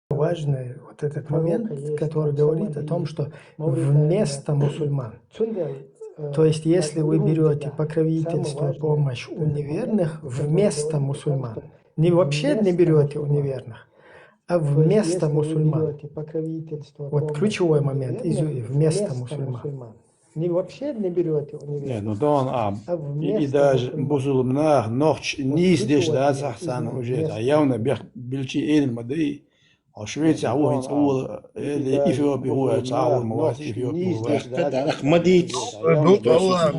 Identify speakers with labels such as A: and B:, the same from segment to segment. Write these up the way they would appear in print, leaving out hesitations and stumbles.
A: важный вот этот момент, который говорит о том, что вместо мусульман. То есть, если вы берете покровительство, помощь у неверных вместо мусульман, не вообще не берете у неверных, а вместо мусульман. Вот ключевой момент, вместо мусульман. Не вообще не берете у неверных.
B: Ну да, и даже бузулмнах, ночь, не здесь, да, сахсан уже, а явно бельчи эль мадей. Швеция هو يتصور إثيوبيا هو يتصور مواد إثيوبيا
C: مديت
D: Ну, Allah,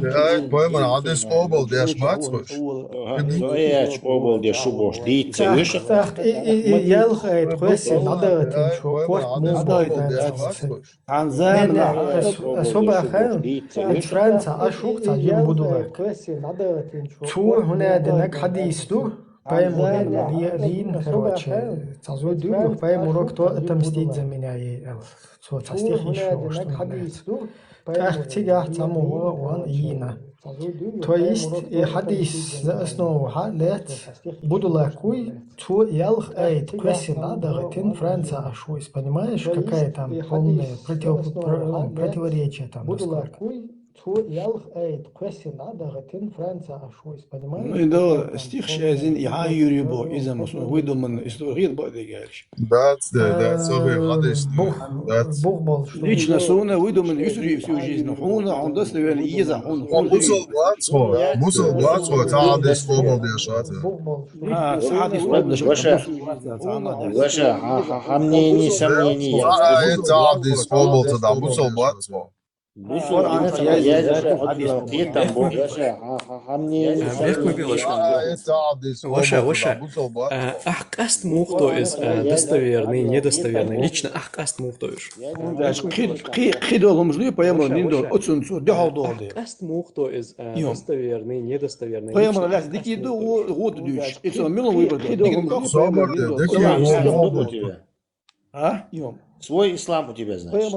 D: поемар адес обал деш мацваш.
C: Сояч обал деш шубош дит вышах.
A: Ялх эт хвеси надо тинчо кост музбой.
B: Танзания
A: особо ахаем. Франция ашук таджин будула. Чу хунаденак хадисду. Поэтому Рин, короче, цазуду, поэтому кто отомстит за меня и стих еще, что как тебя самого он ина. То есть и хадис за основу халет буду лакуй чу ялх эйт квеси надо гатин Франция ашуис, понимаешь, какая там полная противоречие там насколько.
B: Ну и да, стих шазин и хаюри бо из-за мусульман выдуман история баде говоришь.
D: Да, совы хадис.
A: Бог был.
B: Лично суна выдуман история всю жизнь. Хуна он достоверно из-за он.
D: Мусул блацо, та адес обал деш
B: хадис
C: Ваша хамнени сомнения.
D: Та адес обал тогда мусул блацо.
E: Ваша. Ахкаст мухто из достоверный, недостоверный. Лично ахкаст мухтоешь.
B: Кидолом жли, поема ниндо, отсунцу, дехалдолды.
E: Ахкаст мухто из достоверный, недостоверный.
B: Поема ляс, дикиду, вот дюш. И все, мило выбрать. А?
C: Свой ислам у тебя, значит.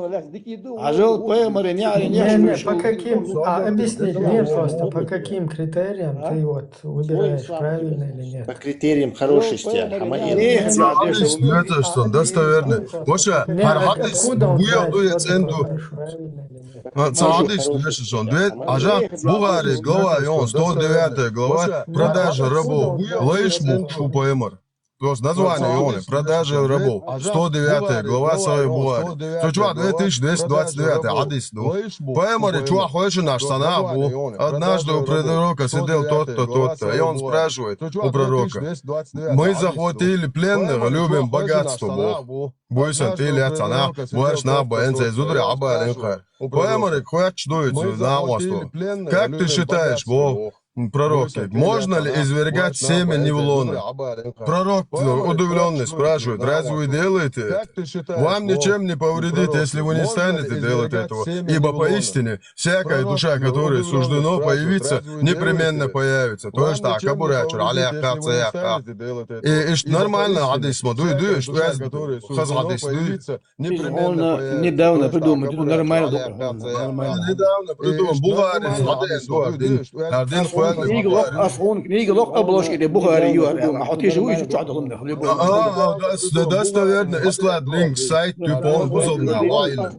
B: А жил поема
A: не, по каким, объясни мне просто, по каким критериям ты вот выбираешь, правильно или нет?
C: По критериям хорошести.
D: Это что, достоверно. Вообще, хадис, буя дует энду. Хадис, дуешь он, дует, ажа, Бугари, глава, 109 глава, продажа рабов, лаиш мукшу поемар. Просто название Ионы, продажа рабов, 109 глава Сахих Бухари. То, чувак, 2229 хадис, ну. Поэмари, чувак, хочешь наш санабу? Однажды у пророка сидел тот-то, тот-то, и он спрашивает у пророка, мы захватили пленных, любим богатство, Бог. Бойся, ты лет цана, будешь на бензе, зудри аба ринха. Поэмари, хочешь дует на мосту? Как ты считаешь, Бог? Пророк, можно ли извергать семя не в лоно? Пророк, удивленный, спрашивает, разве вы делаете? Вам ничем не повредит, если вы не станете делать этого. Ибо поистине, всякая душа, которой суждено появиться, непременно появится. То есть так, абурачур, аляхка, цаяхка. И нормально, адис, дуй, что я хаз адис, дуй.
B: Недавно придумал, нормально.
D: Недавно придумал, Бугари, адис, один
B: Книга лох обложки для Бухари URL. А хоть ежу еще что-то ломно.
D: Достоверно, Ислад линк сайт тюпон бузовна лайла.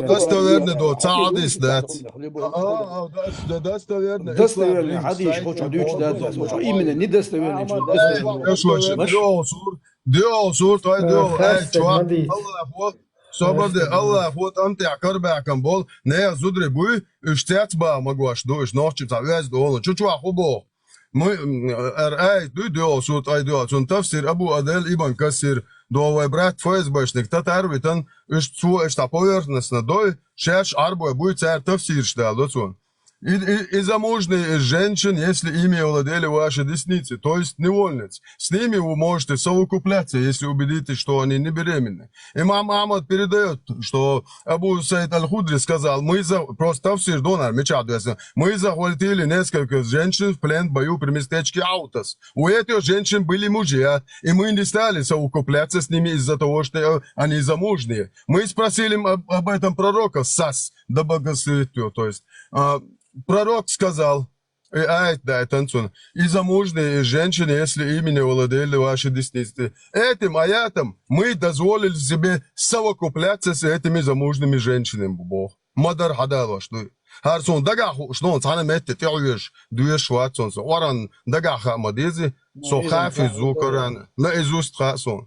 D: Достоверно до цадис дат.
B: Достоверно, хадиш, хочешь дючь дат. Именно недостоверно.
D: Диол сур, той диол, чувак, Аллах, Собади, Аллах, вот антя карбякам бол, не зудри буй, штятба могуаш душ, ночи тавяз долу, чучуа хубо. Мы, диол сур, ай диол, чун тавсир, Абу Адель, Ибн Касир, довой брат ФСБшник, татарвитан, что поверхностно дой, шеш арбой будет царь тавсир штал, доцун. И замужние женщин, если ими владели ваши десницы, то есть невольниц. С ними вы можете совокупляться, если убедитесь, что они не беременны. Имам Ахмад передает, что Абу Саид Аль-Худри сказал, просто тавсир донар, мы захватили несколько женщин в плен в бою при местечке Аутас. У этих женщин были мужья, и мы не стали совокупляться с ними из-за того, что они замужние. Мы спросили об этом пророка Сас, да благословит его, то есть... Пророк сказал, Да, танцун. И замужние, и женщины, если ими не владели ваши десницы. Этим аятом мы дозволили себе совокупляться с этими замужними женщинами, Бог. Мадар хадала, что Харсон дагаху, что он сам метт тяуешь, дуешь шватсон, оран дагаха мадизи, сохафи зукаран, наизусть хасон.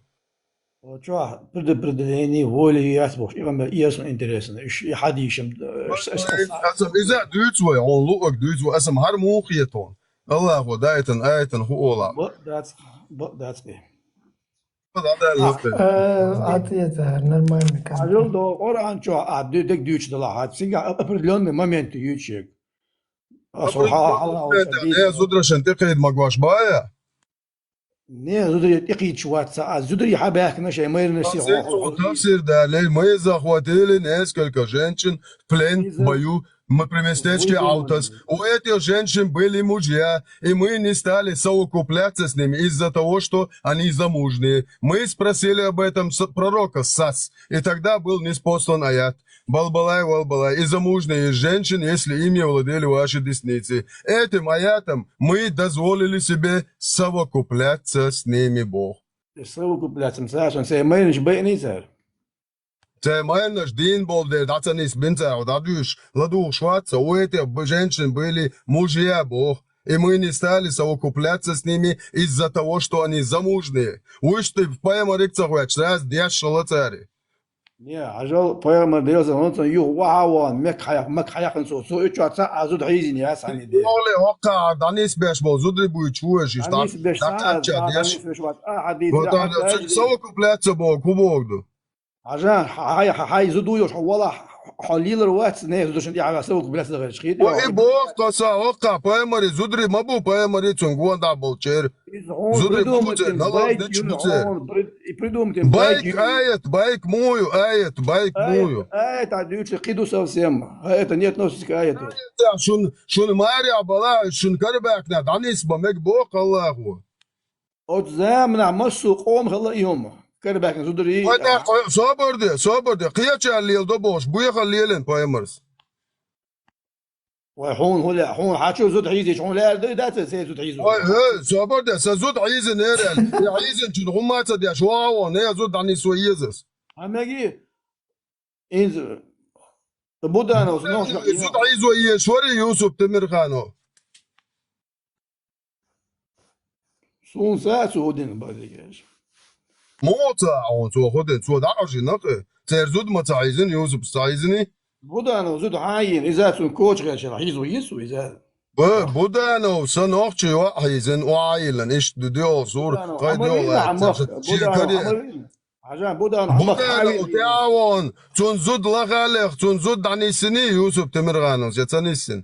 B: Что, предопределение воли и ясбош, и вам ясно интересно, и хадишем.
D: إذا دوتوا on لوك دوتوا اسم هر موخيتون الله ودايتن آيتن هو الله.
B: But that's me.
A: Ответа нормально.
B: Ажал до оран что, дек дюч да лахат, сега определенный момент ючек.
D: Я зудрашен текает магваш бая.
B: Не, зудри текит шватса, зудри хабах нашей мэрнеси.
D: Тafsir derler, мы захватили несколько женщин в плен в бою. Мы при местечке Аутас. У этих женщин были мужья, и мы не стали совокупляться с ними из-за того, что они замужние. Мы спросили об этом пророка Сас, и тогда был ниспослан аят. Балбалай, валбалай, и замужние женщины, если ими владели ваши десницы. Этим аятом мы дозволили себе совокупляться с ними, Бог.
B: Совокупляться, Саша, say, мэрнеш бэйнизер.
D: Наш день был, да, не спинца, да, душ, ладу, шватца, у этих женщин были мужья, Бог. И мы не стали совокупляться с ними из-за того, что они замужние. Уж ты в поэморикцах раз дешало цари.
B: Не, ажал поэморикцах, он ю вауан, мек хаяхан со учатся, а зуд хизин я сани де.
D: Оле, ока, данис беш бол, зудри будет чуешь, и что? Совокупляться, Бог, у Богу.
B: عشان هاي زدويش والله حليل الوقت نه زدوش دي على سوق بلاس غير شخيط
D: اي بوخ قصا اوقع بايمري زدري مابو بايمري تونغوان دا بولچر زدري بوچر نالو دچبوچر بايك مويو بايك مويو
B: تعديوش قيدو совсем это не относится к аяту
D: شون ماريا بلا شون كرباكنا دانيس بمك بوق الله
B: от замна مسو قوم خلا يوم كرباكن زودري
D: صابر دي قياچ الليل دو بوش بويا خليلن بايمرز
B: وحون هلا حون حاچو زود عيزي شون لا دات سي زود عيزو
D: صابر دي زود عيزن هيرل عيزن چون غمات دي شواو نه زود داني سويزس
B: اماغي انز بودانا وسنوش
D: زود عيزو ايه شوري يوسف تمرخانو
B: سون ساسو ودين بعديش
D: موتا اون تو خودن تو داعش نقه ترزود متعايزين يوسف سايزني
B: بودانا زود عاين اذا سون كوتش غير شرح يزو يسو اذا
D: بودانا سنوخشي واحيزن وعايلن ايش ديو صور قيدو
B: عشان بودانا
D: تعاون تنزود لغالخ تنزود دانيسني يوسف تمرغانو يتنيسن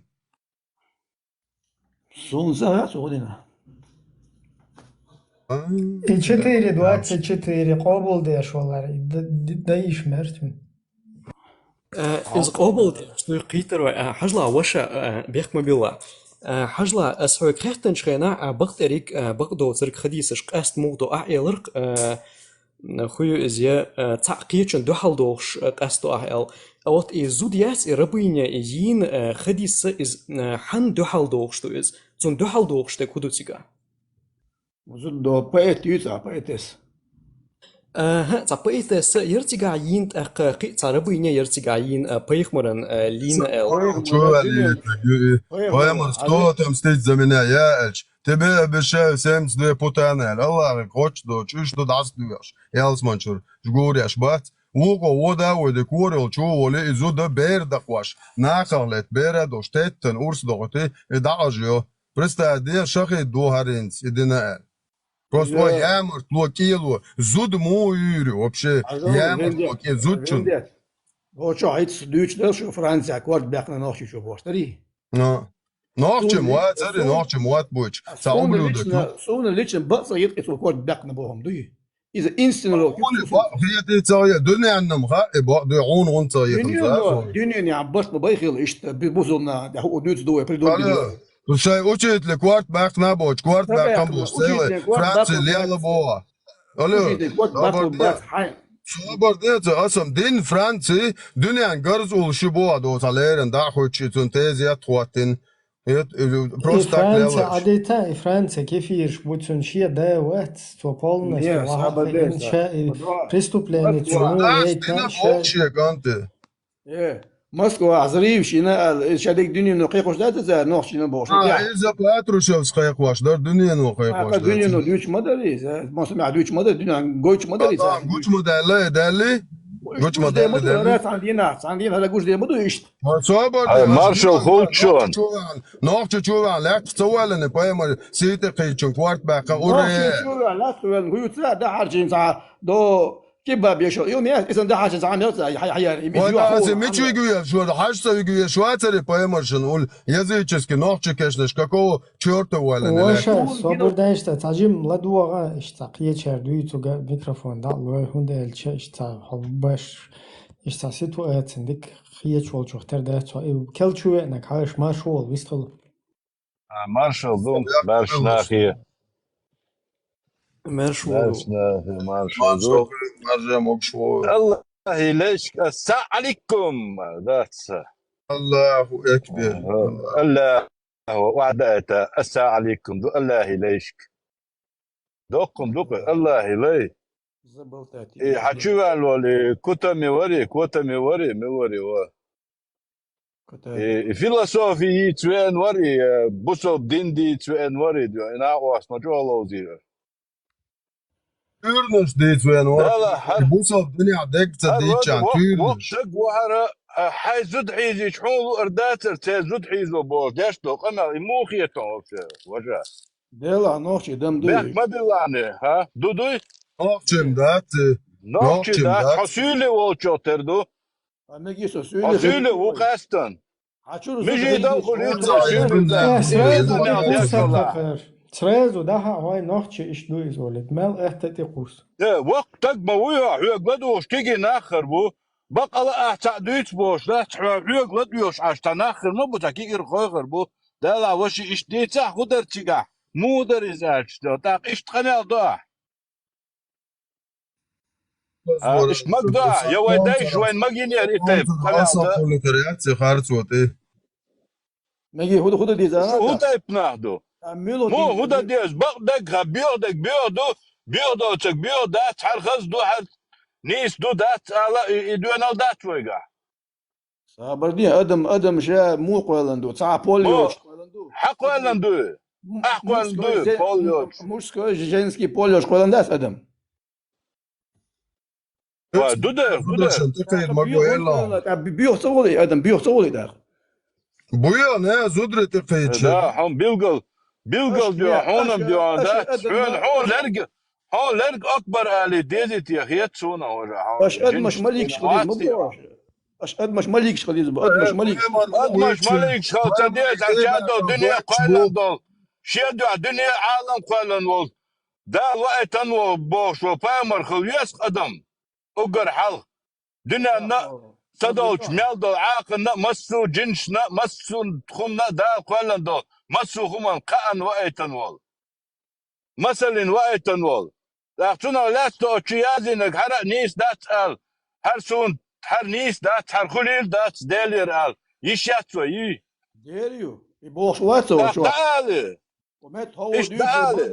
B: سون ساسو ودينا
A: И 4:24 قابل ديشولار دايش مرتم.
E: إز قابل شنو قيتر حجلا وشا بيخ مبيلا حجلا أسحو كريختن شخينا بقتريك بقدو ترك خديسش قاست موضو أعيلرق خويو إزيا تعقيتشن دو حالدوش قاستو أعيل أوت إزودياس إربينيا إزين خديس إز حن دو حالدوش تو إز زون دو حالدوش تكودو تيكا
B: زود دو بايت يوتا بايتس
E: بايتس يرتقاين قي تعربينيا يرتقاين بايخمرن لين
D: شو ويمر ستو تم ستيج زمنا يا الش تبع بشا سمس دو بوتانال الله قوش دو چوش دو داس دوش يالس منشور جوري اشبات وقو ودا ودكورل شو ولا ازو ده بير دقواش ناخلت بير دو شتتن اورس دوغتي داجيو برستا دي شخي دو هارينس ادنا Просто ямр блокилу, зуд муюри, вообще ямр блокил, зудчун.
B: Вот что, это дучно, что Франция кварт бяхна ночью что бостари.
D: Ночью муат, цари ночью муат буч.
B: Соуна лично баца едет что кварт бяхна богом, дуй. Из инстинктов.
D: هي دي تصايا دنيا عنهم خا دي عون عون تصايا.
B: دنيا ني عباس ببايخل إيش ببوزنا ده هو دوت دوي بريدو.
D: Слушай, учитель, кварт бах на боч, кварт бах там был, целый, Франция лела боа. Алло, Собор деца, асам, дин Франции, дуньян гарз улши боа, до талерен, да, хочет он тези отхватин, Просто так
A: Франция,
D: делаешь.
A: адета, Франция, кефир, будь-что, да, вот, то полностью,
B: Не, слабодес,
A: преступление, тюрьму,
D: Подожди, общее, Канте.
B: Москва, Азриевщина, Шадик Дюнину, Кайкушдата, за Нохчина Бошатя.
D: إذا Патрушевs قيقواش دار دنيا نو قيقواش
B: قد Дюнину, Дюч Мадари, ما سمع Дюч Мадари, Дюнан, Гойч Мадари.
D: طبعا قوش مدلي دلي قوش
B: Гуш де
D: مدلي
B: Маду,
D: دلي
B: رات عندنا هذا Гуш де Маду إيش.
D: ما صابر
C: مارشال خولتشون
D: نوخش تشوفان لا تسوالن بايمر سيتي قيچون كوارت باقا
B: نوخش تشوفان لا تسوالن قيوت لا ده حرجين ساعة دو كباب يشو يوم يا إذا ده حرجين ساعة ميرت حيار
D: وانا ميچو يگوя что хашта يگوя швейцария بايمرشن ول язычески нохче кешнеш какого чёрта вален
A: Ваша свободная что тажим ладуага ишта қиечер дуйтуга микрофон да лой хунда элче ишта холбаш ишта ситуация дик қиеч волчухтер да то келчуе на каш машол вистол
C: مارشال دون بارشناخي
E: مرشو
C: مارشال دون
D: مرجع مقشو
C: الله ليش السلام عليكم ذاتس
D: الله اكبر
C: الله وعدأت السلام عليكم دو الله ليش دوكم دوك الله لي حتشوف الولي كوتا ميوري فيلسوفي توين وري بوسو ديندي توين وري دو انا واس ما جولو زير
D: Tuurnes dit we
C: لا
D: بوصل الدنيا ديك تديتشان تيرنش
C: وقتك وهرا حي زد حيزي شحول ارداتر تي زد حيزو بول داشتو قنا موخي توفش وجه
B: ديلا نوخش دم
C: بيك
B: دوي.
C: ما دلاني ها دودوي
D: نوخشم دات
C: نوخش دات حسولي والشو تردو
B: Мегисо söyle.
C: حسولي وقاستن
B: Açıyoruz.
C: مجي دخل
A: Сразу да هاي نوخشي إيش دو إزولت مال إحتى قوس
C: وقتك بويا حيق بدوش تيجي ناخر بو بقى لا تعديت بوش لا حيق لديوش عشان ناخر ما بتاكي خير بو ده لا وش إيش ديتا خدر تيجا مو در إزاج ده تاق إيش تقنع ضاع إيش مقدع يا وديش وين مجين يا ريتيب
D: أصلا كل تريات خارج وتي
B: Megi hudu diza.
C: هو تايب ناخدو مو هو ده ديز بقدك بيودو تك بيودات حرخز دو حر نيس دو دات على يدونا دات ويقع
B: Sabırdi adam şey mu koylandu. Sağ polyo.
C: حق ولا ندو حق ولا ندو بوليوش
B: Мужской, женский polyo koylandas adam.
C: دو
D: عشان تقيد مقو إلا
B: Büyükse oluyor adam. Büyükse oluyor da.
D: بويا نه زودرة تقيد شيء
C: لا حون بيلقل ديو حونم ديو دات حون لرق أكبر آلي ديزت يا خيات سونا وجا حون
B: Aş mش ملك شغليز مبوش. Aş ملك شغليز مش ملك.
C: مش ملك شغلت ديز عشان دنيا قيلن دول شيدو دنيا عالم قيلن وول دا وقت انو بوش وبامر خليس قدم اقر حل دنيا صدوش ميل دول عاقنا مسو جنشنا مسو تخمنا دا قيلن دول مسو هما قان وقت انوال مثلا وقت انوال لأختنا لاستو تشيازينك هر نيس دات ال هر سون هر نيس دات هر خليل دات ديلير ال يشاتو يي
B: Deriyor. Boş varsa şu.
C: تعالي
B: ومات هو
C: إيش تعالي؟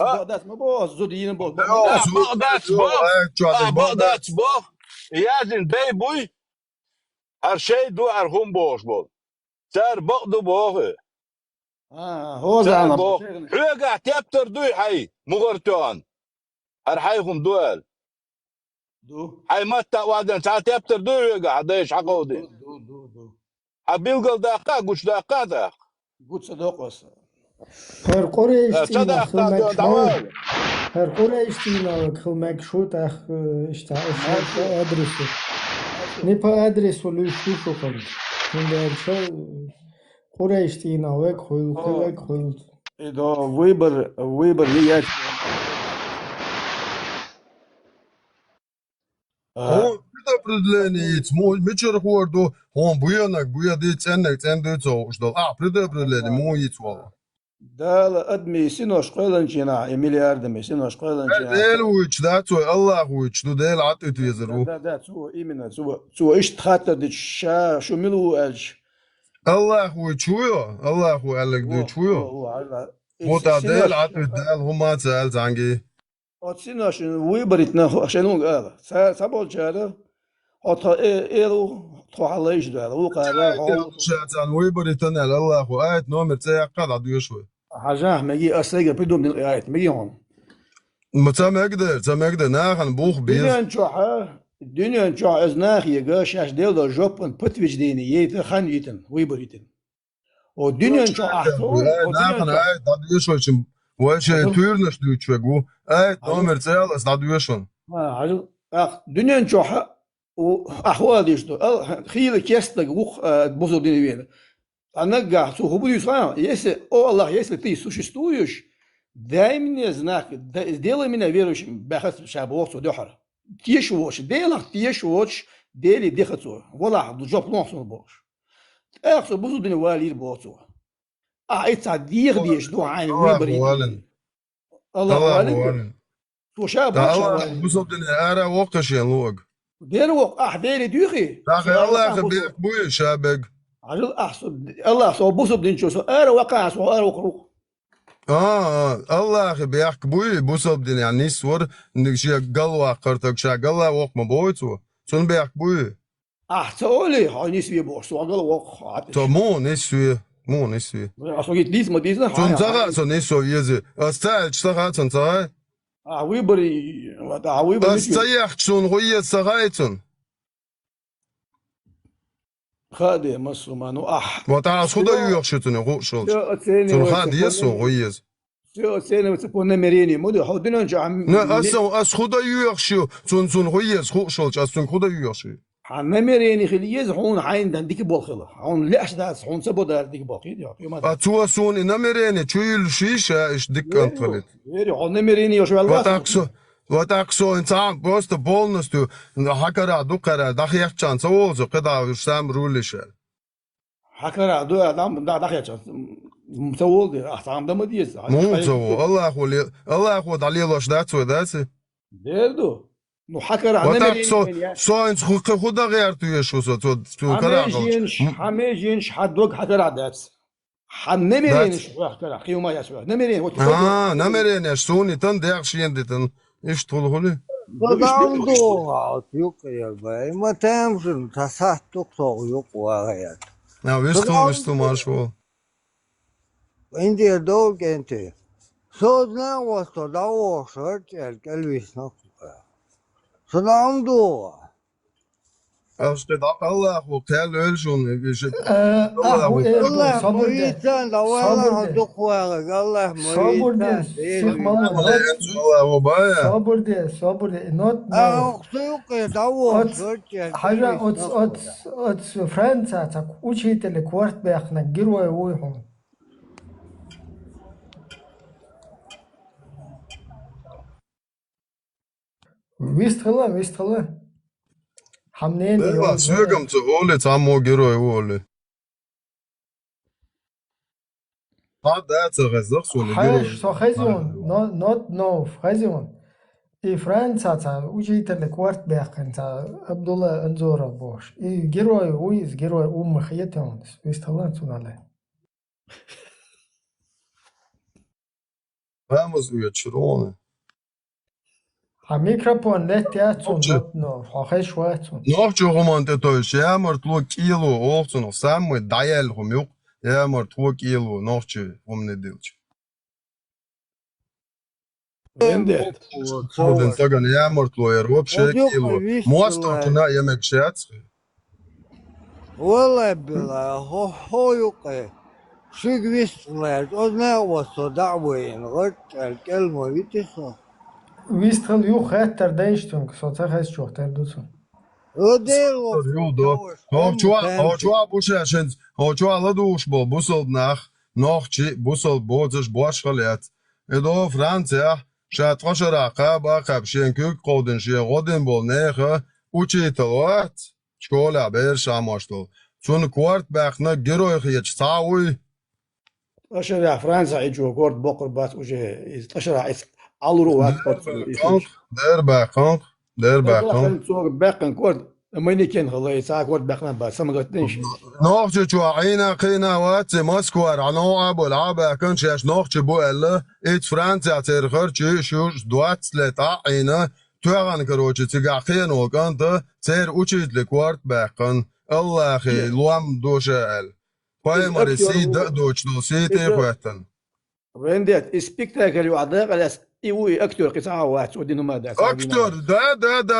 B: بقداس ما باظ زود يين باظ.
C: بقدات بوخ يازن دي بوي هر شي دو هرهم بوش بول سار بقدو بوخ
B: هو
C: سار
B: زعما.
C: بوخ حيقع تبتر دوي حي مغرتوان هر حيهم دوال
B: دو
C: حي متى وعدن ساعة تبتر دوي يقع ديش عقودي
B: دو.
C: حبيلقل داقا قوش داقا داق
B: قلت صدق بس.
A: هر قريش تينا
C: صدق داق
A: خلمك هر قريش تينا خلمك شو تاخ اشتا ادرسو نيبا ادرسو لوشو شو كنت من شو قريش تينا وك خيل
B: إذا ويبر هي
D: Он предопределение мечер хорду он буя дит ценник что предопределение мой цвала
B: ده أدمي سينوش قيلن جنا مليار دمي سينوش قيلن جنا.
D: ديل ويتش دات الله ويتش دو ديل عطيت يزرو
B: ده سو إيمنا سو إيش تخاطر دي شو ملو أج
D: Allahu çuyor. Allahu elek çuyor.
B: هو
D: Bota del atı del humat el zangi.
B: أتصير عشان ويبرتنا عشان هو قال سبعة جارة حتى إيرو طوع ليش ده هو قال هو
D: Şatan uyburiten el Allahu ayet nomer teyakkat adıyor şu.
B: حاجة ما يجي أسرع بدون من الآيات ما يجي هون
D: Tamegde nahan buch biz.
B: الدنيا نشوح أزناخ يجاش عش ديل ده جوبن بتويج ديني يتخن يتن ويبرتن والدنيا نشوح أحسن
D: Nahan ayet adıyor şu için. Bu şey türnüş düçve bu. Ayet nomer teyakkat adıyor şu.
B: عجل الدنيا نشوح وأحوال يشتو خيل كيستك وخ بوزو ديني وين أنا سو هو بدي يسمع يس أو الله يس ты существуешь дай мне знак сделай меня верующим بحث شابوخ دحر تيش وش ديلك تيش وش ديلي دخلتو ولا جوب نص بوش أخسر بوزو ديني والي بوتو إتصديق ديش دو عين ويبري الله والي تو شاب
D: Allah bu sobden ara waqtaş ya log.
B: ديرو ديلي دوخي
D: Dahi Allah gebek bu şabek.
B: عجل أحسن الله سو بوسو بدين شو سو أرى وقع سو أرى وقروق
D: Allah gebek bu sobden yani nis var. Nişe galwa qartak şa galwa waqma boytu. Son bek bu.
B: أحسن أولي هاي نسبي بوش سو أقول وق
D: To mo nesvi. Mo nesvi.
B: أصلا جيت ليز ما ديزنا
D: Son zaga son neso yezi. Astal çtaga son zaga.
B: ويبري ويبري
D: Astayach son hoye sagaitun.
B: خادي مصر ما نو
D: Wa ta suda yuxshutun qoşol. Son khadi so hoyez.
B: سنة وتبون مريني مودو حودنا نجا
D: Ne as khuda yuxshu. Son hoyez qoşol. As son khuda yuxshu.
B: حنا مريني خليز حون عين ديك بول خلا حون ليش داس حون سبو دار ديك باقي يا يوم
D: Atua son inamerene çuyul şişe iş dikkat kılıt.
B: يري حون مريني يا شو
D: Vatakso insan просто полностью hakara dukara dahyakçan soğuzu kadar sam rulişer.
B: حكرا دو adam da دخيا مسوول دي أحسن ده ما ديز
D: Muzo Allah dalilo şdatsu dasi.
B: ديردو نو حكرا عنا
D: Vatakso
B: مريني
D: so ins khuda gayartu yeşu so kadar.
B: حميجينش حدوق حكرا دابس حنمرينش حكرا خيوما يا شو نمرين
D: Ha namerene suni tan derşiyenditin. İş tulhulu.
F: Dadamdu yok ya be. Ma temsin tasahtuk so yok var ya.
D: Ya vistu marşo.
F: India do gente. So na was to da was el kelvis no. So damdu.
D: Işte Allah o kel ölşun.
F: Allah
A: صبر ده
F: muitan da wala duk var. Allah
A: صبر ده
F: muitan.
A: شيخ محمد
D: Allah o baya.
A: صبر ده not
F: Ах yok ya da was
A: حاجة أتس فرنسا تك وشيت اللي كوارت بيخنا جروا يويهم ويستغلا حمنين
D: Det var søgom til Ole Tammo Gero Ole. Har der til reservation
A: حاجة سو خزيون not no خزيون إي فرنسا تا وشيت اللي كوارت بيخنا تا عبد الله أنزورا بوش إي جروا يويز جروا خيتهم ويستغلا تونالي
D: Vamos ud Chirone.
A: המיקרופון לתיאצון נותנו, חוכי שואצון.
D: Nog jo romante to jammer 2 kilo ochtend of samen dial romuk. Jammer 2 kilo nog je om ne deeltje.
F: so.
D: Den tagan jammer 2 op 6 kilo. Most toch na yemek chat.
F: والله بالله هو يقع شو قويست أنا وصو دعوين غد الكلمة يتصل
A: ویستخل یو خطر داشتون که ساعت خیلی چوختر دوتون.
F: وديل
D: Jo do. Ho chua busha shen. Ho chua ladush bo busol nach chi busol bozish bosh khalet. Edo Francja shat khoshara qaba qab shen kuk qoden she qoden bol nehe uchi talat. Школа бер шамаштол. Чун кварт бахна герой хич сауи.
B: أشرع فرنسا يجوا كورت بقر بات وجه أشرع على روات
D: Der bakon.
B: باقن كورت أما كان خلاص يساعد ورد بخنا بس ما قلتنيش
D: نوخش شو عينا قينا وات موسكو عنو أبو العابة كنش ياش نوخش بو إلا إت فرنسا ترخر شو دوات لتا عينا توغان كروش تقاقين وكانت تير وشيت لكوارت باقن الله أخي لوام دوشال باي مرسي دوش دوسيتي خواتن
B: وعندك سبيكتاكل يعضق على إيوي أكتر قطعة وات ودينه ما ده
D: Актер,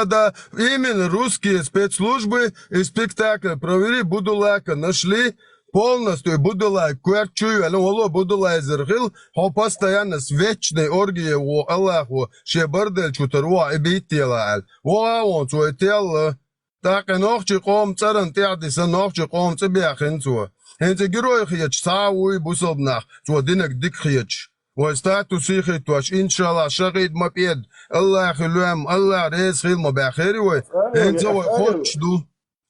D: да. Именно русские спецслужбы и спектакль провели Будулака, нашли полностью Будулак, Куэрчую, Алло Будулай Зерхил, он постоянно с вечной оргией у Аллаху, Шебардель Чутаруа и Биттилааль. Он свой тело, так и ночи ком царан тядиса, ночи ком цебяхинцу. Эти герои хьяч, сауи бусобнах, цу динек дик хьяч. وستاتو سيخي توش إن شاء الله شغيد ما بيد الله خلوهم الله رئيس خيل ما بخير وي انت وخوش دو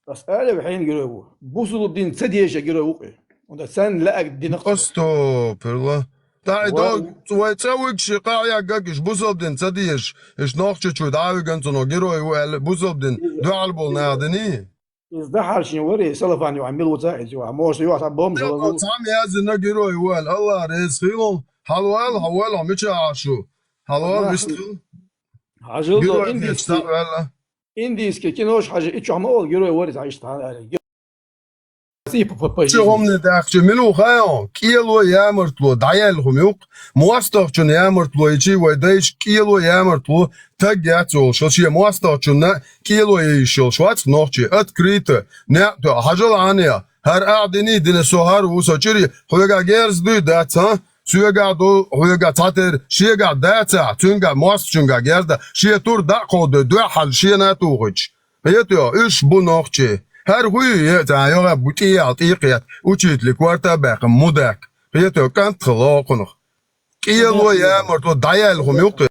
B: بس أنا بحين جرو بوصلوا بدين تديش جرو وده سن لا دين
D: قصتو بالله تاي دو ويتسوي شقاع يا جاكش بوصل بدين تديش إيش ناخش شو دعوي جنتو جرو بوصل بدين دو عالبول نادني
B: يزدحر شنو وري سلفان يعمل وزاعج وعموش يوعى بوم
D: سامي هذا نجرو يوال الله رئيس خيلهم حلوال عميتش عاشو حلوال مستقل
B: عجل إنديس كينوش حاجة إيش عم أقول جرو ورد عايش تعال
D: شو هم ندخش منو خيان كيلو يامرتلو دايلهم يوق مواستوچن يامرتلو يجي ودايش كيلو يامرتلو تاجاتول شو شي مواستوچن كيلو يشول شوات نوخشي открыто не حاجه عنيا هر اعدني دين سوهر وسوچري خوغا گيرز دو داتا سوغا دو خوغا تاتر شيغا داتا تونغا موستچونغا گيردا شي تور دا قود دو حل شي ناتوغج يتو ايش بو نوخشي هر هوی تعیار بودی عتیقیت اوچیت لکوارتا باق مودک خیلی کانت خلاق نخ کیلو یا مرتو دایل خمیوق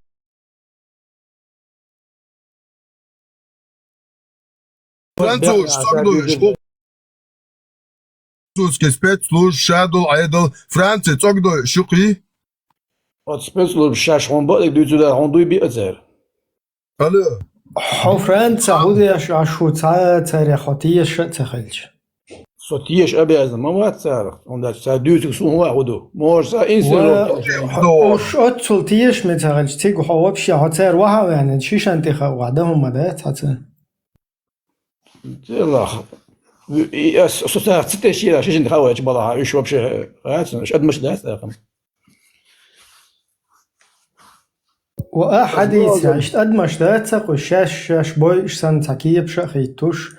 D: فرانسوش تقدوش فرانسوس كسبتلوش شادل عيدل فرانسي تقدو شقي
B: سبتلوش شاش هنبالك دوتو دا هندوي بيأزر
D: الو
A: فرنسا هوديش عشو تاريخاتيش تخلج
B: صوتيش أبي أزم ما تعرف عندك سادوتك سون واحدو موش إنسان
A: وش أتصلتيش متخلج تيجو حواب شيء هتر وها يعني شيش أنت وعدهم مدات هتر
B: الله صوتها ستة شيء شيش أنت خواج بالله إيش وبشة هاتن إيش قد مش ده ثاقم
A: وأحاديث عشت أدمش داتك وشاش بوي إيش سنتكية بشخيتوش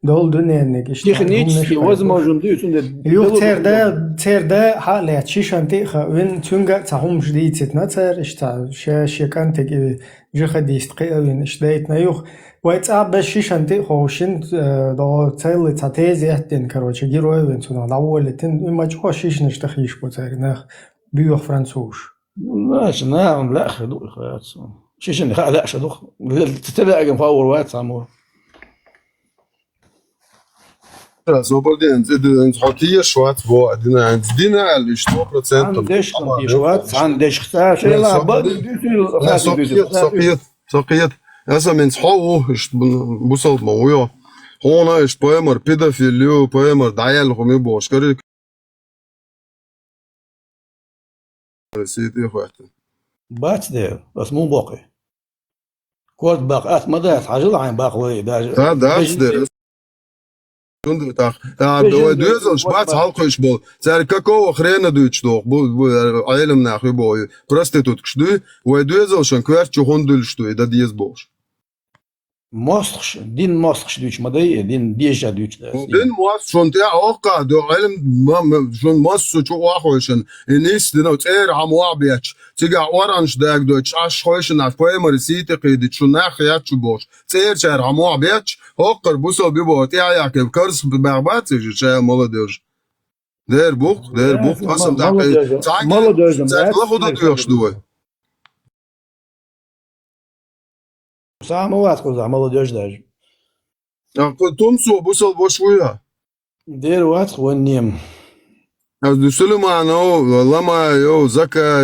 A: دول دنيا نجش
B: تخنيش وزن موجود
A: يو تير ده حالة شيش أنتي وين تونجا تهم جديد تتنتر إيش تا شاش يكانتك جخديست قيوين إيش دايتنا يوخ ويتعب بس شيش أنتي خوشين دو تيل تاتيزي أهتين كروتش جيروي وين تونا داولتين ما جوا شيش نشتخيش بوتاري نخ بيوخ فرنسوش
B: ماشي نعم لا خدوق الخيات شيش اللي لا شدوخ تتلاقي مفاور وات عمور
D: زوبردين زيد حطيه شوات بو عندنا اللي 100%
B: عندش شوات عندش اختار شيء لا
D: سقيت هسه من صحوه بوصل مويا هون ايش بايمر بيدافيليو بايمر دايل هم بوشكري سيدي خواتي
B: بات ده بس مو باقي كورت باقات ما ده حاجه عين باقي
D: ده ده كنت تاع دوزل شبات halkış bol ser kako hrena duçdo bu ailem nahi boy prostitut kşdu ve dozel şon kvar çoğun dülşdu da diz boş
B: ماسخش دين ماسخش دوش ما ده دين ديجا دوش ده
D: دين ماس شون تاع اوقع دو علم شون ماس çok واخوشن الناس دنا تير عم وابيach تيجا اورانج داك دوش اش خوشن اف بايمر سيتي قيد شون ناخيات شو boş تير شهر عم وابيach اوقر بوسو بيبو تاع ياكب كرس ببعبات شي молодежь der buch asam da
B: молодежь
D: تاخد دوش دوي
B: سامو واتكو زعما молодежь даже
D: تونسو بوصل بوشويا
B: دير واتخ ونيم
D: Сулейманов, Лама, Зака,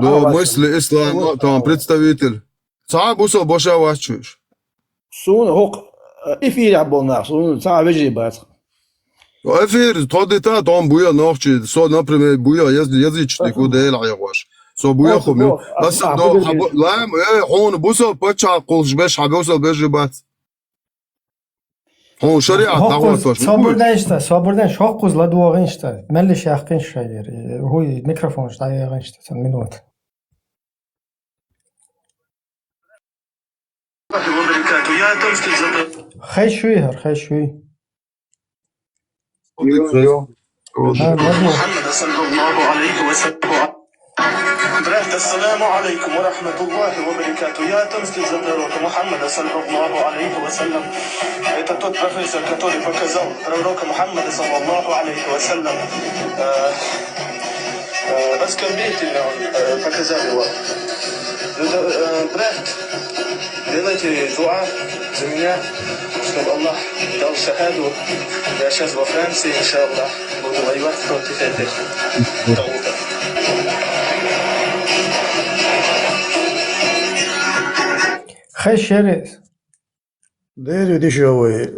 D: до мысли ислам, там представитель. Сам бусал боша вачуешь.
B: سون هوق إفير عبونا صون صعب يجري بس
D: Efir, todi ta tom buja noći, so naprime buja jezični kude el ajwash. So buja khumio. Asa do lam hon buso pacha qulsh bash habosal bejbat. Hon sharia dawatosh.
A: صابردن شاق قوز لدواغين شتا ملش يحقين شاير هو ميكروفون شتا يغين شتا منوت خي شوي هر خي شوي
G: محمد صلى الله عليه وسلم السلام عليكم ورحمة الله وبركاته يا تمسكي زبروك محمد صلى الله عليه وسلم это тот профессор, который показал пророка Мухаммада صلى الله عليه وسلم оскорбительно он показал его. Брат, делайте дуа за меня, чтобы Аллах дал шахаду. Я сейчас во Франции, иншаллах, буду воевать против этих таутов.
A: خي شرس
B: ديري دي شوي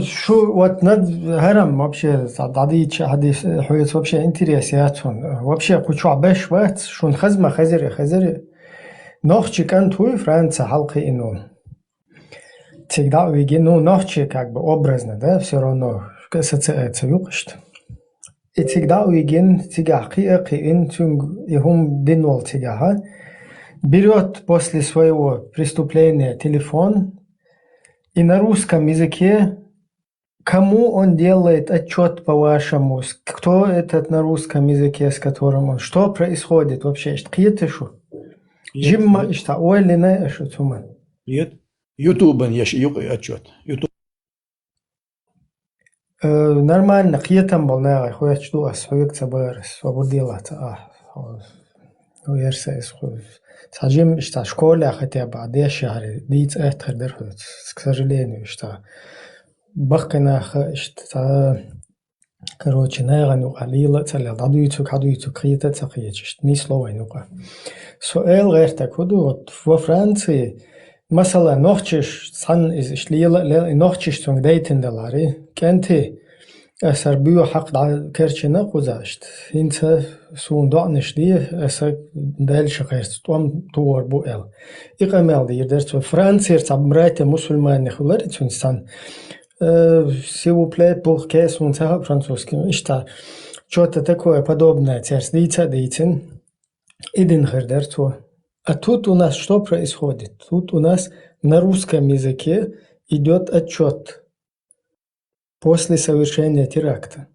A: شو واتند هرم вообще عديد حديث حويت вообще интересиятون вообще кучу беш ват шун хазма хазири нохчи кан туй Франция халқи ино всегда видим ну нохчи как бы образно да все равно ассоциация юкшт и всегда видим тигахи ин тун ихум динвал тигаха берет после своего преступления телефон и на русском языке, кому он делает отчет по-вашему, кто этот на русском языке, с которым он, что происходит вообще, что шо? Жимма ишта, ой ли не шо тума?
B: Ютубен есть отчет.
A: Нормально, киетам был не, хуя чду, а своих цабарс, свободила, Сажим что школе хотя бы 10 шахры, 10 эхтер дерхут, к сожалению, что бахкана что короче нагану алила цаля дадуйцу криета цахиеч, ни слова не ука. Суэл гэрта куду вот во Франции масала нохчиш сан из шлила нохчиш тунг дейтенделари кенти Сарбию хак керчена кузашт. Инца сундониш ди эса дальше хайрст том туор буэл. Игамел ди дерс Франция сабрате мусульмане хулари тунсан. S'il vous plaît, pour qu'est-ce qu'on sait французский, что что-то такое подобное, дитин, идин хердерцо. А тут у нас что происходит? Тут у нас на русском языке идет отчет после совершения теракта.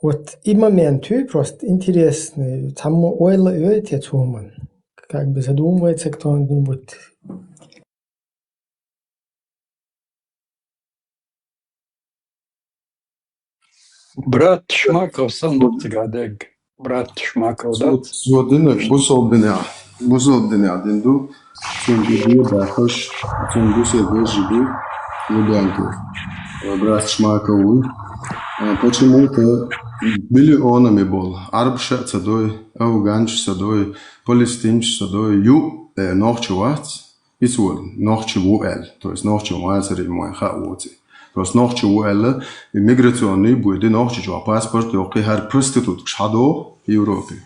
A: Вот и моменты просто интересные. Там ойла эти цуман. Как бы задумывается кто-нибудь.
H: Брат Шмаков сам Тигадег. Брат Шмаков, да?
D: Сводинок бусолдиня динду. Цунгидия бахош, цунгусе бежиби. Брат Шмаковый. Почему-то миллионами был. Арбша цадой, афганч цадой, палестинч цадой, ю нохчеват, и свой нохчевуэл, то есть нохчевуазери мой хаоти. То есть нохчевуэл, иммиграционный будет нохчевуа паспорт, и хар проститут шадо в Европе.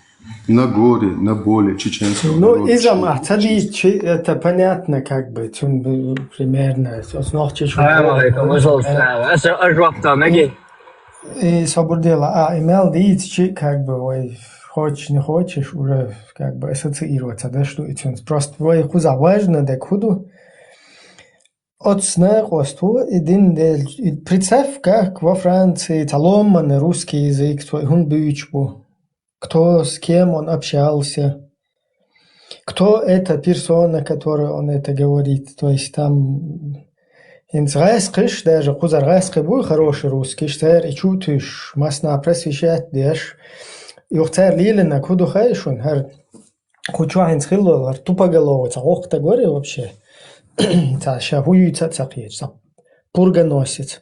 D: На горе, на боли чеченского.
A: Ну, из-за махтади, это понятно, как бы, примерно. И свободила, имел дить, как бы, ой, хочешь, не хочешь, уже, как бы, ассоциироваться, да, что это просто, ой, куда важно, да, куда. От снегосту, и представь, как во Франции, таломанный русский язык, твой он бычбу. Кто с кем он общался, кто эта персона, которая он это говорит. То есть там инцрайскиш, даже кузарайский был хороший русский, что и чутыш, масна просвещать деш. И ухцер лилина, куду хайш он, хар кучу хинцхилло, хар тупоголовый, цахохта горе вообще. Та шахуюца цахиеч, пурганосец.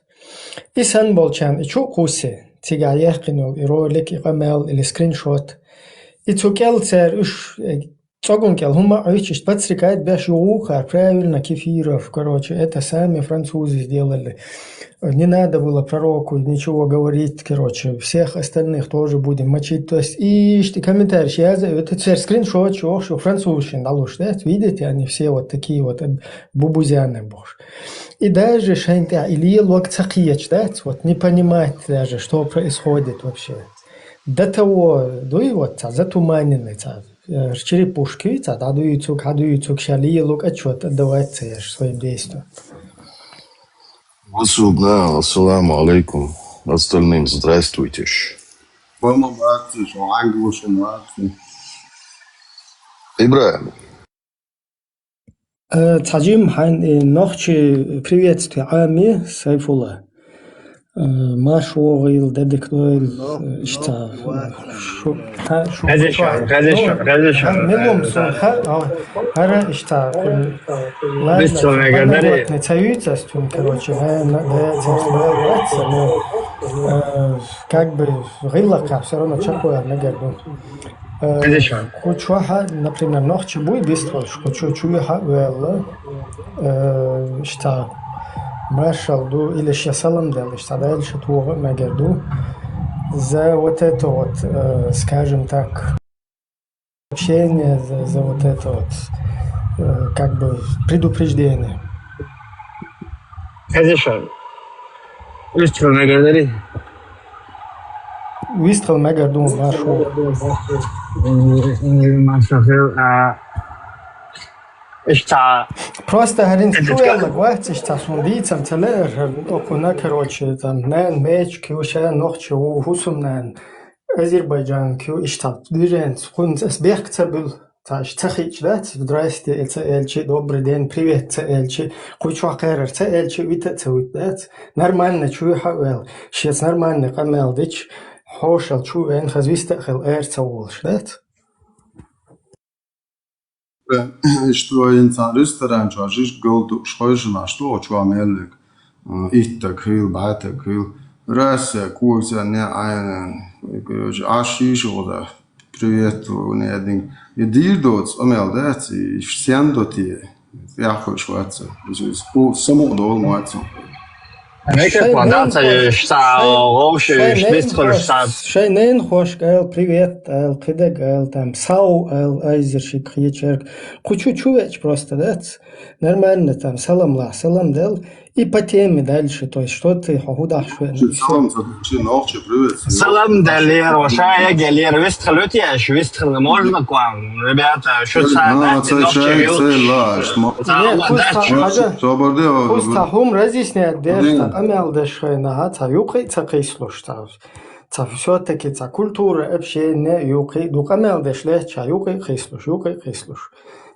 A: И сан болчан, и чу кусе. تيجا يحقنوا يرولك يقمل السكرين شوت يتوكل سر إيش Цогункел, хума ищешь, подстрекает бешуха, правильно, кефиров, короче, это сами французы сделали. Не надо было пророку ничего говорить, короче, всех остальных тоже будем мочить. То есть, и комментарий, это теперь скриншот, что французщин далуш, да, видите, они все вот такие вот бубузяны, боже. И даже шайнта, или луакцакиеч, да, вот не понимать даже, что происходит вообще. До того, вот, затуманенный, черепушки, хадуюцук, шали, лук, отчет отдавать своим действиям.
C: Васубна, ассаламу алейкум. Остальным здравствуйте. Ибраим.
A: Таджим хайн нохчи приветствие Ами Сайфула. Маш угил дедектуэль что мелом ха хара что ладно не цаюется стун короче как бы гиллака все равно чакуя нагерду Хочуха, например, нохчи будет быстро, хочу чуя велла что Маршал ду или шасалам дали, что дальше твого нагерду за вот это вот, скажем так, общение, за вот это вот, как бы предупреждение.
I: Конечно. Выстрел нагердали.
A: Выстрел нагерду маршал. Просто говорим, что я лагвать, что сундицам целер, окуна, короче, там, нэн, меч, кюша, нохче, хусумнэн, Азербайджан, кю, иштаб, движен, хун, сбег цабил, таш, цахич, да, здрасте, эльчи, добрый день, привет, эльчи, кучу акерер, эльчи, вита цауит, да, нормально, чую хавел, сейчас нормально, камел, дич, хошел, чую, хазвиста, хел, цаулш, да.
D: Что инсан ресторан чажиш голду шхойшна что чуамелик итта крил бата крил раса куза не айнен короче ашиш ода привет не один и дирдоц амелдат и сяндоти я хочу шваца у само дол мацо
A: Шайнен хош гэл привет эл киде гэл там сау эл айзершик хьячерк хочу чувеч просто да нормально там салам дел и по теме дальше то есть что ты худах
I: Салам далер, вашая галер, выстрелить я, выстрел можно к вам, ребята, что
A: Хум разъясняет, что амел дешена, юқи цакислуш тав. Все-таки культура общения юқи, дукамел дешле, ча юқи хислуш.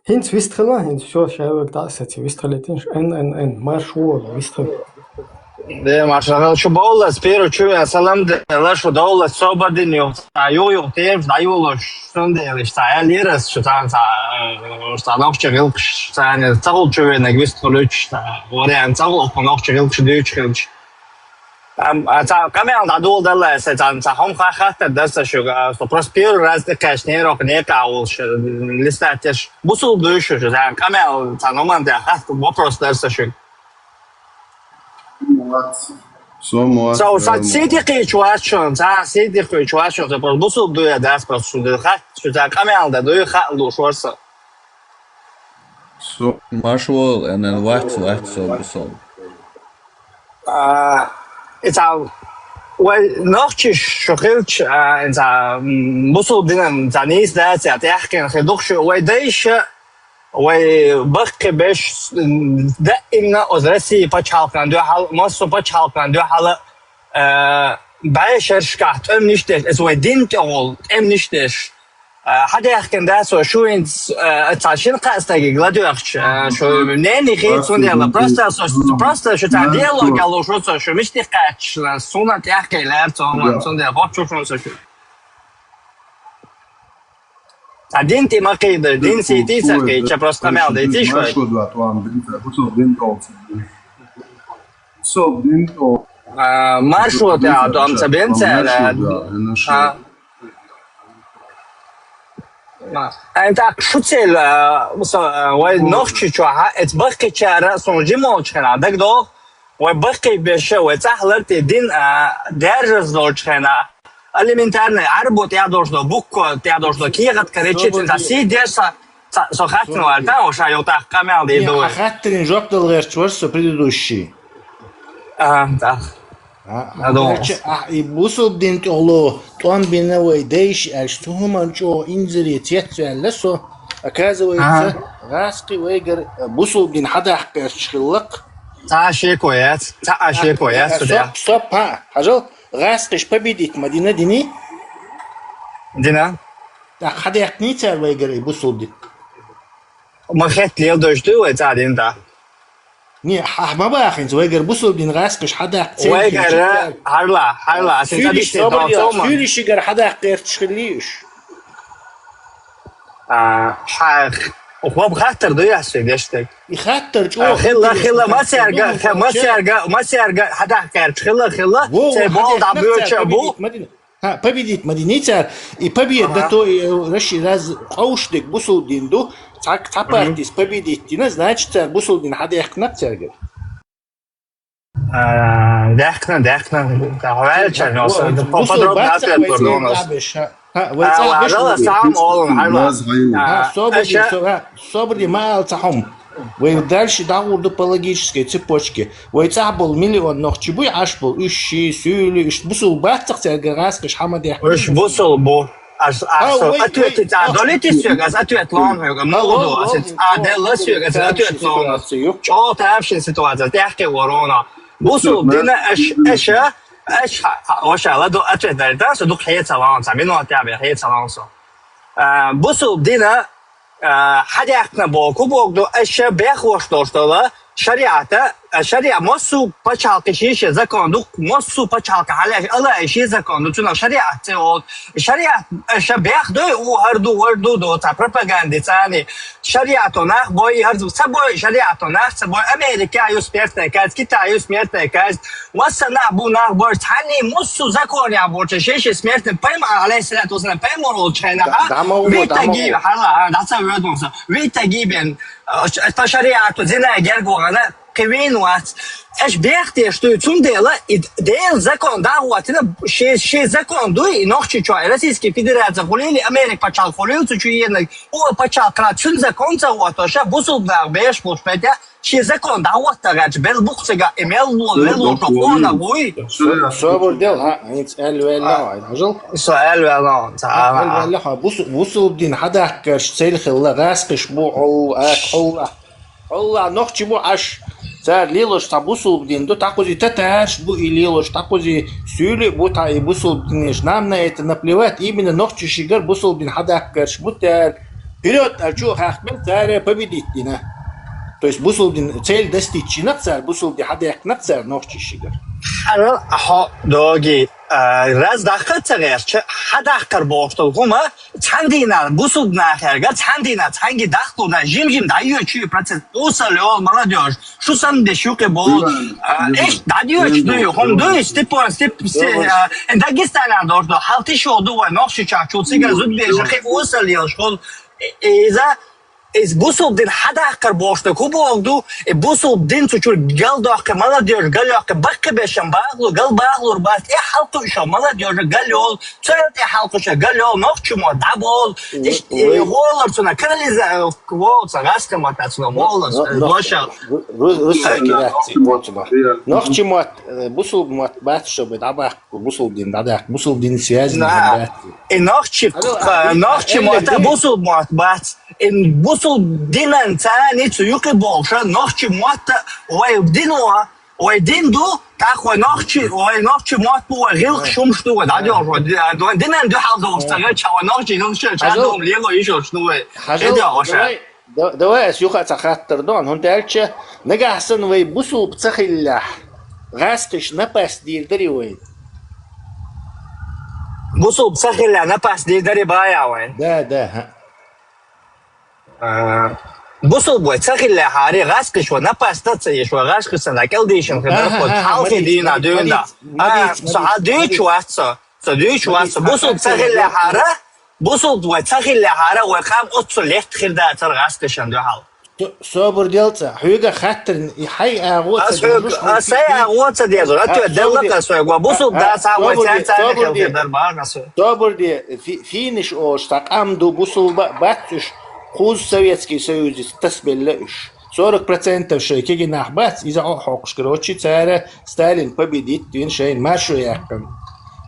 A: Хинц выстрела, хинц все шайвек дасати, выстрелить эн маршуол, выстрелить.
I: Да, маршал, что было, сперва чую, салам далер, что было, сободин, юг, тем, даю, что делали, что я лирас, что там, что ночью гил, что не цел чую, не выстрелить, что вариант цел, ночью гил, что дючь. Камел дадул далер, что там, хом хахата, да, что просто первый раз ты, конечно, не каул, что листать, бусул душу, что там, камел, там, момент, вопрос, да, что So, сидики чуашон, сидики чуашон, то просто бусул дуя дас просто сюда хат, сюда камел да дуя хат лушорса.
J: So, Marshall and then what so bусул.
I: Это ночи шохилч, это бусул динам занис да, это яхкен хедухш, дайше وبخ باش دائما أزرسي بتشالكن دو حال مصر بتشالكن دو حال بايشرش كات نشتش اسوي دين تقول نشتش حدا يحكي ده سو شو انت تعشين قاستك غلادو يخش شو ناني خيط سون يلا بروستا شو تاع ديالوج قالو شو مش تقاتش سونا تحكي لا سون ده بوتشو شو Один ты макейдер, один сети сакей, че просто мел да идти швей. Маршрут я там цабенце, انت شو تسال ونوخشي شو اتبقي شارع صنجي موجنا دك دو وبقي بشه وتحلرت دين درجز دوچنا элементарно арбот я должно букко я должно кият короче это сидеса сохатно да уша я так камел иду
B: Хаттрин жоп долгерч варсо предыдущий.
I: да
B: Короче, и бусул дин толо тон бинавой дейш что манчо инзери тетсуэллесо оказывается раски вейгер бусул дин хадах керчхиллак
I: شيء كويس شيء كويس ده
B: стоп حاجه غاسقش победить مدينه ديني
I: دينا
B: да хадах ница вейгер бусул дин
I: ما خدت لي دوشتو وتعدين ده
B: не ما باخين ويجر بوصل بين غاسقش حدا
I: ويجر هلا
B: سيدي سوري شجر حدا غير تشخليش
I: حق وهو بخاطر ضيع سيدشتك
B: يخاطر
I: خلا ما سيرجع حدا غير خلا سيبول دبليو تشابو
B: ها победить مدينة и побед да то раши раз аушдик бусул динду так тапартис победить дина значит бусул дин хада яхнак тергер
I: داخلنا تعالش نوصل подробно ответ برنامج وعلى سام اول
B: собри мал цахом вы дальше дауду пологической цепочки вы цабул миллион нохчибуй аш был ищи сюли бусул баттах тергерас каш хамаде
I: ايش بوصل بو ответ تعادلتي سيغاز ответ لون موضوع عدل سيغاز ответ لون شو تعرفش السيتوازيا تحكي ورانا بوصل دينا ايش وش على دو ответ ده صدق هي تلان تعملوا تابع هي تلان بوصل دينا حدا احنا بوكو بوكدو ايش بيخوش دوشتولا شريعة مصو بچالكشيش زكاندو مصو بچالك على الله ايش زكاندو تنا شريعة تقول شريعة ايش بياخدو وهردو دو تا بروباغندا ثاني شريعة ناخ باي هردو سبوي شريعة ناخ سبوي امريكا يسمرتنا كاز كيتا يسمرتنا كاز وسنا بو ناخ بور ثاني مصو زكانيا بور شيش سمرتنا بيم عليه الصلاه والسلام بيمرو تشينا ويتجيب حلا داسا ويدونس ويتجيبن شريعة زنا جرجو أنا كوين وات إيش بيختي شو تندلا ديل زكون دعواتنا شيء زكون دوي نخشي شو روسيسكي فيدرالية خليلي أمريكا بتشال خليل تشوينا هو بتشال كلا شن زكون تزوات شا بوصل بعبيش بوش بيتا شيء زكون دعوات تراج بالبوكسجا إيميل تقولنا بوي
B: صبر ديل ها يتسأل ولا عجل
I: سؤال ولا
B: تعال ولا بوصل دين حدا كرش سيل خلا غاسقش بو أكحول الله نخشي بو عش Цар лилош табусул бдин до такози таташ бу и лилош такози сюли бу та и бусул бдинеш нам на это наплевать именно нохчу шигар бусул бдин хадаккаш бутер вперед ачу хахмел царя победить дина то есть бусул бдин цель достичь на царь бусул бдин хадак на царь нохчу шигар
I: حالا ها دوگی راز داخل تغییر چه حداقل بافتم هما چندینا بسود نخرگا چندینا چنگی داخل نه جیم دایو چی پرسه اوسالیو مالادیوش شو سام دشوک بود ایش دایوش دوی هم دوی استپ داگستان داشت حالتی شو دو نقش چاچوسی گزود بیش خیلی اوسالیوش خود ایزا из бусулдин хадакар бошта кубогду и бусулдин чучур галдах молодежь галях бакка бешам баглу галбаглур бас и халку шо молодежь галёл церте халку шо галёл нохчумо дабол и голор цуна канализа квол цагаска матацно молос лоша
B: нохчумо бусул мат бат шо бедабах бусулдин дадах бусулдин связь
I: и нохчумо та бусул мат бат in busul dinan tani tsuyuki bolsha nochchi motta oi dinwa oi dindu ta khoi nochchi mot bu ril shum shtu da jo dinan du hal do staga chawa nochchi nochchi chadom liego isho shtu это оша
B: давай сюха цахаттер дон он дальше нагасан вы бусул цахилля гастыш напас дирдери ой
I: бусул цахилля напас дирдери бая ой
B: да
I: بصوا بوي تخيل هاري غاسك شو نباستات شو غاسك سناكل ديشن كده خد حالك دينا دوندا صعدي شواتس بصوا تخيل هاري بوصل وتخيل لحارة وخام أتصل ليت خير ده ترغاس تشان حال
B: صبر ديالتا حيوغا خاطر حي اغوت
I: أسيا أغوت ديالو أنت دلك أسوي وبوصل ده ساعة وتاني خير دربار أسوي
B: صبر دي فينش اوش تقام دو بوصل باتش خوز Советский Союз تسبلش 40% шейкеги нахбац из-за охокш короче царя Сталин победит Виншейн машу якон.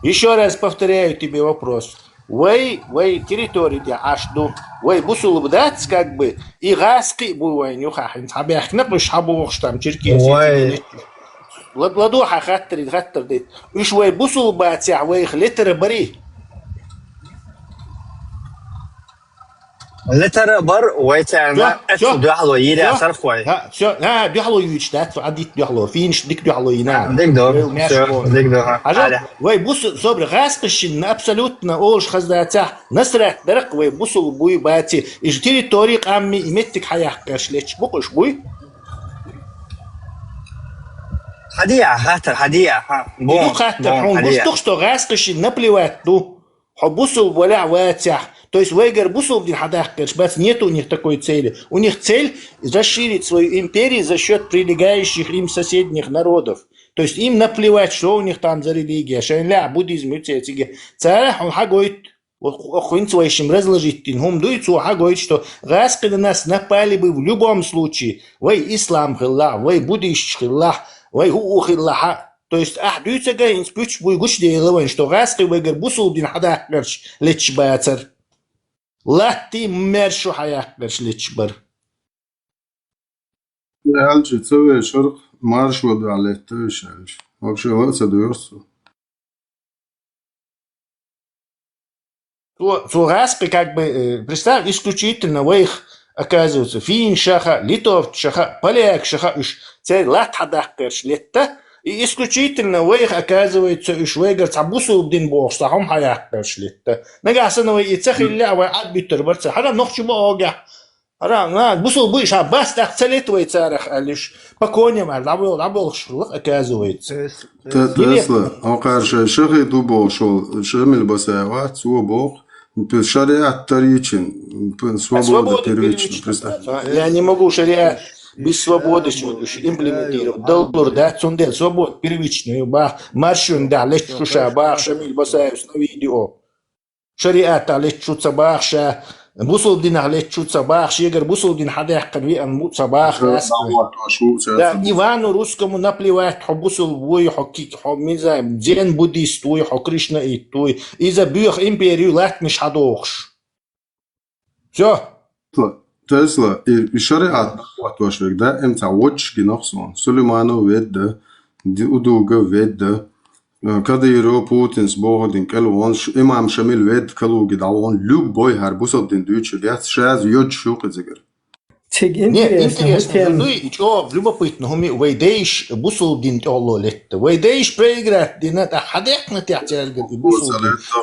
B: Еще раз повторяю тебе вопрос. Вы территории ашду, вы бусулбдац как бы и гаски буйню хахин табяхна пуш хабух там черкесии. Ладу хахаттер дит. Уж вы бусулбац я вы литер бери.
I: لتر بر ويتعنا دحلو يري أثر خوي
B: شو دحلو يجتات عديت دحلو فينش ديك دحلو ينام
I: ديك دور
B: وي بص صبر غاسقش إن أبسولوتنا أولش خزداته نسرة درق وي بصل بوي باتي إجتري طريق عمي يمتك حياة كرشلتش بقش بوي
I: هدية خاطر هدية
B: بون خاطر حون بص تخشتو غاسقش نبليوات دو حبصل ولا واتح. То есть Вейгер Бусов в Хадахкерш, нет у них такой цели. У них цель расширить свою империю за счет прилегающих им соседних народов. То есть им наплевать, что у них там за религия. Шайля, буддизм, царь, он хагоит, охуинцевающим разложить, им дуется, хагоит, что раскады нас напали бы в любом случае. Вей ислам хилла, вей буддист хилла, вей хилла. То есть, дуется гаин, спюч буйгуш делован, что раскады Вейгер Бусов в Хадахкерш лечь бацар. لاتي مرشو حياكبرش لتشبر
D: Alci tăve șorc marșul de ale tășelși. Вообще лăță de ursu.
B: Распи как бы, представь, исключительно в их оказывается фин шаха, литов шаха, поляк шаха, цель лат хадахкерш летта. И исключительно в их оказывается Швейгер Цабусу один бог, сахом хаях першлит. Нагасановый и цехилля в адбитер барца. Хара нохчу бога. Хара бусул будешь абас так целитвой царах, а лишь по коням, а дабл шлах оказывается.
D: Тесла, а кажется, шахи дубо шел, шемель басаева, цу бог. Шариат таричен, свобода первична, представь.
B: Я не могу шариат без свободы имплементировать. Доллар, да, цундель, свобода первичную, маршрут, да, лечуша, шамиль басаев на видео. Шариат, лечуца бахша, бусулдин, лечуца бахш, егер бусулдин, хадах, кадвиан, муца бах. Да, Ивану русскому наплевать, бусул, вой, хокик, миза, дзен буддист, вой, Кришна и той. Из-за бюх империю лат миш хадохш. Все.
D: Tesla الشريعة واشوك ده امتى واتش جناخسون سليمانو ويد دي ودوغا ويد كاديرو بوتنس بوهدين كلوان امام شامل ويد كلو جدعوان لوب بوي هربوسل دين دويتش جات شاز يود شوق زجر
B: интересно, ну и что, любопытно, вейдейш бусул дин толло летто, вейдейш проиграть дин это хадек на театр и бусул,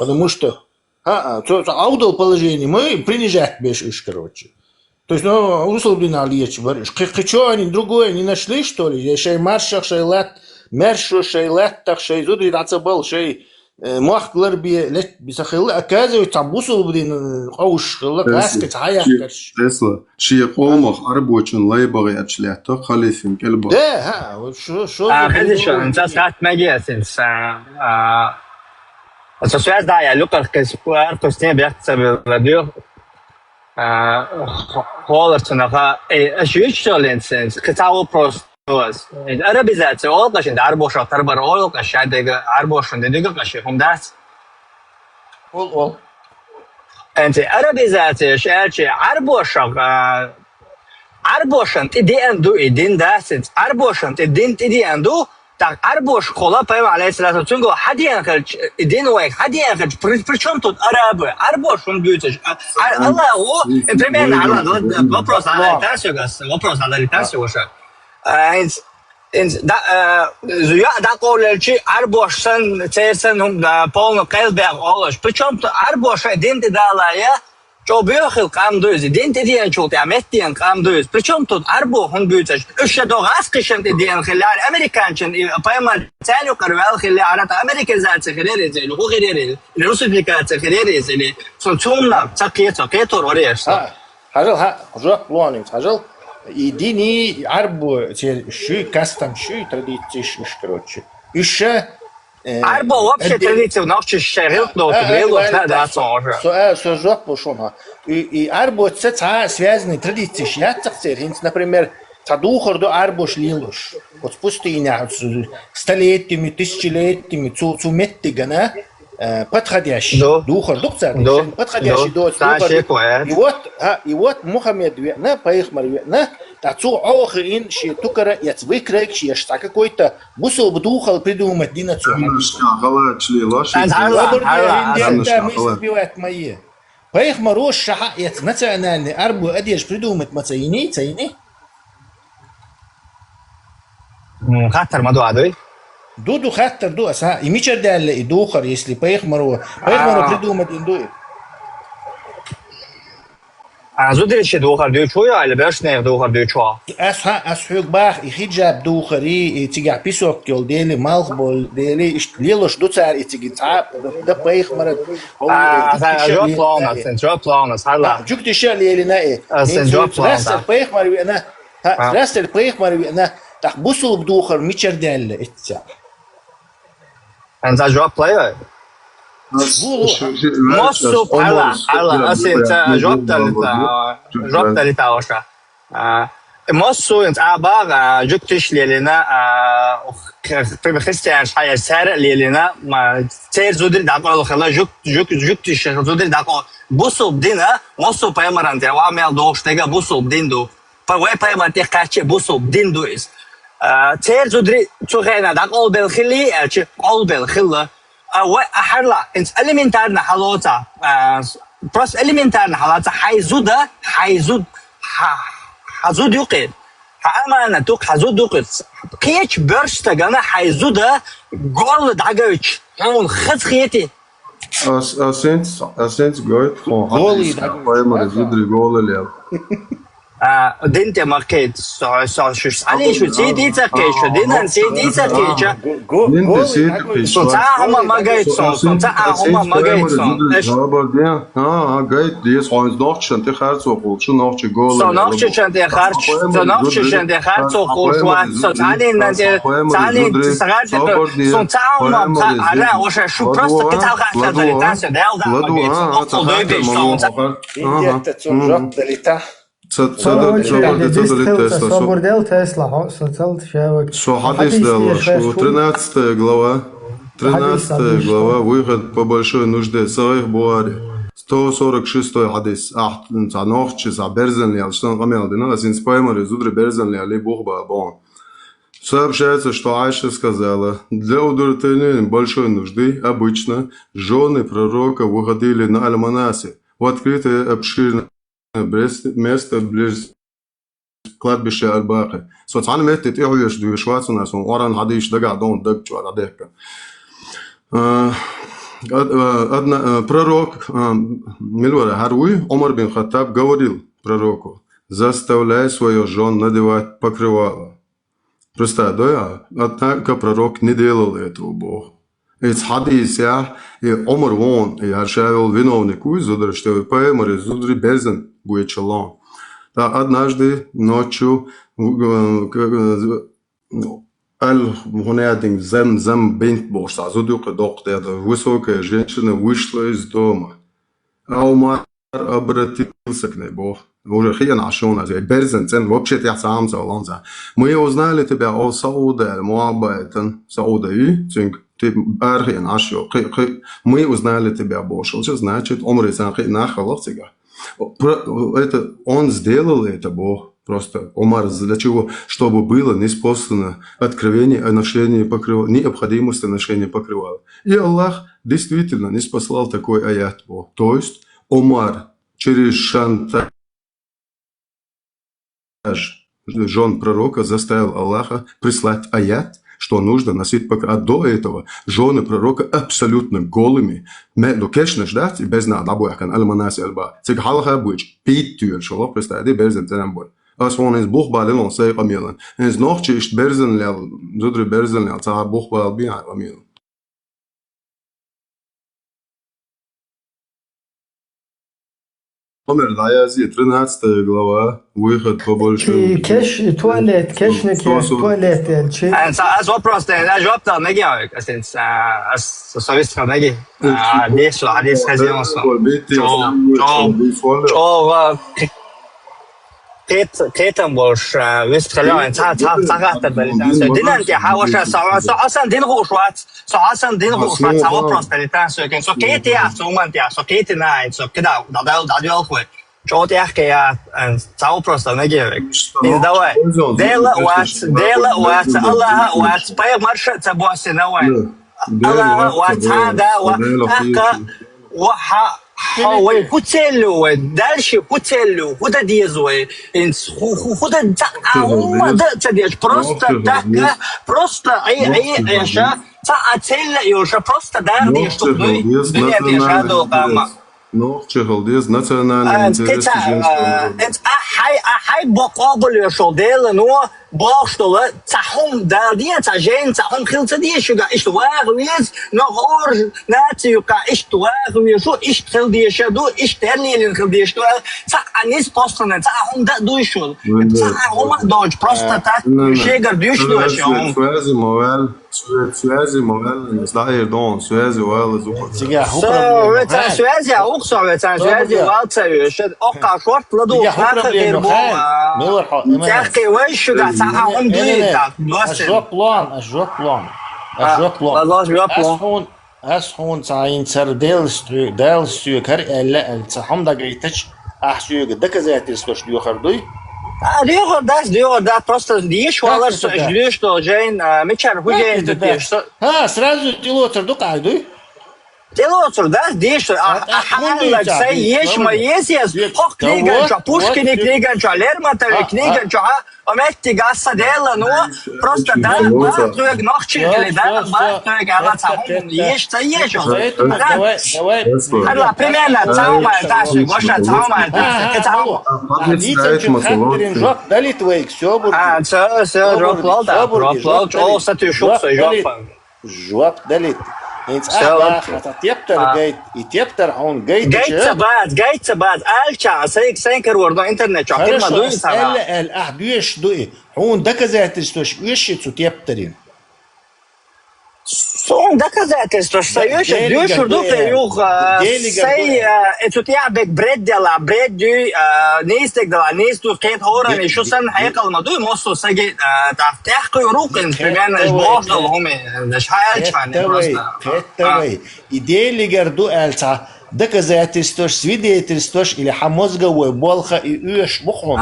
B: потому что аудал положение мы принижать бешишь, короче. То есть, условно, Алиевич, что они другое не нашли, что ли? Я шей маршах, шей лет, мершу, шей лет, так шей зуды, рацабал, шей махклер би бисахил, оказывается, бусул, блин, ауш, ласкать, хаякаш.
D: Тесла, шей قومخ арбочин лайбаги отшлята, халифин кельба.
B: Да, вот что.
I: Видишь, сейчас как магиатинс. Это связь, да, я люблю, как с ним бьется в радио. Холерt'naha ashuychtolensen qitawo prostos arabizat olqashin darbosh tarbar olqashin daga arboshin daga qashi humdas
B: ol
I: ente arabizat shalchi arboshin tidendu idin dasit arboshin tidendu так арбош кола пойма алейхиссалату цунго хадиан калч идин вайк хадиан калч причем тут арабы арбош он бьется Аллах примерно вопрос на ритасию уже зуя да колчи арбош сан церсен полно кэлбэг олош причем тут арбош идин дала я Jobuyukhil qamdözi, dente diyen çok amet diyen qamdöz. Причем тут арбо он büyütür. Üçe doğas kışın diyen xillar Amerikançın payman tani qarval xillar arat Amerika zatı xillar ezeli, o xillar. Rus Republikası xillar ezeli. Son çoğunlar çakıya oraya işte.
K: Hajal hajal планим, hajal едини арбо шуй кастам шуй традиции шуш короче. Еще
I: Арбо вообще традиция в наших шерил, но было да тоже.
K: Сожок пошел ха. И арбо это связанные традиции шьяцер, например, тадухор до арбо шлилуш. Вот пустыня столетиями, тысячелетиями цуметтигана подходящий. Духор духцар, подходящий до. И вот Мухаммед на поехал на тацу охрин ши тукара яц выкрик ши что какой-то бусол бдухал придумать динацу. Мысли бивают мои. Поехал рош шаха яц национальный арбу одежь придумать мацаини, цаини.
I: Хаттар мадуадой.
K: Дуду хаттар ду аса и мичер далле и духар если поехал придумать индуи.
I: Зудри ще духар дючуя, или беш не духар дючуа?
K: As хug бах и хиджаб духари и тига писок кел дели малхбол дели лилош дуцар и тиги цап да поехал.
I: Job planas, halla.
K: Juk de shell elina e.
I: Job planas.
K: Поехал на Растер поехал на так бусул духар мичер далле итца.
I: And that job player. Mosso alla senza job dalita osha. Mosso int abaga juktish lelena في خريستيان شاير سعر لينا ما سعر زودر داقو خلا جuktish زودر داقو بوسو بدينا موسو بايمران تي وامل دوش تيغا بوسو بديندو باوي بايمر تي قاچه بوسو بديندو اس سعر زودر تشوخينا داقو بالخلي ارچ قول بالخلا أحرلا إنت elementarna halota بس elementarna halota حيزود يقين أنا توك حيزود يقين كيش برشة جانا حيزود قول دعوش هون خد خيتي
D: أسنت قاعد قولي دعوش زودري قول اليوم
I: دينتي ماركت شو عليه شو سيدي تكيش دينا سيدي تكيش
D: دينتي سيدي
I: تعهم ما جايت صون تعهم ما جايت صون
D: إيش جايت ديس خالص ناقش أنت خارج وقول شو ناقش قول
I: ناقش أنت خارج وقول شو تعالي تعالي تسرعت صون تعهم على وش شو برست كتاب خارج دليتاس ده
A: Освободил Тесла, соцал человек.
D: Что хадис дало, что 13 глава, выход по большой нужде, Саих Буари, 146 хадис, нохчи за Берзенли, что он камел, дина, син спаймер, изудри Берзенли, али Бухба, бон. Сообщается, что Айша сказала, для удовлетворения большой нужды обычно жены пророка выходили на Аль-Манаси, в открытое обширное место близ кладбища Аль-Бақи. Социально место это их до Швейцарии, но оран хадиш дага дон даг чуара дека. Пророк Милвара Харуи Омар бин Хаттаб говорил пророку: заставляй свою жену надевать покрывало. Просто да, однако пророк не делал этого Бог. It's hadis ja, Омар вон, я шавил виновнику, зудр что поймали, зудр безен будет челон. Да однажды ночью Аль-Хунядин зам бинт борса, зудука доктор, высокая женщина вышла из дома. А Омар обратился к ней, Бог. Уже хияна шона, безен, цен вообще я сам заланза. Мы узнали тебя о Сауде, Муабайтен, Саудаи, цинк. Ты архи нашел, мы узнали тебя больше. Что значит, Омар Исанхи нахалов тебя. Это он сделал это, Бог. Просто Омар для чего? Чтобы было неспослано откровение о ношении покрывала, необходимости ношения покрывала. И Аллах действительно не спаслал такой аят, Бог. То есть Омар через шантаж жен пророка заставил Аллаха прислать аят, что нужно носить пока. А до этого жены пророка абсолютно голыми. Ну, конечно, ждать, без надо, абуяхан, альманаси альба. Цик халха буич, питтюр, шо, представьте, берзен тенамбой. Als we eens boekbal in ons zeggen amilen, eens nog is berzen lel, zodra berzen lel, ta boekbal bij amilen. Номер Лаязи, 13 глава, выход побольше.
A: Кеш, туалет, кешник, туалет, чи.
I: Az вопрос, я жопт там не делаю, совесть не здесь, здесь хозяйство. كيتم بوش ويستخلون تعقد بالتانسو دينان دي حاوش أصلا دين غوشوات أصلا دين غوشوات سوا بروس بالتانسو كن سو كيتي أسومان دي سو كيتي ناين سو كده دادو أخوي شو تحكي سوا بروس نجيبك دين دواء ديلا وات الله وات باي مرشة تبوس نوين الله وات هذا وحكا وح هو كوتيلو دالشي كوتيلو كودا ديزوي انس كودا هو ده تديش بروستا تاكا بروستا اي اشا تاعتيلا يوشا بروستا دار ديش تقضي دنيا ديش هذا وقاما
D: Nog Чехалдес, национальный интерес женского.
I: انت احي بقابل يشوديل نو باخشتو تاهم دالدين تاجين تاهم خلت دي شو قا اشتواغ ويز نغور ناتي يقا اشتواغ ويشو اشتغل دي شادو اشترني لين دي اشتواغ تا انيس بوستن تاهم دا دوشو تاهم دوج بروستا تا شيغر دوشو شو
D: Связи мовел, связи мовел, не знаю, дон, связи мовел, зуб.
I: связи أقصى سوازي والتسوي شد أقع شورت لدو آخر غير بو تأخي ويش قاعد ساعهم دي
K: أجوا بلان أسحون تعين سر ديلستو كر إلا تحم دا جيتش أحسو قدك زيت السوش ديو خردوي
I: Дио да просто дишь валар ждешь что Жень мечар худеет дишь
K: сразу телотер до кайдуй
I: Телоцур, да, здесь, ахалак, сай, еш, маес, хох, книга, чо, Пушкини, книга, чо, Лермонтови, книга, чо, ометти, гасса, дела, ну, просто, да, бахтуек, нохчили, да, бахтуек, ага, цахум, еш, сай, еш, Хадла, примерно, цаумай, таши, гоша, цаумай, таши, цаумай.
K: Дали твоик, все будет.
I: Все, жоплал, да, жоплал, чо, сатю, шуксу, жопан.
K: Жоп, далит. تيبتر جيت يتيبتر هون جيت
I: جيت بعد الشا سينكر ورد انترنت شو كلمه دوي
K: صراحه الاحدوش دوي هون دكزات استوش ويش تيبترين
I: Son доказательства, что еще дюшур дуфе юг сей этутиабек бред дела бред дю нестек дела несту кет хоран еще сан хайкал мадуй мосу саги тафтехку рукин примерно жбош дол хуми шхайл чане
K: просто идея горду эльца доказательства свидетельства или хамозга веболха и уж бухом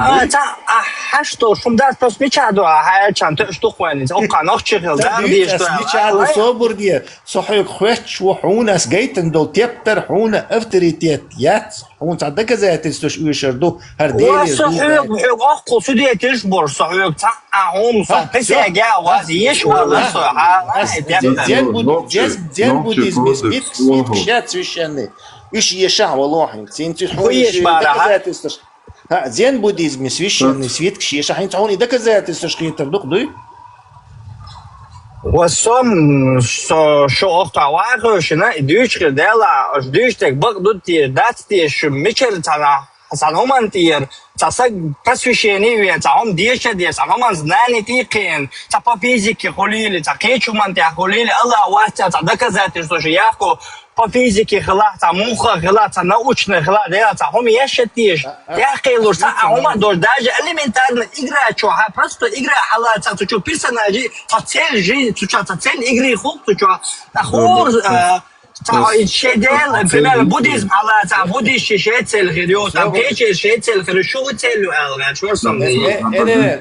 I: حشتو شو مدات بس ميشادو هاي كان تشتو خواني اوقع نخشغل دا دي
K: ميشادو صبر دي صحيك خوش وحوناس جيتن دول تيبتر حونا افتريتيت يات حون صدق زيت استوش ويشردو هرديلي
I: صحيك اخو سدي تشبر صحيك تعهم صح بس يا وازي يشوا صح
K: زين بوديزم بيت سيت شات سويشني ايش يشع والله سين
I: خويش بارا
K: زين بوديزم священный свет кшиша хин цауни доказательства шкитер дукдуй
I: وسم شو اختواغ شنا دوش دلا دوش تك بقدوتي داتي شو ميشل تاع سالومان تير تاسك تسويشيني وين تاعهم ديش دي سالومان زناني تيقين تاع فيزيك خليل تاع كيتشو مان تاع خليل الله واسع تاع доказательства что яхко по физике хла та муха хла та научная хла да та хом яшатиш я хилуш та хом даже элементарно игра чё просто игра хла та чё персонажи та цель жизнь та цель игры хук чё та хор та шедел например буддизм хла та буддист шецель хидио та кече шецель хорошо цель алга чё сам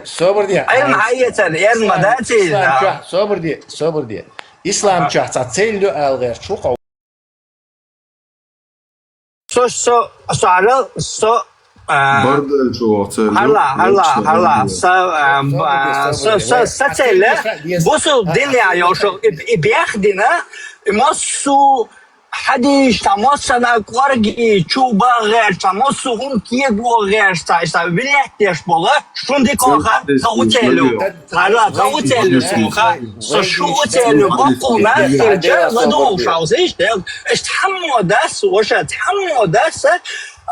K: собор дия
I: айм хайетен мадати
K: собор дия ислам чё та цель алга чё
I: هلا ستله بصوا الدنيا يا شو بياخدنا مصو حديش تمصنا كورجي تشوبا غير تمصو هم كيدو غير تا بليتش بولا شون دي كوخا خوتيلو هلا خوتيلو سموخا شو خوتيلو بقونا ترجع لدو شاوزيش اشتحموا داس وش تحموا داس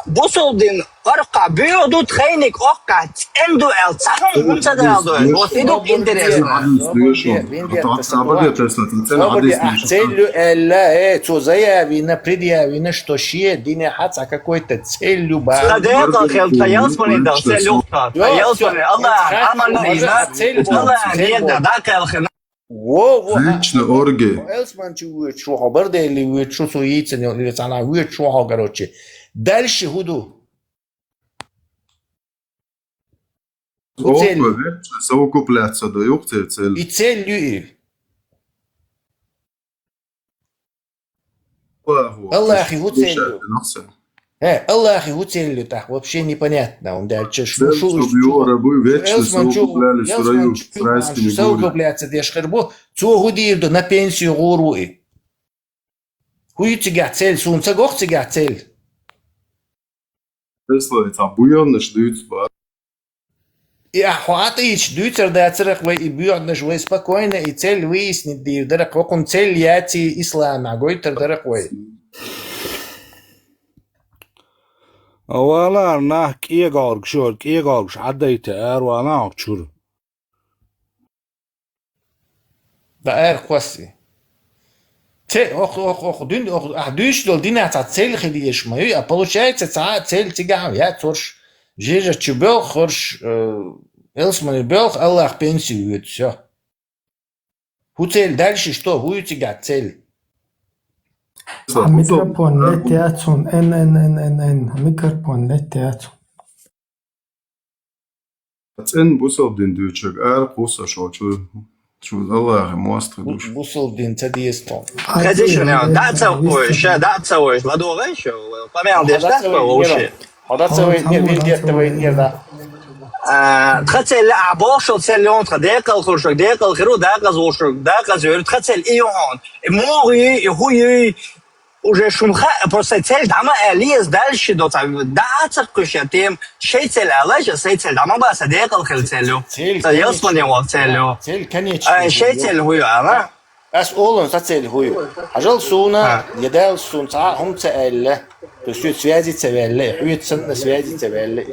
I: بصوا دين أرقى بيودو تخينك أوقات إندو التهم ومتدادو وفيدو إنتريسنا
K: целью لا توزيا вина предия вина что шие дине хаца какой-то целью ба
I: صديقة خلطة يلصوني دا целью يلصوني الله أمانا الله نيدا داك الخنا
D: Лично орги.
K: Элсман чует, что хабар дели, что суица, или цана, что короче. Дальше худу.
D: Совокупляться до юкте цель.
K: И целью. Аллах его целью. Аллах его целью, так вообще непонятно. Он дальше что совокупляться дешхербо, цугудир на пенсию горуи. Хуйцега цель, сунца гохцега цель. И охватываешь дютер да церк вы и бьёшь вы спокойно и цель выяснить дир да как он цель яти ислама гойтер да вы
F: ولا ناك إيجارك شورك إيجارك عديت أروى شور
K: ده قوسي Цель, дюш дол динata цель хидиеш мою, а получается цель тигам, я торш, жижа чубел, хорш, элсман бел, Аллах пенсию, все. Ху цель дальше что, ху тига цель.
A: Микрофон летяцун, микрофон летяцун.
D: Ацен бусов дин дючек, буса шочу. الله مواسطة دوش
K: بوصل دين تديستون
I: خديشو نعم دا تسويش لا دو غيشو طبعا ديش تسوي وشي
K: هذا تسوي نير دا
I: تخسل لا بوشو تسلون تديق الخرش ديق الخيرو داق زوش داق زور تخسل ايون موغي هوي уже шумха просто цель дама Элиас дальше до того да церквищем шей цель алажа шей цель дама ба садекал хел целью я вспомнил целью
K: цель конечно
I: шей цель хуй ама
K: ас олон цель хуй ажал суна едал сунца хум цель то есть связи цель хуй центр связи цель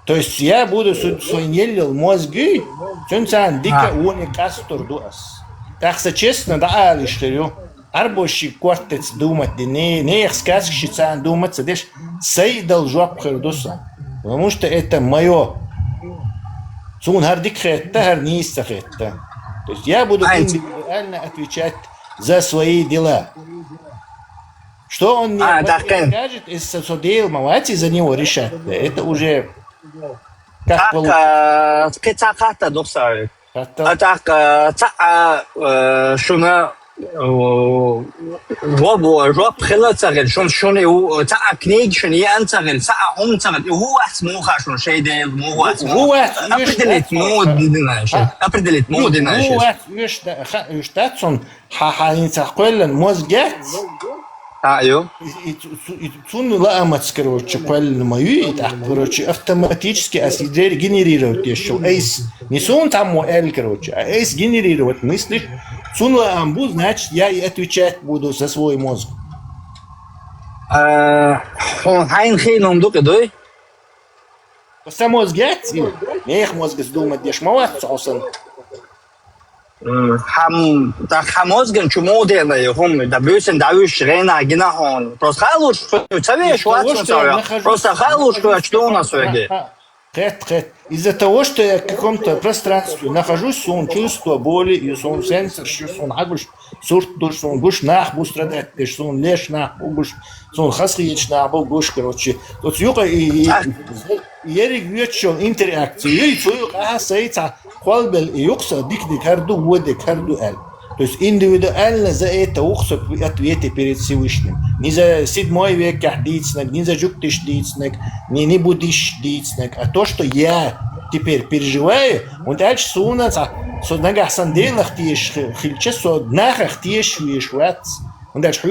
K: то есть я буду суинелил мозги цунцан дика уни кастор дуас так честно да алиштерю Арбоши квартет думать, не их сказки считают думать, сидишь, сей должок хердуса. Потому что это мое. Сун хардик хетта, харниста хетта. То есть я буду индивидуально отвечать за свои дела. Что он мне скажет, если что делал, молодцы за него решать. Это уже как получится.
I: Так, шуна رب خلا تغل شون هو تاع كنيج شون ينتغل تاع هم تغل هو اسمه خاشون شيء ده مو اسمه
K: هو
I: ابردلت مودنا شيء ابردلت مودنا شيء
K: هو يش تاتسون تقول مزجات
I: ايوه
K: تون لا اماتسكر وتقول ما يتاخر автоматически осидер генерирует еще эйс не сон там эл короче эйс генерирует мысли Сунла амбу, значит, я и отвечать буду за свой мозг.
I: Хайн хейном докидой?
K: Просто мозг яти, не их мозг сдумать, дешь молодцы, осан.
I: Хамозген чумодерные, хом, да бюсен давишь рена генахон. Просто халуш, тебе шварцман, просто халуш, что у нас веге.
K: Из-за того, что я в каком-то пространстве нахожусь, он чувство боли, и он сенсор, что он агуш, сурт, что он гуш нах, бу страдает, что он леш нах, гуш, что он хасхиеч нах, гуш, короче. Вот юга и ерик вьючо интеракцию, и цуюк, сейца, холбел, и юкса, дикди, карду, воде, карду, эл. То есть индивидуально за это ухсо ответы перед Всевышним. Не за 7 век дицнак, не за жуктиш дицнак, не будиш дицнак, а то, что я теперь переживаю, und дальше сунаться, so нагах санделах тиеш хильче, со нахах тиеш вишвац. Und дальше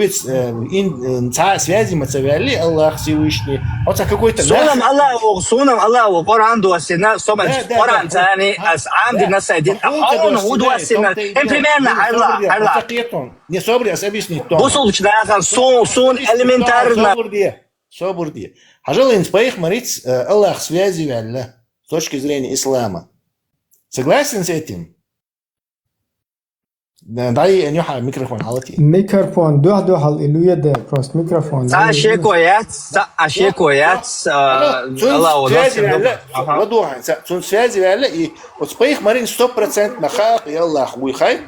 K: связи мацавяли Аллах Всевышний. Вот какой-то
I: سونم الله قرآن دوسنا سوما قرآن ثاني as عام الناس دين أحاول نهود وسنا إن примерно هلا
K: не собри, а объяснить то.
I: وصل شناخن сон элементарно.
K: Собурди. Хажалин споих морить Аллах связи вялля с точки зрения ислама. Согласен с этим? дай نيوحة ميكروفون على طول.
A: ميكروفون دو حل إلوية ده بروست ميكروفون.
I: أشياء كويات الله
K: وضع. وضوحا. سون связи ولا إيه؟ وتصبيح مرين 100% نخاق يلا أخوي خاي.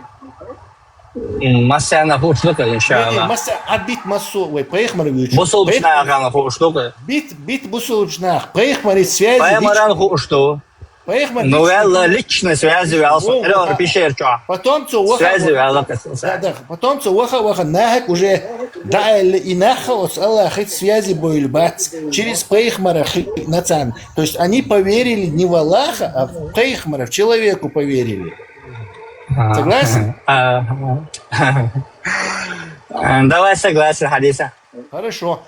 I: مسا أنا فوق شلوك إن شاء الله.
K: مسا عديت مسو وبيخ مرين يوجد.
I: بوصل بشناخ أنا فوق شلوك.
K: بيت بوصل بشناخ. بيخ مرين связи.
I: بيخ مرين فوق شلو. Ну, это лично связывался.
K: Потом цуаха нахак уже даэл и нахаос Аллах эти связи бойльбац через пейхмара нацан. То есть они поверили не в Аллаха, а в пейхмара, в человеку поверили. Согласен?
I: Давай согласен, Хадиса.
K: Хорошо.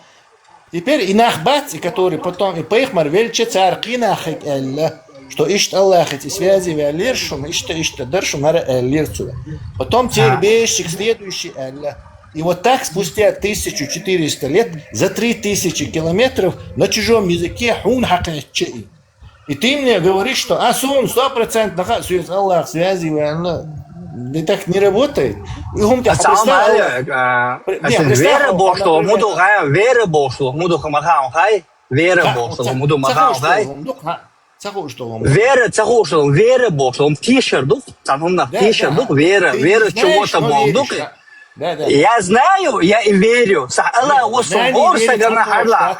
K: Теперь и нахбац, который потом и пейхмар вельче царки нахак Аллах. Что ищет Аллах эти связи в Аллиршум, ищет Даршум на Аллирцу. Потом тербейщик следующий Аллах. И вот так спустя 1400 лет, за 3000 километров на чужом языке хун хакачи. И ты мне говоришь, что сун 100% Аллах связи в Аллах. Да так не работает.
I: Вера Богу, вера Богу, Вера Богу, тишердук, вера чего-то Богу. Я знаю, я и верю. Аллах усубор сагана харла.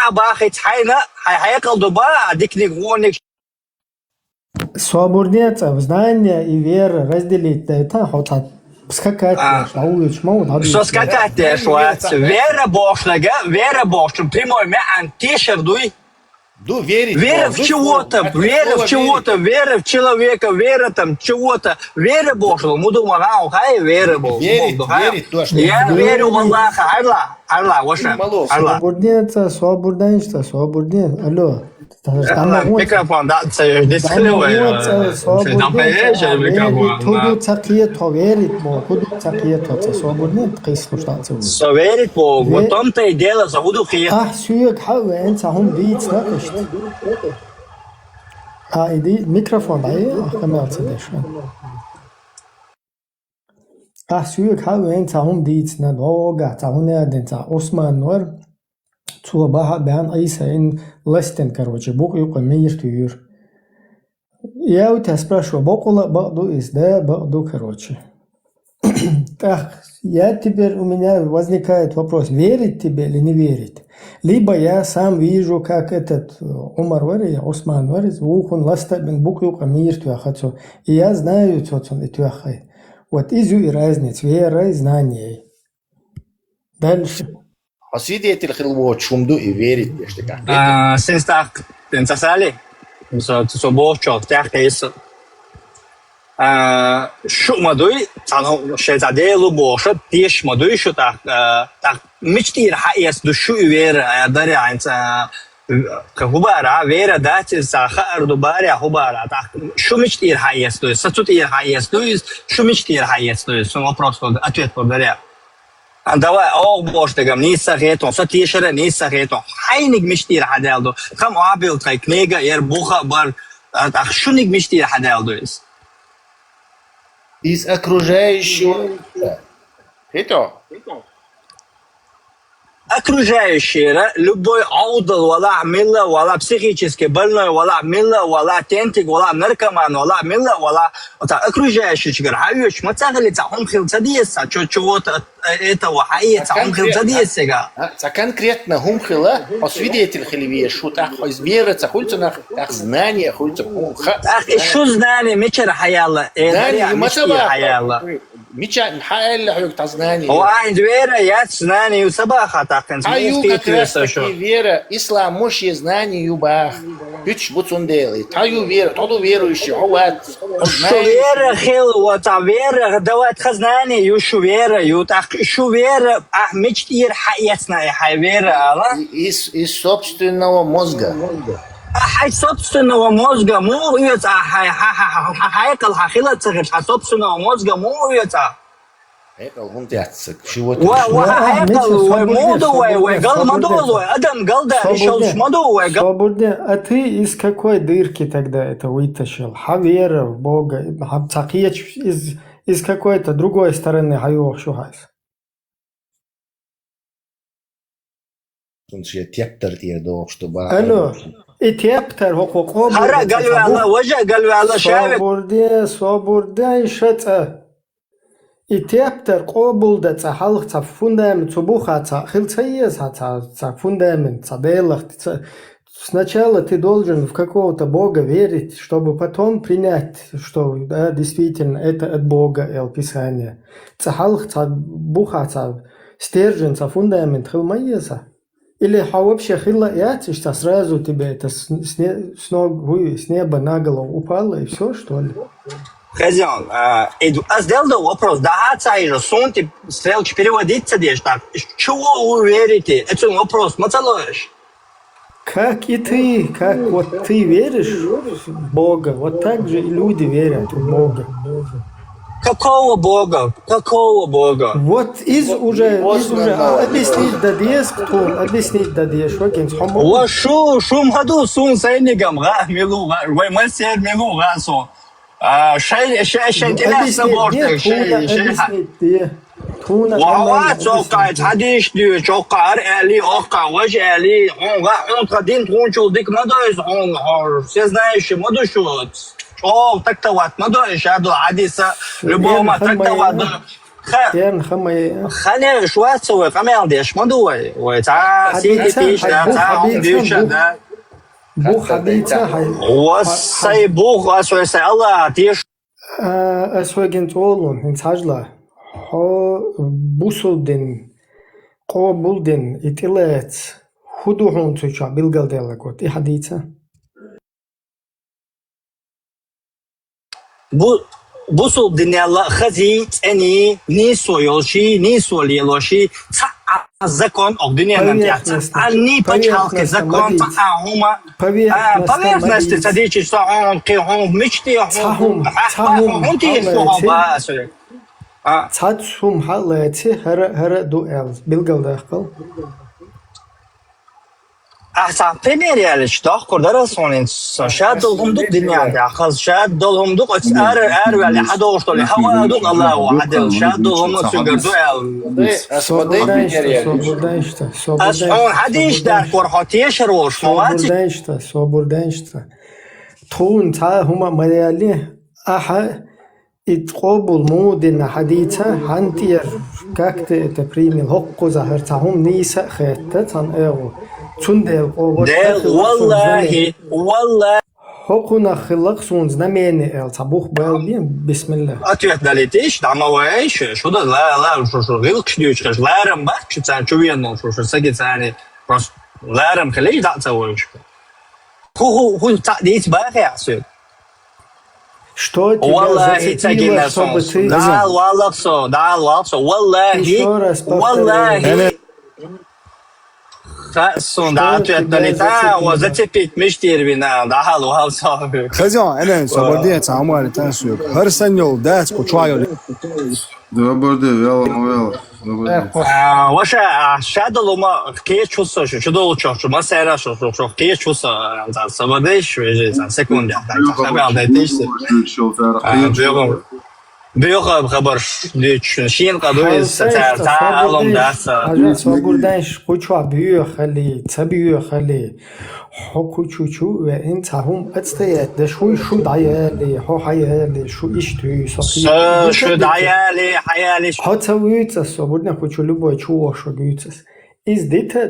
I: Абахит хайна, хайкал дуба, дикник воник.
A: Свободец, знание и вера разделить это хотят. Скакать,
I: что скакать, вера Богу, прямой мян тишердуй. Вера в чего-то, вера в человека, вера там чего-то, вера Богу, муду магау, хай вера Богу. Я верю в Аллаха, Аллах, ваша.
A: Свободец, алло.
I: Микрофон, да, це дисклює.
A: Туду цакието верит Бог, туду цакието, це свободне прислушаться.
I: Верит Бог, в том-то и дело, заводу хиет.
A: Сюек хавен, цахум видит накашт. Иди микрофон, дай, камерца дэшен. Сюек хавен, цахум видит на дога, цахуне аден, цах Осман нор. Цуабаха бян Иса ин лестен, короче, Бог юка мир. Я у тебя спрашиваю, Бокула баду из, да, баду, короче. Так, теперь у меня возникает вопрос, верить тебе или не верить? Либо я сам вижу, как этот Умар вари, Осман вари, ухун ластабин Бог юка мир твяхацу. И я знаю, что он и твяхай. Вот изю и разница, вера и знание. Дальше.
K: Свидетель хилвот шумду и верит, что как.
I: Сенстак, тенцасали, så bortgjort der кейс. Шумадуй, цано шезаделу боршат, тиш мадуй что так мечтир хаес душу и вера, даре айнца хубара, вера дати за харду баря хубара, так что мечтир хаес, то есть сатутир хаес, то есть что мечтир хаес, то есть вопрос, ответ даря. Давай, Боже, тегам, не сахетон, сатишера, не сахетон. Хайник мечтир хаделду. Кам абил трай книга, буха бар, шуник мечтир хаделду из.
K: Из окружающего. Это?
I: окружающие, любой аудал, вала милла, вала психически больной, вала милла, вала тентик, вала наркоман, вала милла, вала окружающие, говорят, мы цагали, цахом хилцадиеса, чего-то этого, хаи, цахом хилцадиеса.
K: Конкретно хумхила, свидетель хливия, что так избирается, хульца на знание, хульца.
I: Что знание, мечер хаяла, мечер хаяла.
K: ميشان حال حيوك تزناني
I: واحد ويرا يا تزناني وصباح تاكن
K: أيوة كراسة ويرا إسلام مش يزناني يباح بيتش بوتسونديلي تايو ويرا تادو ويرا يشعوات
I: شو ويرا خيل وتا ويرا دوات خزناني يو شو ويرا يو تاخ شو ويرا مش كتير حياتنا يا حي ويرا
K: из собственного мозга.
I: Хай собственного мозга моется, хайкал хахила цехет, а собственного мозга моется.
K: Хайкал гунтяцек, чего ты?
I: Хайкал модовый, галмадовый, адам галда, решил шмадовый.
A: Свободен, а ты из какой дырки тогда это вытащил? Вера в Бога, цакиеч из какой-то другой стороны хайох шухайс.
K: Он же тептер тебе чтобы.
A: Алло. إتيابتر حقوق
I: هرا قالوا على وجه قالوا على شعبك
A: صابوردي شتى إتيابتر قبول ده تحلق تفوندامن تبوخا تخلصيز тфундамент таделах. Сначала ты должен в какого-то Бога верить, чтобы потом принять, что да, действительно это от Бога и Писания. Тахалх буха стержень, фундамент хилмаеза. Или вообще хилла ятишься, сразу тебе это с неба на голову упало и все, что ли?
I: Хозяин, сделал вопрос, да, же сонти стрелки переводиться здесь так. Чего вы верите? Это вопрос, мацалоешь.
A: Как и ты, как вот ты веришь в Бога, вот так же и люди верят в Бога.
I: Какого Бога? Какого Бога?
A: Вот уже объяснить дадешь, кто объяснить дадешь, вакинс хомо.
I: Вот шум ходу сун сайнигам га милу, вы мастер милу гасо. Шей интересно бортик, шей. وهو توقع تحديش دي توقع رألي أوقع وجهلي он قديم تكون شو ديك ما دوش он все знаешь ما دوش أو تكتوات ما دوش هذا حديث любого ما تكتوات خلي شوية سوي قمي عنديش ما دوي وتع سيدي فيش تع هم ديش ده
A: بو حديثة
I: وصي بو أسوي سي الله تيش
A: أسوي جنت أولون إنساجلا بوسودن قابلدن إطلاعات خدوهون تشا بالجلدلكوت إحديثة
I: بوسودن الله خزيت أني نيسو يلشي نيسو ليلوشي تع زكون أو دنيا نمتعت أني بتشالك زكون تع هما поверхность تديش تاعهم قيهم مشتي هم تيسوهم بس
A: цацум халэти хара дуэл билгалдахкал
I: أحسن примеряли, что курдара сонин شاد دلهم دوك دنيا خلاص شاد دلهم دوك أر ولا حدا وصل هوا دوك الله عدل شاد دلهم سجل أصلا حديش در كورهاتيش روش مواتي
A: صبردانشتا تون تا هما مليالي اتقابل مودن حديثة هانتير كاكت تبريم الحق زهرتهم نيسا خيتتان ايغو تندل
I: والله
A: حقنا خلق سونز نميني الصبوخ بالبين بسم الله
I: ответ долетишь домоваешь что да ла что вилкш дючкаш ларам бак чцан чувенно что сагицани просто ларам خليش да цавоешь ху تعديت бак ясу
A: что
I: والله تجينا صوص دال والله صو دال والله والله خاصون دعتو الدليتا وزتبيت مشتير بنا دحال وهال صاحبي
L: خزيان انا صبردين تعمل تنسوق هر سنه دات كوتشايو
D: Добрый день,
I: واشه شادو ما كي تشوسو شدو تشوسو ما سيرا شو كي تشوسو صبرديش ويجي سكوند خبر دايتش بيوخ بخبرش ديش شين قدوي تعالم داسا
A: حاجة صبردنش قوچوا بيو خلي تبيو خلي حكو چوچو و انت هم اتستيت ده شو دعيالي هو حيالي شو اشتوي صفي
I: شو دعيالي حيالي
A: حتى ويتس صبردنا قوچو لبو چو شو ويتس из ديتا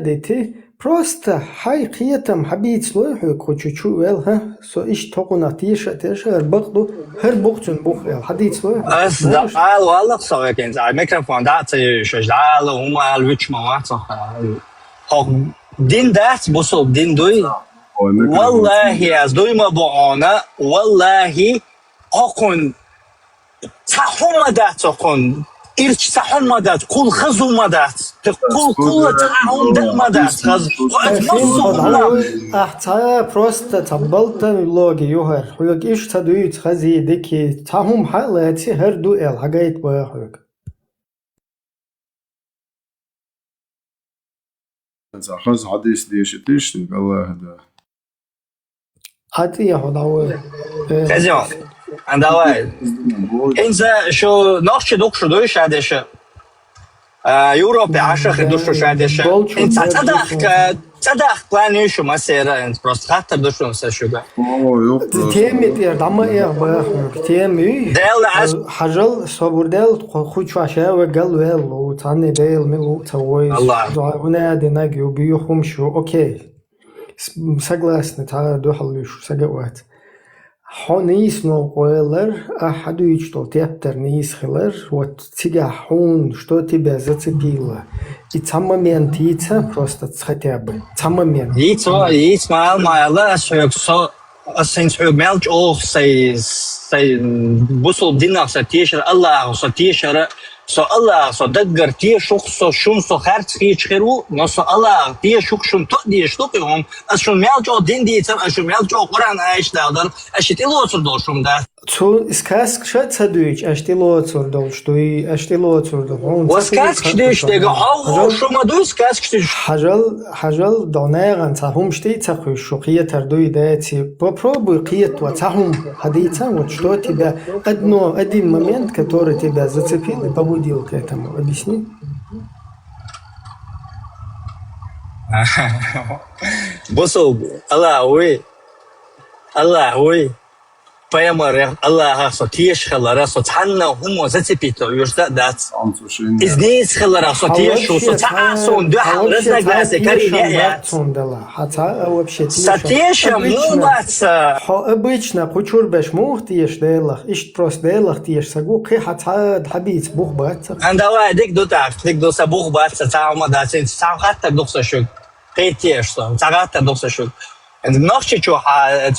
A: просто хай قيتم حبيت سلوحو قوچو ول ها سو اش توقنا تيش بقدو هر بوقتن بوخ حديت سلوحو
I: اس دعال والله صار كان زي ميكروفون داتي شجعال وما الويتش ما هو دين دات بوصل دين دوي والله از دوی ما بعانه والله اكون تحوم دات اكون إرش تحوم مدات كل خزو مدات كل تحوم دات مدات خز وأتمصر
A: أحتا просто تبلت لوجي يوهر خويك إيش تدويت خزي ديكي تحوم حالاتي هر دو إل حاجات بقى خويك
D: خز حديث ديش تيش الله هذا
A: عادي يا هداوي
I: كذا عندها إنزا شو نقش دوكش دويش عادش يوروبي 10 خدوش عادش أنت تصدق بلانيش وما سيرة أنت بس خاطر دوش مسشوجا
A: تيمي دعما إيه بقى تيمي حجل صبر دل خوش عشاء وقال ويل وتعني ديل ملو توي الله ونادي ناجي وبيوهم شو أوكي согласны та дохалыш сагават хонис но qoylar ахаду что театр не исхилар вот тебя хун что тебя зацепило и сам момент яйца просто хотя бы сам момент
I: яйца маялар шо сенсор мелч ох say бусул динах сатишер аллах сатишер سو الله سو دقر تيه شوخ سو شون سو خارج خيش خيرو نو سو الله تيه شوخ شون تقدي شتوقهم أشون ميالجو دين ديتر أشون ميالجو قرآن عايش دادر أشتي لوتر دوشم ده
A: تو اسكاسك شات سدويج أشتي لوتر دوش توي أشتي لوتر دوم
I: واسكاسك شديش دقا هاو شو ما دو اسكاسك شديش
A: حجل دانيغان تهم شتي تخوي شوقية تردوي داتي попробуй قيت وتهم هديتا вот что тебя один момент который тебя зацепил и побудил к этому объясни
I: بصوا الله وي Поймар الله صتيش خلرا صتحنا هم زتبيتو يرزق دات إزنيس خلرا صتيش وصتحاسون ده رزق ناس كارينيات
A: حتى вообще
I: صتيش مو
A: обычно кучур беш мухтиеш делах ишт просто делах тиеш сагу кы حتى حبيت بوخ бат
I: عندها ديك دو تعرف ديك دو سبوخ بات تاع ما داتين تاع حتى دوخ شو قيتيش تاع حتى دوخ شو نقش شو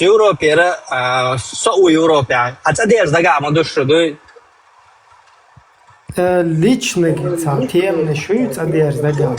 I: أوروبا سو أوروبا حتى دير زجاج ما دوش دوي
A: личный тем شو دير زجاج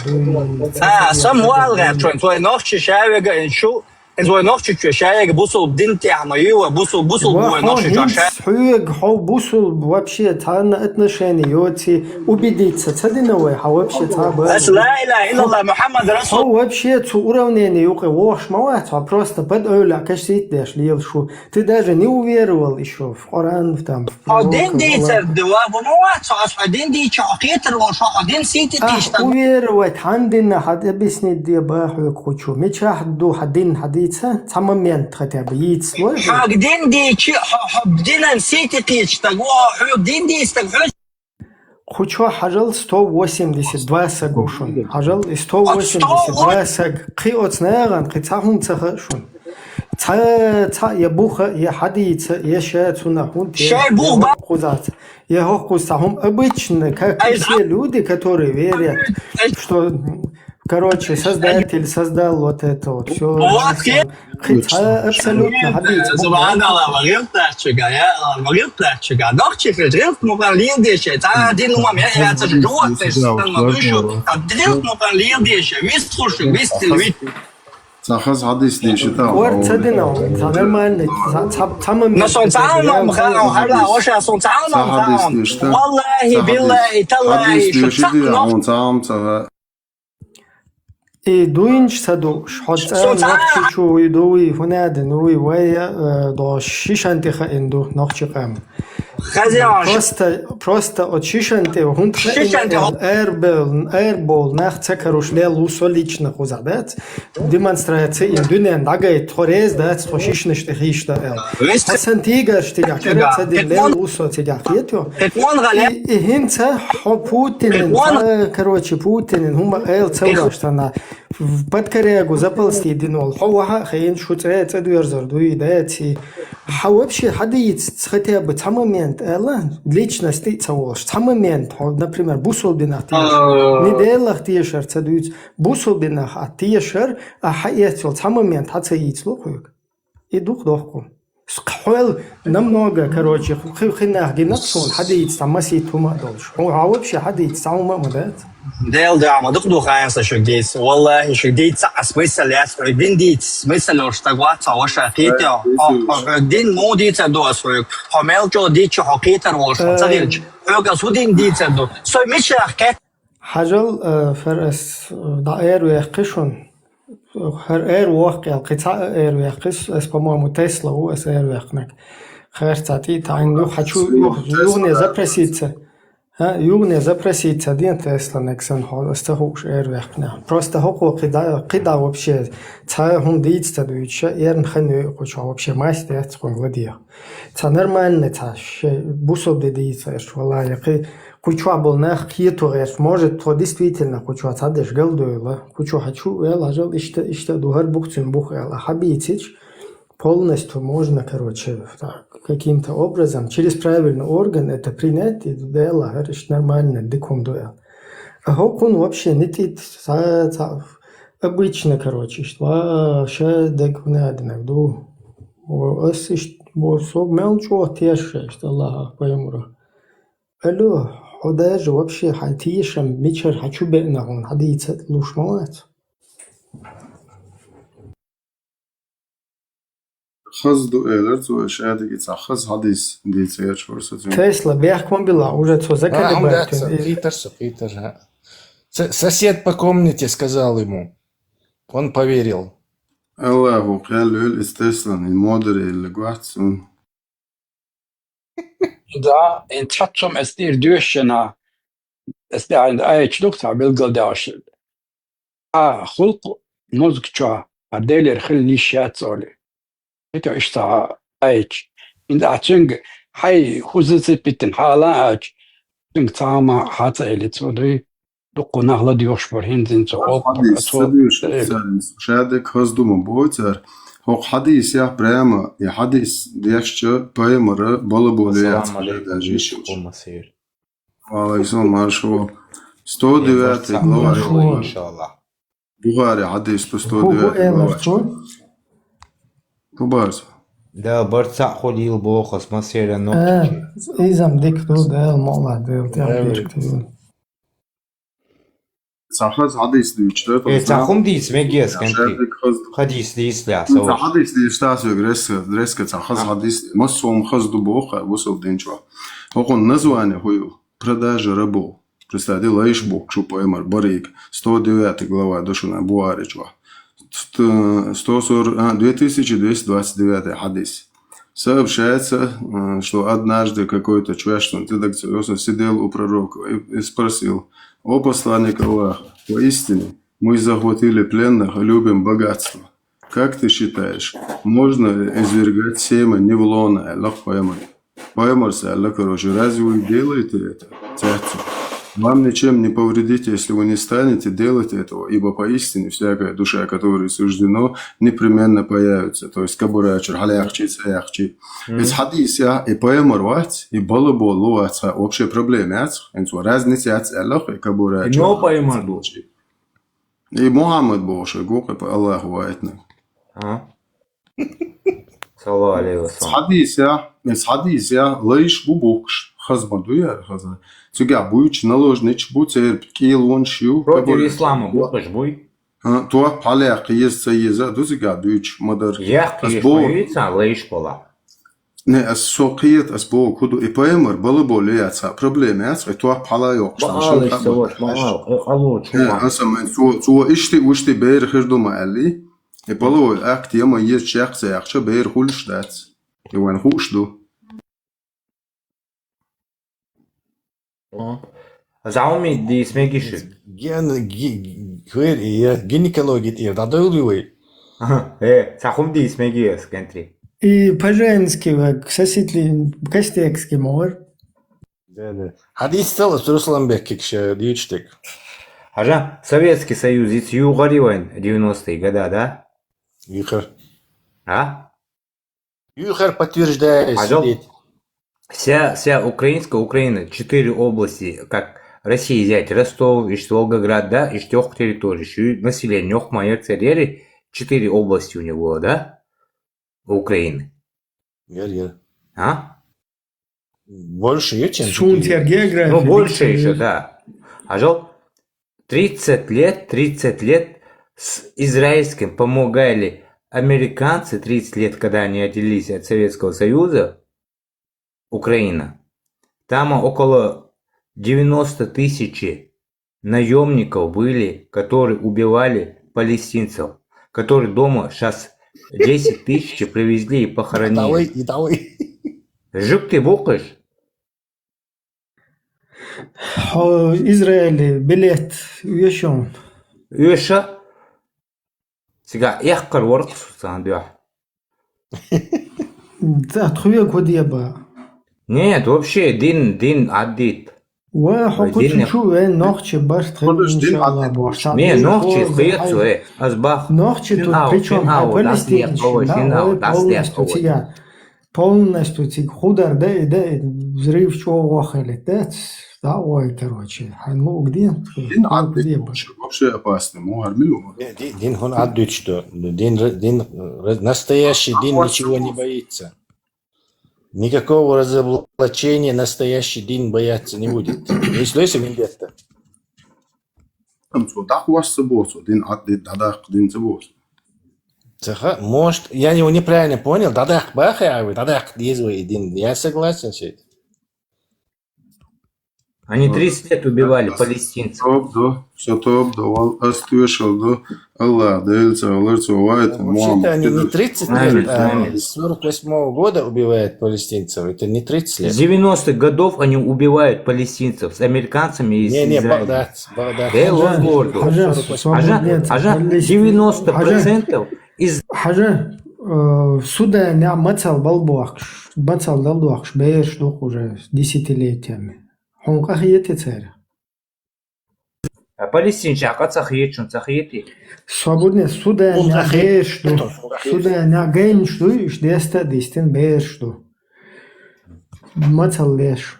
I: سام والغ ترين توي نقش شايع شو إنزوي نقش شايع بوصل دينتي عميو بوصل بوي نقش شايع
A: حيق حو بوصل вообще تانا отношения يوتي убедиться تدينوي حو вообще تابع
I: لا إله إلا الله محمد رسول
A: حو вообще تو уравнение يوقي واش موات просто بدأولا كشتيت داش ليل شو ты даже не уверовал еще в Коран в там
I: один дитер два موات один дича акитер وشو один сити тишта
A: уверовать عندنا حد объяснить دي باحو хочу مش حدو حدين سام момент хотя бы яйц
I: حقدين دي حبدين نسيت تيش تقوى حقدين دي استغفر
A: хочу حجل 182 ساغوشون حجل 182 ساغ قيوت ناغان قيتهم تخشون تا يبوخ يا حديث يا شاتنا هون قузат я хохкусахум обычно как все люди которые верят что короче создатель создал вот это вот все абсолютно حديث
I: سبحان الله وغيرت شجاع وغيرت شجاع نقش في غيرت مقالين دي شيء تا دي نوع من هي تجوع ما شو غيرت مقالين دي شيء ويستخش ويستلويت
D: صحز حديث دي شتا
A: ورتدنا نورمال تمام
I: نصون تعاون مخاو هلا واش صون تعاون والله بالله تالله شو
D: تعاون
A: и дуинч садуш хотсан нахчи чуи дуи фунад нуи вая до шишантиха инду нахчи қам Просто очищенте, он airball nach цекаруш лел усолично хузадет, демонстрация и дунен дагай торез да очищенш техишта эл. Хасан тигер штига керца ди лел усо тига хитё. И хинца Путин, короче, Путин, хума эл целоштана подкорягу заползти динол. Хауха хин шуцрет цедуерзор дуидати. Вообще хадиц хотя бы сам момент, личности целош. Сам момент, например, бусолбинах тиеш. Неделах тиешер цедуиц. Бусолбинах а тиешер, а хаецел сам момент хацеиц лохук. И дух дохку. Схвел намного, короче, хинах гинаксон хадиц там масит хума долш. А вообще хадиц сам момент.
I: Del drama, дух янса шугдейц. Валлахи шугдейц смысл яс, биндейц смысл уштагват саваша хитя. Дин мо дейца до свой. Хамелчо дейчо хакитер волш. Цадилч. Хога судин дейца до. Сой мишах кет.
A: حاجل فرس دائر ويقشون هر واقع قطع اير ويقش اسمه تسلا هو اس اير ويقنك خير تعطي تعينو حشو يغني زبرسيتsa يغني زبرسيتsa دين تسلا نكسن هول استهوش اير ويقنا просто هو قدا вообще ца هم дейца дуича ерн ханы хоча вообще масте яцкон владия ца нормально ца бусоб дейца швала яқи Кучу был нах киетугеш, может, то действительно кучу цадеш галдуйла, кучу хочу, ложил иште дугар бухцин бухела, хабитич полностью можно, короче, так, каким-то образом через правильный орган это принять и дела, говоришь, нормально, диком дуэл. А он вообще не тит, обычно, короче, что ще дек внаденек ду, осиш, босо мелчо теше, что Аллах поемура. Алло. Даже вообще хатишем вечер хочу беднагон хадица лушмалат.
D: خز دو إيلرز وإشاعة جيتس خز حديث ديتس إيش فرصة.
A: Тесла бяхком была уже то закали
K: Питер. Сосед по комнате сказал ему. Он поверил.
D: Аллаху قال له Тесла المودر اللي قاعدون.
H: Da en chatt som styr dusjena عند أي شلوكتا بالقلداش خلق نزك شا عدالر خلي شات صالي إنت إشتا أيش إن أتشنج حي خوزة بيتن حالا أيش تنج تاما حتى اللي تصدري دقو نهلا ديوش برهن زين صعوب
D: شادك خزدو مبوتر هو حديث يا بريما يا حديث ديشش بايمر بالبوليات داجيش وعليكم السلام 109 глава إن شاء الله Бухари حديث 109 глава Кубарс
M: Да борца ходил бог осмасера ночи
A: изам дикту да мала да
D: Сахаз حديث ديشتر
M: Сахум дис мегес кенти حديث дис لا
D: سو حديث ديشتاس يغرس سахаз حديث مسوم خزدو بوخ وسو دينчва هو название هو продажа рабов. Представьте, Лаишбук, Чупаймар, Барик, 109 глава, Душина, Буаричва, 2229 хадис. Сообщается, что однажды какой-то человек, что он сидел у пророка и спросил: «О посланник Аллаха, поистине мы захватили пленных и любим богатство. Как ты считаешь, можно ли извергать семя не в лоно, Аллах Паймар?» Паймар сказал: «Короче, разве вы делаете это? Вам ничем не повредите, если вы не станете делать этого, ибо поистине всякая душа, которой суждено, непременно появится». То есть кабурачер, халяхчи, цаяхчи. Из хадиса и поэмар вать, и балабол луаца общая проблема. Разница от Аллаха и кабурачер.
M: Но поэмар дочи.
D: И Мухаммад Боши, гука по Аллаху вайтна.
M: Саллаху алейхи ва саллям.
D: Из хадиса лаиш бубукш. Хазмадуя, хаза. Цуга буйч наложнич буцер кил воншю.
M: Против ислама бухаш буй.
D: То паляк есть заеза, дузга дуйч мадар.
M: Яхки есть лаиш пола.
D: Не, асоқият асбо куду и поэмар было более отца. Проблема отца, то палайок.
M: Баалыш савош, баал, алло, чума.
D: Асамен, то ишти бейр хиждума али. И полой акт яма есть чакса, якша бейр хулштац. И ван хушду.
M: Zaume die smegişi.
L: Гинекология ir, da dövlüvey.
M: Sachum die smegiyes country.
A: И по-женски, кстати, костекский мор.
L: Да. Hadi стало с Русланбек кикше дичтик.
M: Ажа, Советский Союз, ведь югаривайн 90-е годы, да?
L: Юхар.
M: А?
L: Юхар подтверждает.
M: Вся Украина, 4 области, как Россия взять, Ростов, Волгоград, да, и 4 территорий, еще население, моя царери, 4 области у него, да, у Украины.
L: Вер.
M: А?
L: Больше ее, чем
A: география.
M: Ну, больше еще, да. А жал 30 лет с израильским помогали американцы, 30 лет, когда они отделились от Советского Союза, Украина. Там около 90 тысяч наемников были, которые убивали палестинцев, которые дома сейчас 10 тысяч привезли и похоронили.
L: Давай.
M: Жук ты букаешь?
A: Израиль билет уешон.
M: Уеша? Сега яхкар ворк сандуа.
A: Да, тхуя кодеба.
M: Нет, вообще дин аддит.
A: وحكوت شو نوختش باش تخلي إن شاء الله باش.
M: Не, ногчи хыятсу, азбах.
A: Ногчи тут причем полностью тик худар да взрыв чего вахали, да, ой, короче, ну где?
D: Вообще опасный, муармилу.
K: Дин он отдуть что, Дин настоящий Дин ничего не боится. Никакого разоблачения настоящий Дин бояться не будет. Не слышишь, вендетта? Может, я его неправильно понял. Дадах бахай, дадах дизвай Дин. Я согласен с этим.
M: Они 30 лет убивали палестинцев.
K: Вообще-то они не 30 лет, а с 48 года убивают палестинцев. Это не 30 лет.
M: С 90-х годов они убивают палестинцев с американцами и с Израилем.
K: Багдад.
M: 90% из...
A: Сюда не мацал балбуахш, беешь уже десятилетиями. Он как ете царь.
M: А палестинчи, а как цахиечун, цахиети?
A: Свободно, сюда не беешь, сюда не геймш, и ждеста дистин беешь, мацал леш.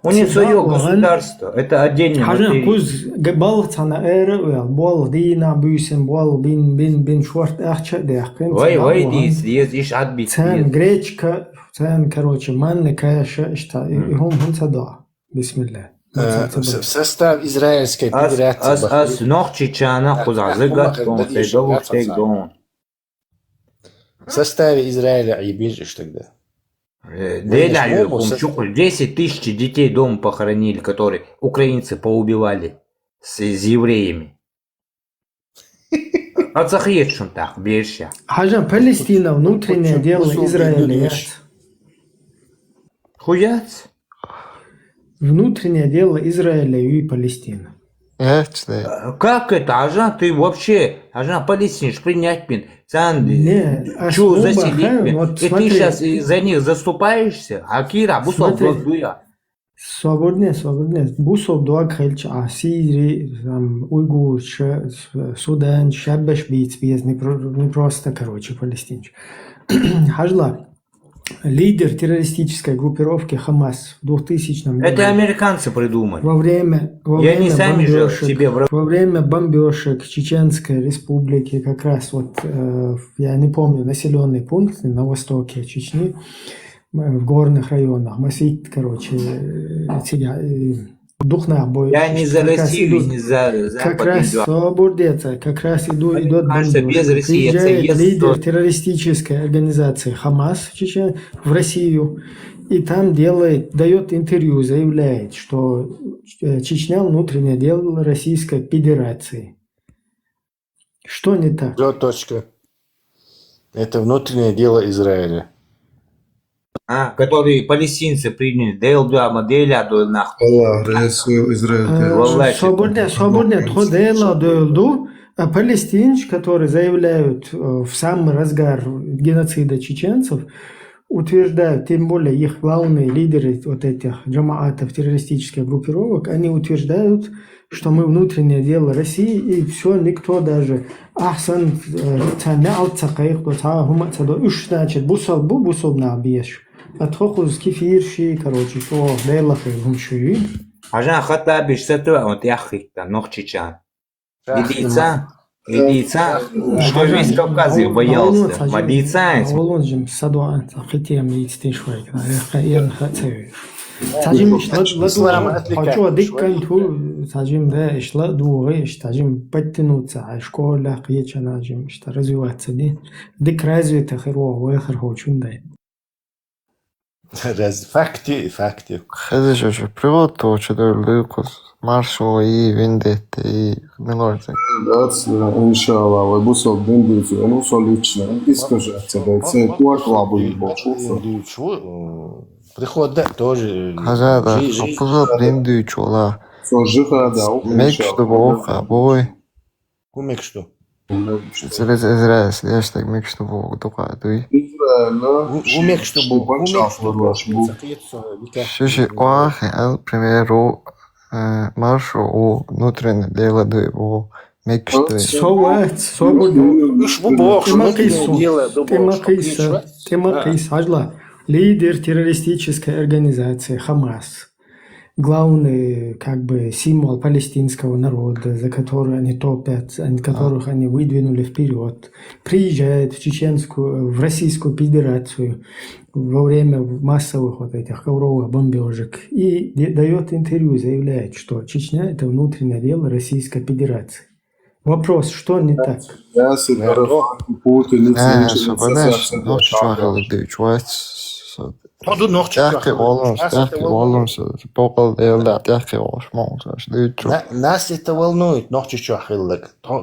M: У них свое государство, это отдельно.
A: Хажа куз балцана эра, бол дина бюсен, бол бин шорт ахча дехкен.
M: Вай дис отбить.
A: Цен гречка, цен, короче, манны каша, что и да. Бисмилlah.
K: В состав Израильской Федерации.
M: Аз нох чичана хузазыгат,
K: в составе Израиля и бежишь тогда.
M: 10 тысяч детей дома похоронили, которые украинцы поубивали с евреями. А захиечун так, бежишь.
A: Хажа, Палестина, внутреннее дело Израиля.
M: Хуяц?
A: Внутреннее дело Израиля и Палестины.
M: Как это? Ажа, ты вообще, палестинш принять пин.
A: Чу
M: заселить. И ты сейчас за них заступаешься? А Кира, бусов дуя.
A: Свободне. Бусов дуа хельч, а Сирии, Уйгур, Судан, Шаббаш бить, не просто, короче, палестинч. Хажла. Лидер террористической группировки Хамас в 2000 году.
M: Это американцы придумали.
A: Во время бомбежек Чеченской республики, как раз вот, я не помню, населенный пункт на востоке Чечни, в горных районах, Масит, короче, Духна бой.
M: Я не за Россию, не за Запад.
A: Как раз свободеться, как раз идут
M: приезжает
A: лидер террористической организации Хамас в Россию, и там дает интервью, заявляет, что Чечня внутреннее дело Российской Федерации. Что не так?
K: Точка. Это внутреннее дело Израиля.
M: Которые палестинцы приняли. Дейл дуа моделя дуа нахуй.
D: Allah Израиль.
A: Свободно тходела дуэлду, а палестинцы, которые заявляют в самый разгар геноцида чеченцев, утверждают, тем более их главные лидеры вот этих джамаатов, террористических группировок, они утверждают, что мы внутреннее дело России, и все, никто даже ахсан значит, бусал на беш. Отхохуз кефирши, короче, что дейлах и гумши.
M: عشان خاطر بيشتغلوا وتيحكي نوخчичан. Медица, что весь Кавказ их боялся. Медица.
A: Волонжим садуан, хотим идти швейк. Я хочу. Сажим хочу дикканту, сажим да, шла дугы, сажим подтянуться, школа, қиечанажим, что развиваться, да. Дик развито херово, вехер хочун да.
K: Факти.
N: Хедешеше приватто чедерликус маршо и вендетте и нелорте.
D: That's inshallah. Vai būs vēl dendīts, ja nu solīčnē. Izskažēts, bet tuarklā будет больше.
K: Приход, да, тоже.
N: Хазада, опузо дендючола.
D: Сожиха, да.
N: Мекшто боха, бой.
K: Мекшто.
N: Через Израиль, я ж так мекшто бог докладуй.
K: Мекшто бог.
N: Шиши оахе, ал примеру маршо у внутренне дело до его мекшто.
A: Тимакис, ажла, лидер террористической организации Хамас. Главный, как бы, символ палестинского народа, за который они топят, которых они выдвинули вперед, приезжает в Российскую Федерацию во время массовых вот этих ковровых бомбежек и дает интервью, заявляет, что Чечня – это внутреннее дело Российской Федерации. Вопрос, что не так?
N: Тяхки волнуемся, покол делда, тяхки
K: Нас это волнует,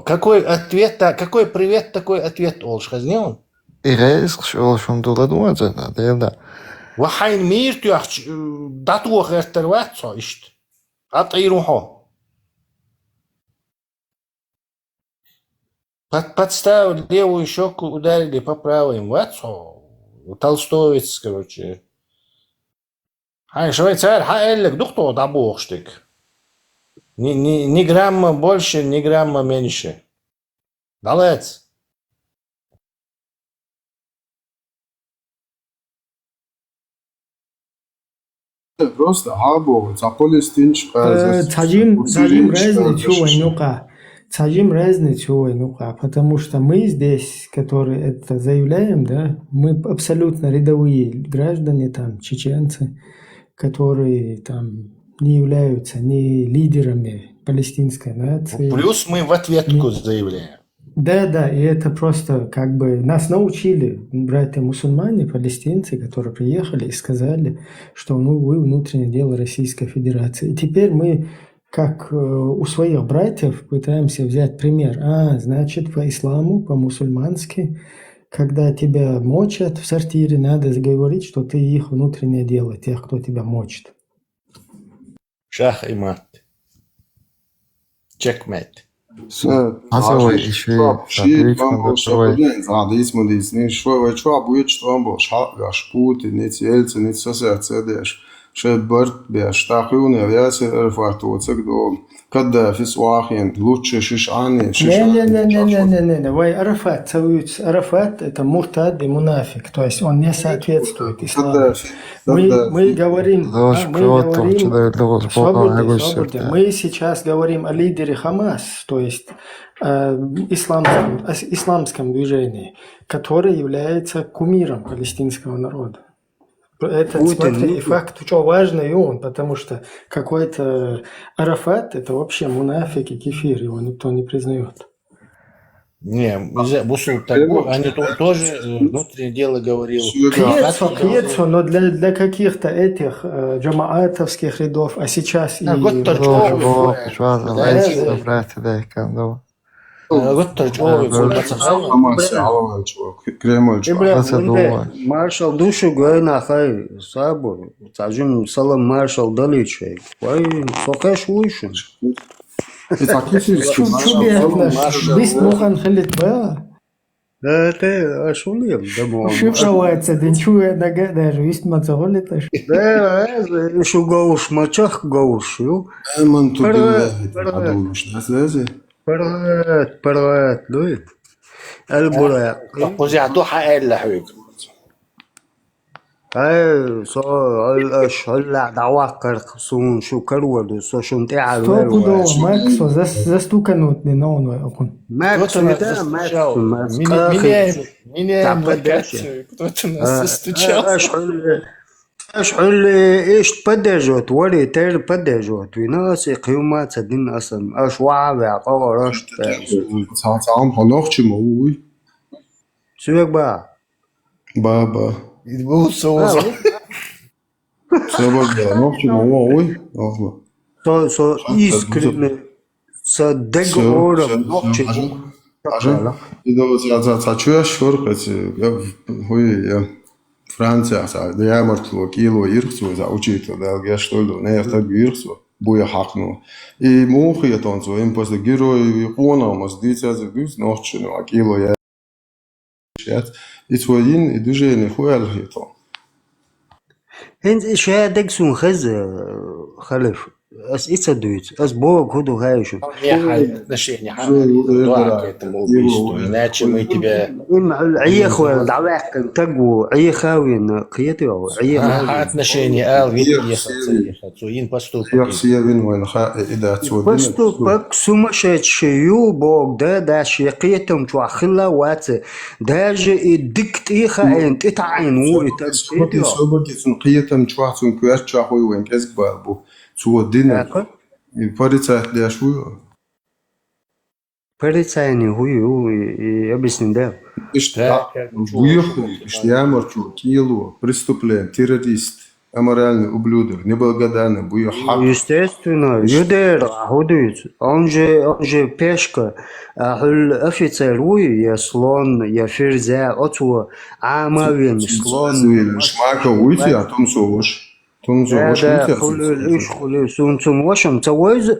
K: Какой привет, такой ответ Олшхазнеон?
N: И рейск шум дуладуат это делда.
K: Вахайн мир тях датуах эртерватсо ишт. Атайрухо. Подставили левую щеку, ударили по правой. Ватсо. Толстовец, короче. Швейцар, элек, кто да богштик. Ни грамма больше, ни грамма меньше. Далец.
D: Просто або палестинч.
A: Сажим разницу войнука, потому что мы здесь, которые это заявляем, да, мы абсолютно рядовые граждане, там, чеченцы, которые там не являются ни лидерами палестинской нации.
K: Плюс мы в ответку заявляем.
A: Да, и это просто как бы нас научили братья-мусульмане, палестинцы, которые приехали и сказали, что вы внутреннее дело Российской Федерации. И теперь мы как у своих братьев пытаемся взять пример. Значит, по исламу, по-мусульмански, когда тебя мочат в сортире, надо говорить, что ты их внутреннее дело, тех, кто тебя мочит.
K: Шах и мат. Чекмейт.
D: شبرت بيشتاقون ياسر عرفات وتقدو كدا في سواخين لوتش شيشاني
A: Не, Вай Арафат, Арафат это муртад и мунафик, то есть он не соответствует исламу. Мы говорим, мы сейчас говорим о лидере Хамас, то есть исламском движении, который является кумиром палестинского народа. Это, смотри, факт очень важный он, потому что какой-то Арафат, это вообще мунафик и кефир, его никто не признает.
K: Не, они тоже внутреннее дело говорил.
A: Кьецо, но для каких-то этих джамаатовских рядов, а сейчас и...
F: Маршал душу гойна хай сабу. Цажун салам маршал даличей. Вай сокаш уйшун.
A: شو بيهتلاش بيست مخن خلت بقى
F: ده اشوليم ده مو
A: شو فوات سدين شو دقا ده جويست ما تغلطش
F: ده شو قوش ما تشخ قوش شو
D: آمنت بالله عدو مش ناس
F: برات دوي البراق
K: وزعتو حق لحويك
F: اي صو الاش هلا دعواقر سون شو كرود سو شنتي على
A: Что буду Максу застукануть не новно окон.
F: Макс это Макс
K: Меня блокацию, кто-то нас застучал.
F: اشعل ايش بدجوت ولي تير بدجوت وناس قيومات سدين اصلا اش وعى قورشت
D: تعام هنوخش موي
F: سوق بقى
D: بابا
K: يتبوس صوصة
D: سبب هنوخش موي
F: سو искренне صدق اورم نوخش
D: إذا تشوش فرقة هوي Франция, да я марту кило ирхсу за учитель, да я что ли, не я так ирхсу, буя хакну. И мухи я танцую, им после герои пона, мас дитя за дус ночью, а кило я шат. И твоин и душе не хуял хитон.
F: انت شهادك سون خلف اس اتسدويت اس бог ходу гающим
K: отношения к этому убийству, иначе мы тебя...
F: عيه خويا دعواك تقو عيه خاوين قيتي او عيه
K: отношения ين поступок.
F: поступок сумасшедшую бог да шيقيتهم شو خلا وات даже دكت ايخا انت اتعين
D: ويتقيتي سوبركيتن قيتم شواتن كويرت شاخوي وين كزك بابو سو دينا الباريتا ليا شو
F: Полицейный хую объяснил, да.
D: Выехали, штиамор, кило, преступление, террорист, аморальный ублюдок, неблагодарный,
F: естественно, юдер, он же пешка, офицер, я слон, я ферзя, отцу, амавин, слон.
D: Шмака уйти, а том совуш.
F: Да, خلي سون واشم تويز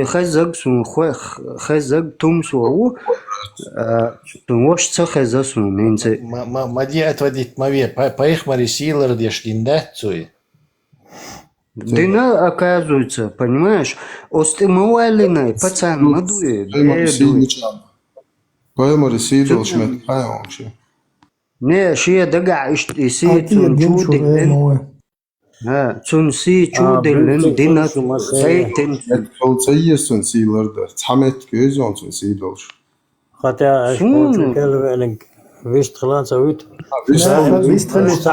F: خزق سون خزق توم سو واش تخزق سون انت
K: ما دي отводить мове поехали силы дешдиндацию.
F: Дина, оказывается, понимаешь, остемуалиной пацан мадует.
D: Поэмори сидел шмет, вообще.
F: Не, шия дага исит чудик. Цунси чудэлэн дина сайтэн
D: колцайсэн силэрдэ цамет гэзон цун сидэлш.
O: Хотя kelveling вистрелан савит.
K: Вистрелит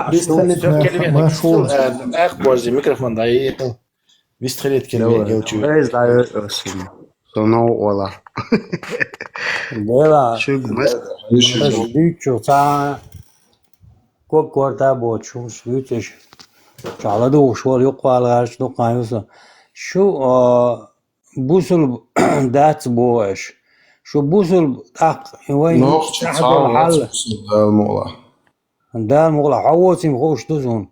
K: машул. Ах, боже, микрофон да и вистрелит келвен чу.
F: Эс да соно ола.
O: Дела. Шүгмэс та kokkorda boçum şütüş. Çağladı şol yok qalğaş doqayısa. Şu busul dat boş. Şu busul taq وين دال مغلا حواتي مخوش دوزون.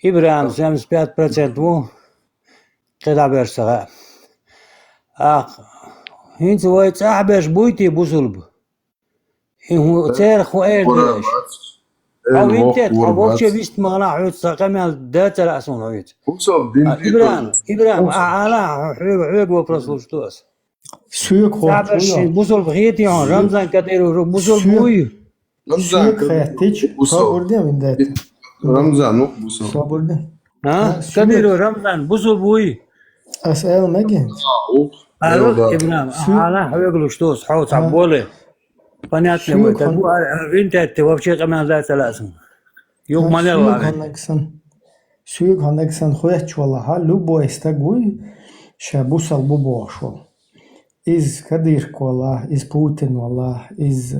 O: İbrahim 75% bu قدا برسغا. هنت ويت أحبش بويتي busul. هو تاريخ وإيش. أو أنت أبوك بيست مغلا عود ساقمال دات رأسون عود. إبراهيم على حيق وبرسلوش توس.
A: سوق
O: تعبش بوصل بخيتي عن رمضان كتير بوصل بوي.
A: سوق خياتيش صابردي من ذات.
D: رمضان نو بوصل.
A: صابردي.
O: ها كتير رمضان بوصل بوي.
A: أسأل ما جن.
O: إبراهيم على حيق لوش حوت عبولة. Понятно, это винтет, ты вообще камен за целасом. Юг манела.
A: Сүйек ханаксан хояч валаха любой стагуй шабус албу башол. Из Кадир вала, из Путин вала, из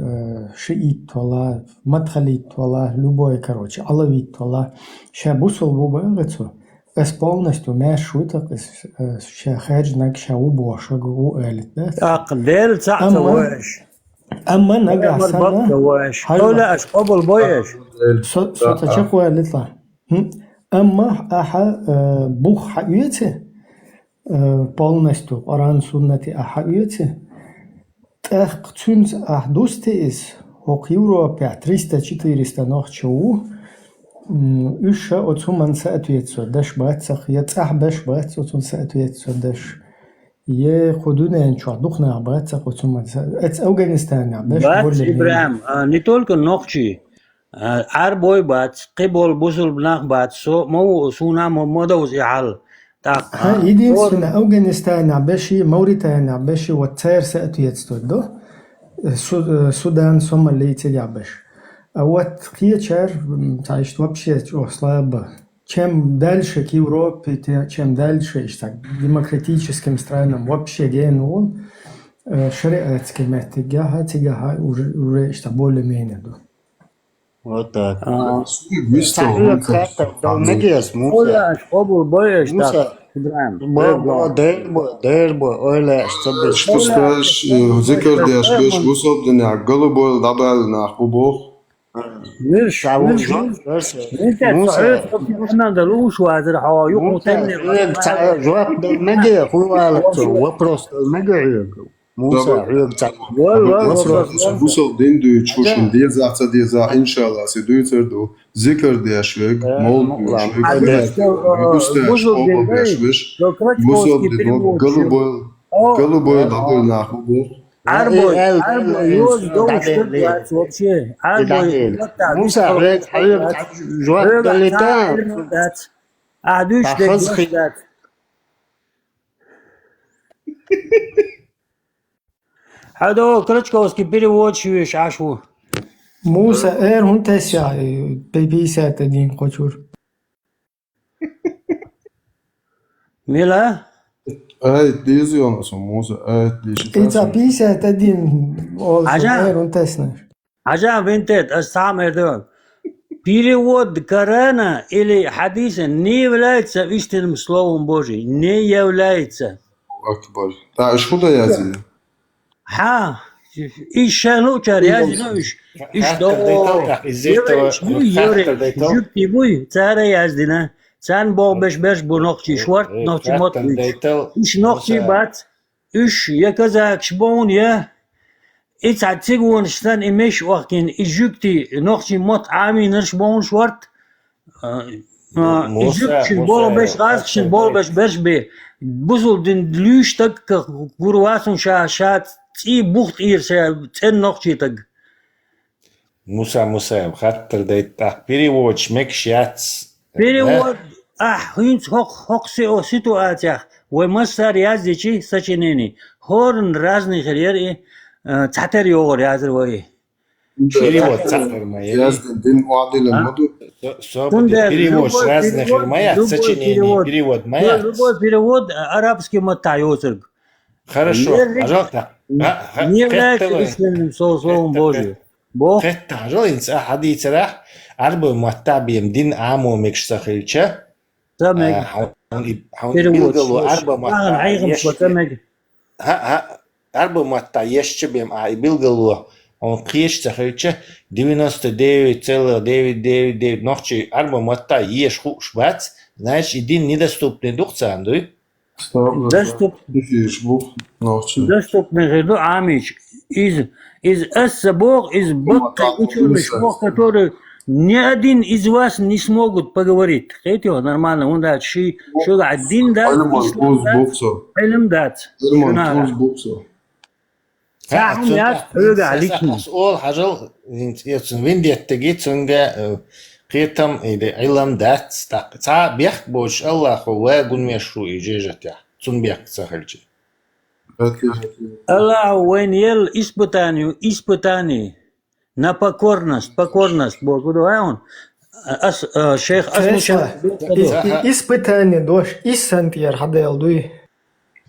A: шиит вала, мадхалит вала, любой короче, алавит вала. Шабус албу багацу. полностью ماشي تقص خارج نك شو بوشق وقالت بس
O: أقدر تعطى واش
A: أما نجع سنة
O: واش ولا أش قبل بايش
A: صوت شقوة لطلع أما أح بوخ حقيقته полностью قرآن سنة أحقيقته تأخذ أحدثتيس هقيورو بيع 300-400 نخشوا إيش أتومن سأتويتسو دش باتسخ يتأح بش باتسو أتوم سأتويتسو دش يخدونا إنشوا دخنا باتسخ أتومن سأت أفغانستان باش
O: بات إبراهيم نتولك النخشي عربوي بات قبل بوصل بناخ بات سو مو سونا مدوز إعال
A: ها يدين سونا أفغانستان باشي موريتانيا باشي وتسير سأتويتسو دو السودان صوماليا تجابش أوت كيتشر تعيش вообще слабо. Чем дальше к Европе, чем дальше к демократическим странам вообще генул, шариатским اتجاه уже что более-менее.
F: Вот так.
O: ولا أش قبل بايش
D: Что скажешь, ذكر ديش بيش وصل دنيا قلبه دبل نحبوبه
O: مش احنا دلوش وازر حوايق وتاني
F: جواب المجي هو вопрос المجي موسى
D: وصل دين دو تشوشن دي زعتا دي زع إن شاء الله سيدو تردو ذكر ديش ويك مول ديش ويك ديش وصل دين قلبه دبل نحبوبه
O: عربوي يوز دوش تبقى вообще عربوي
F: موسى جواب دلتا
O: عدوش دلتا هذا كرتشكوسكي переводчик عشو
A: موسى اير هون تسع بيبي سات دين قشور
O: ميلا
D: Evet diyorsun Musa. Evet diyorsun.
A: إذا بيسة تدين أول تسنى.
O: عجب أنت استعمل ده. перевод Корана или хадиса не является истинным словом Божьим, не является.
D: Акбар. Да, что да yazıyor?
O: Ha, iş şanıçar yazmış. İşte o. Jüpti bu, çare yazdına. Sen bu beş bu nokçi şvart nokçi mot. İş nokçi bat. İş yakazak şbon ya. İçat sigun ştan imiş vakin Jüpti nokçi mot amin şbon şvart. Jüpti bol beş gazkşin bol beş be. Buzul din lüştak gurvasun şaşat. إيه بوخت إيرسا تن نقطة
K: موسى خاطر دايتا перевод مكشيات
O: перевод هينس хок ситуация ومستر яздичи сочинений хорн разных рери цатер йогор языр вой
K: перевод цатер моя
D: яздин дин уадил моду
K: перевод разных моя сочинений перевод моя
O: любой перевод арабский мотайозер
K: хорошо пожалуйста
O: не является истинным словом Божьим. Бог.
K: Пожалуйста, حديث راح عربي متابعين دين عامو مش سخيلشة.
O: تمام.
K: بيلقوا عربي متابعين. عربي متابعين بيم بيلقوا он قيش سخيلشة 99,999 ночи عربي متابعين خوش بات значит دين недоступный дух цандуй.
O: Доступный геду амич из эссабог из бокка ученых бог, который ни один из вас не смогут поговорить. Хотите нормально, он дает что один дат, илм дат. Сахм яс öyle лично.
K: Ол хажал виндет тегит сунга قيتم إذا علم دات تا بيخ بوش الله هو قنمشرو إجازته تون بيخ سهلجي
O: الله وين يل испытание на покорность Богу он шейх озвучил
A: испытание дош иссантьер хадел дуй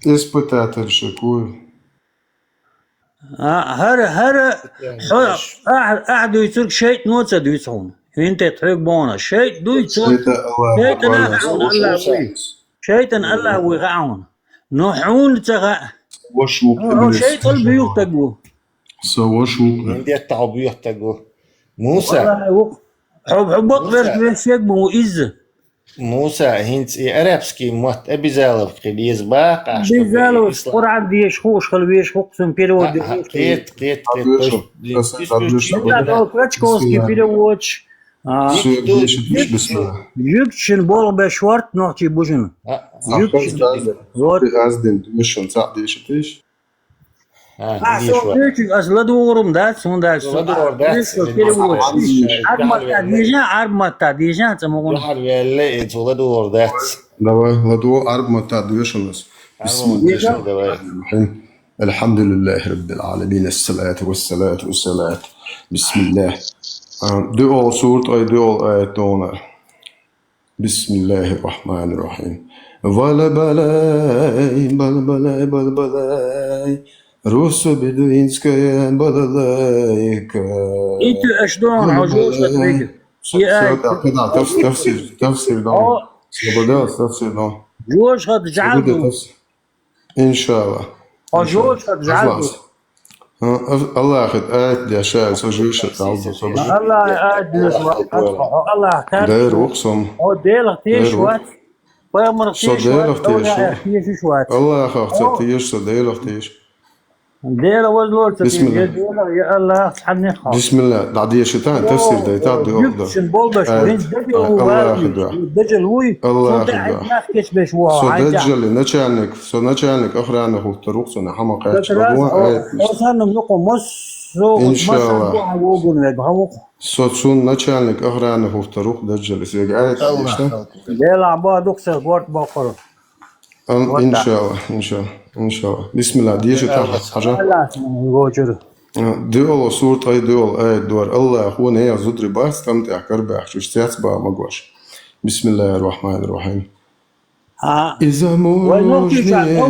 D: испытатель шикуй
O: هر أحد يترك شيء نوتس دويسون انت تحق بونا شيء دوي شيطان الله ويغعون نوحون تغا شيء قلبي يغتقو
D: سوا شو
K: عندي التعبير تقو موسى
O: حب أقدر شيء مو إز
K: موسى هنت عربسكي موت أبيزالوف كليز باق
O: بيزالوف قرعة ديش خوش خلويش خوكسن بيرو
K: كيت
O: لا كراتشكوسكي بيرووتش يكشن بول بشورت نوتي بوجن از لدورم دات سون دات عرب ديجان تمون
D: بسم الله الرحمن الرحيم الحمد لله رب العالمين الصلاة والصلاة والسلام بسم الله دعاء سورة أي دعاء آيات دونر بسم الله الرحمن الرحيم ولا بلاي بل بلاي روسو بدوينسكايا بلالايكا
O: انتو اشدون عجوز لتريك
D: تفسير دون تفسير دون
O: جوش قد جعلتو
D: إن شاء الله
O: عجوز قد جعلتو
D: الله أخذ آيات دي أشياء سجوشة
O: الله آيات الله كان
D: داير وقسم
O: ديلك تيش وات
D: الله أخذ تيش ديلك تيش
O: ديلا وزلور
D: بسم الله
O: يا الله تحني خاص
D: بسم الله دعدي شتان تفسير ديتات دي الله أخذ
O: دجل وي
D: الله أخذ دجل نچالنك أخرانه هو تروق سنة حمق إن شاء الله سون نچالنك أخرانه هو تروق دجل سيج آية
O: ديلا عبا دكسر بورت باقر
D: إن شاء الله إن شاء الله إن شاء الله بسم الله ديش تاخذ حاجة دول صورة أي دول آية دور الله هو نيا زدري باس تمتع كربح شو اشتيات با مقواش بسم الله الرحمن الرحيم إذا موجني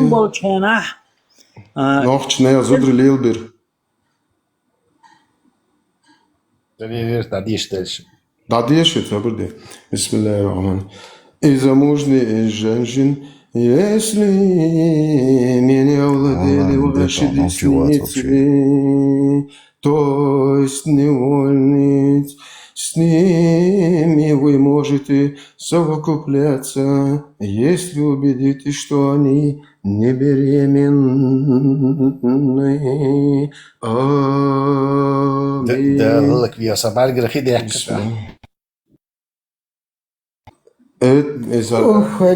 D: نوخش نيا زدري ليلبر دعديش تبردي بسم الله الرحمن إذا موجني الجنجن если меня владели ваши десницы, то есть невольниц, с ними вы можете совокупляться, если убедитесь, что они не беременны.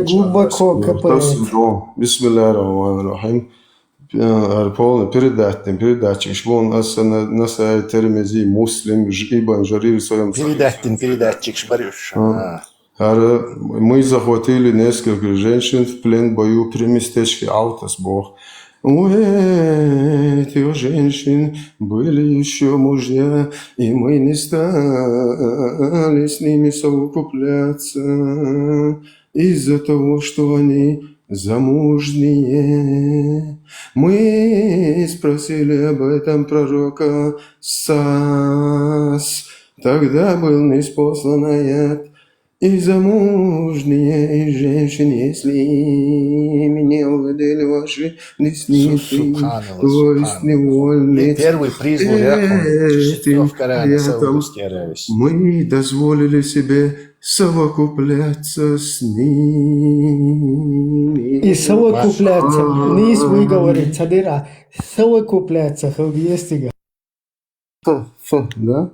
A: глубоко копает.
D: بسم الله الرحمن الرحيم. Передачи, что у нас на сайте Термези, Муслим, Ибн Жарир в своем
K: передатчик, шпарюш.
D: Мы захватили несколько женщин в плен в бою при местечке Аутасбох. У этих женщин были еще мужья, и мы не стали с ними совокупляться из-за того, что они замужние. Мы спросили об этом пророка Сас. Тогда был ниспослан аят. И замужние, и женщин, если ими не владели ваши десницы, то есть невольные.
K: Первый признак
D: мы дозволили себе совокупляться с ними.
A: И совокупляться, не выговорить, цадыра, совокупляться, хавьестига.
D: Да?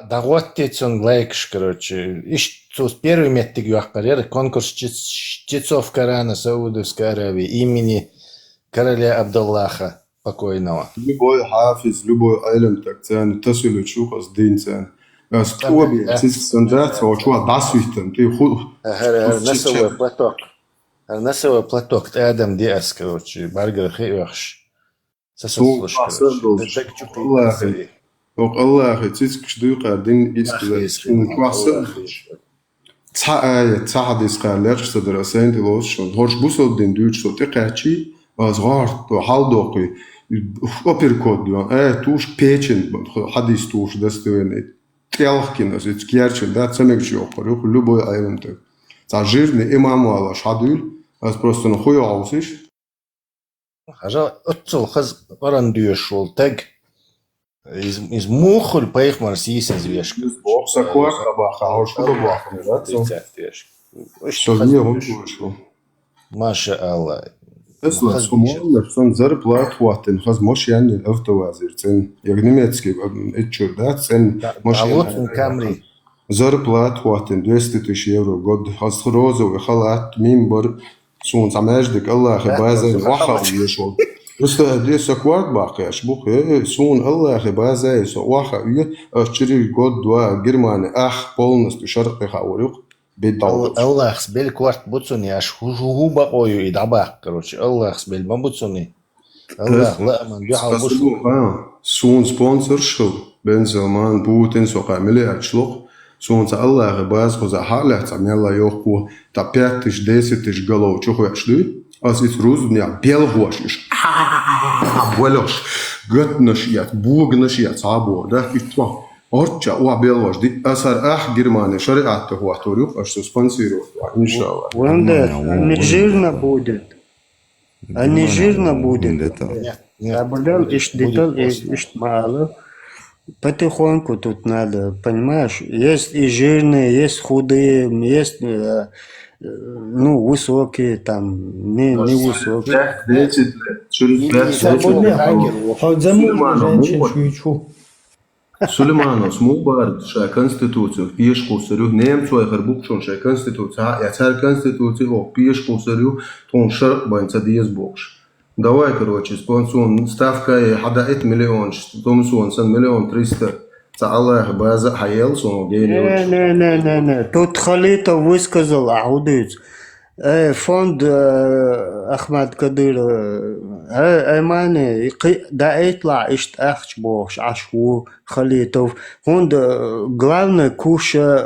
K: Да вот он лайкш, короче. Ищу первый метод карьеры конкурс чтецов Корана Саудовской Аравии имени короля Абдаллаха покойного.
D: Любой хафиз, любой айлем так цен, тасулю чуха с динцен. Скоби, стандарт, очуа дасвитен, ты худ.
K: Насовый платок, Адам Диас, короче, Баргар Хейвахш. Сосуслуш, короче.
D: الله يتسك شدو قاعدين يسكت نقص تاع ديسقال ليش صدر سنت لوش شون هوش بوسل دين دوتش تو تقاشي azgart تو حالدوقي اوبر كود توش بيتشن حديث توش دستوينيت Тялхкинос, ведь кьярче, да, цемекчи охорюх, любой айвенты. За жирный имамуала шадюль, аз просто ну хуй аусиш.
K: Хажа отцол хаз варан дюшол тег из мухоль поехмар сис извеш.
D: Бокса кваха баха, а уж что баха, да? Что не он дюшол.
K: Маша Аллах.
D: اسمع سموان نفسهم зарплат واتن خاص مش يعني الأفتوازير تن يعني نمتسكي إتشور ده تن مش
K: يعني كامري
D: зарплат واتن 200,000 يورو قد خاص خروزه وخلات ميمبر سون سماجدك الله خبازة واحد يشول بس ده سكوات باقي أشبوك سون الله خبازة واحد أشتري قد وجرمان بولنس تشرق خاوريق
K: الله خسبل كوارت بوتسوني اش هو بقوي يدعبا короче الله خسبل ما بوتسوني الله لا من بيحاول
D: سون سبونسر شو بنزمان بوتين سوق عملي اتشلوق سون الله غباز خذ حاله تعمل الله يوقو تا 5-10 голов чуху اشلي аз ит рузня белгош болош готнош ят бугнош ят сабо да итва Orča u Belvaš, asar Германия, шариат هو توريخ аж спонсирует, иншаллах.
F: Не жирно будет. А не жирно будет. А будем ишь мало. Потихоньку тут надо, понимаешь? Есть и жирные, есть худые, есть ну, высокие, там, не высокие.
D: Сулейманос мубард ша конституцию пешку сырю немцу харбукшон ша конституция я царь конституцию о пешку сырю тон шар банца диез бокш. Давай, короче, спонсор ставка хадает миллион, томсон сан миллион 300. Аллах база хаел сон гейни.
F: Не. Тут Халитов высказал, аудит. فوند أحمد قدير أمانة دا يطلع إشت أخش بوش عشو خليتوف فوند главное كوشة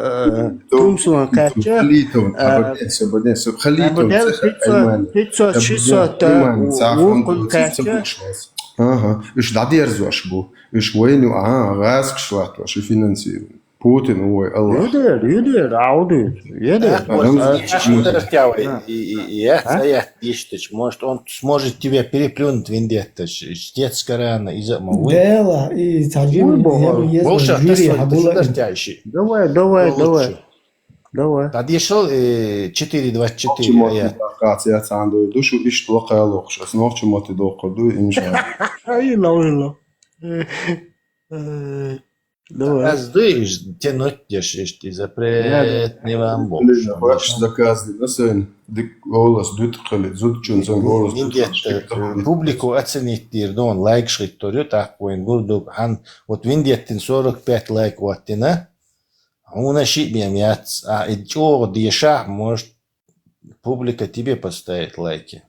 F: تمسون كاتشة خليتوف 500-600 وقل كاتشة
D: إيش دا ديرزوش بو إيش وينو غاسك شوات واش فينانسيرو Путин, ой, Аллах.
F: Юдер, аудит.
K: Я может, он сможет тебя переплюнуть вендетта, штетская рана, из-за мовы.
A: Дела, и таджин,
K: Волша, ты
F: Давай.
K: Тогда шел 4.24 аят.
D: Я عنده душу и что локало, сейчас ночью мы ты доходу, иншаллах.
F: Илла. Давай.
K: Раздуешь, тянуть дешишь, ты запрет не вам больше.
D: Ваш заказ, да, сын, голос дутхали, зудчун, сын голос.
K: Публику оценить тирдон, лайк шрифторю, так поин гурдук, вот виндеттин 45 лайк ваттина, а у нас шибьем яц, а и чё деша, может, публика тебе поставит лайки.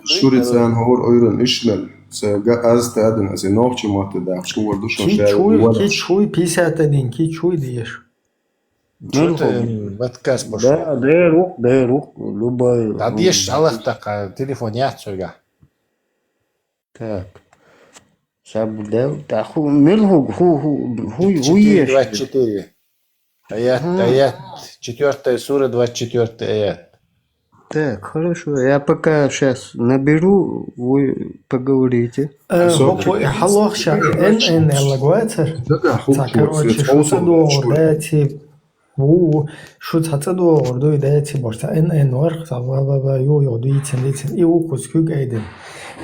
D: Шурицан هور أيران إشلال سجاز تادن أزي نوعش ما تدع شو وردوش
A: كي شوي بيسات دين كي شوي ديش
K: подкаст пошел.
F: Да, рук, любой.
K: Да, дешь, аллах так, телефон я отсюда.
F: Так. Сабудел, да, ху ешь.
K: 24. Аят, 4 сура, 24 аят.
F: Так, хорошо. Я пока сейчас наберу, вы поговорите.
A: Халохша, эн лагуатер. Короче, что цадуор дайте, что цадуор дой дайте, бошта эн варх, ва йо дуицен, и укускуг эйден.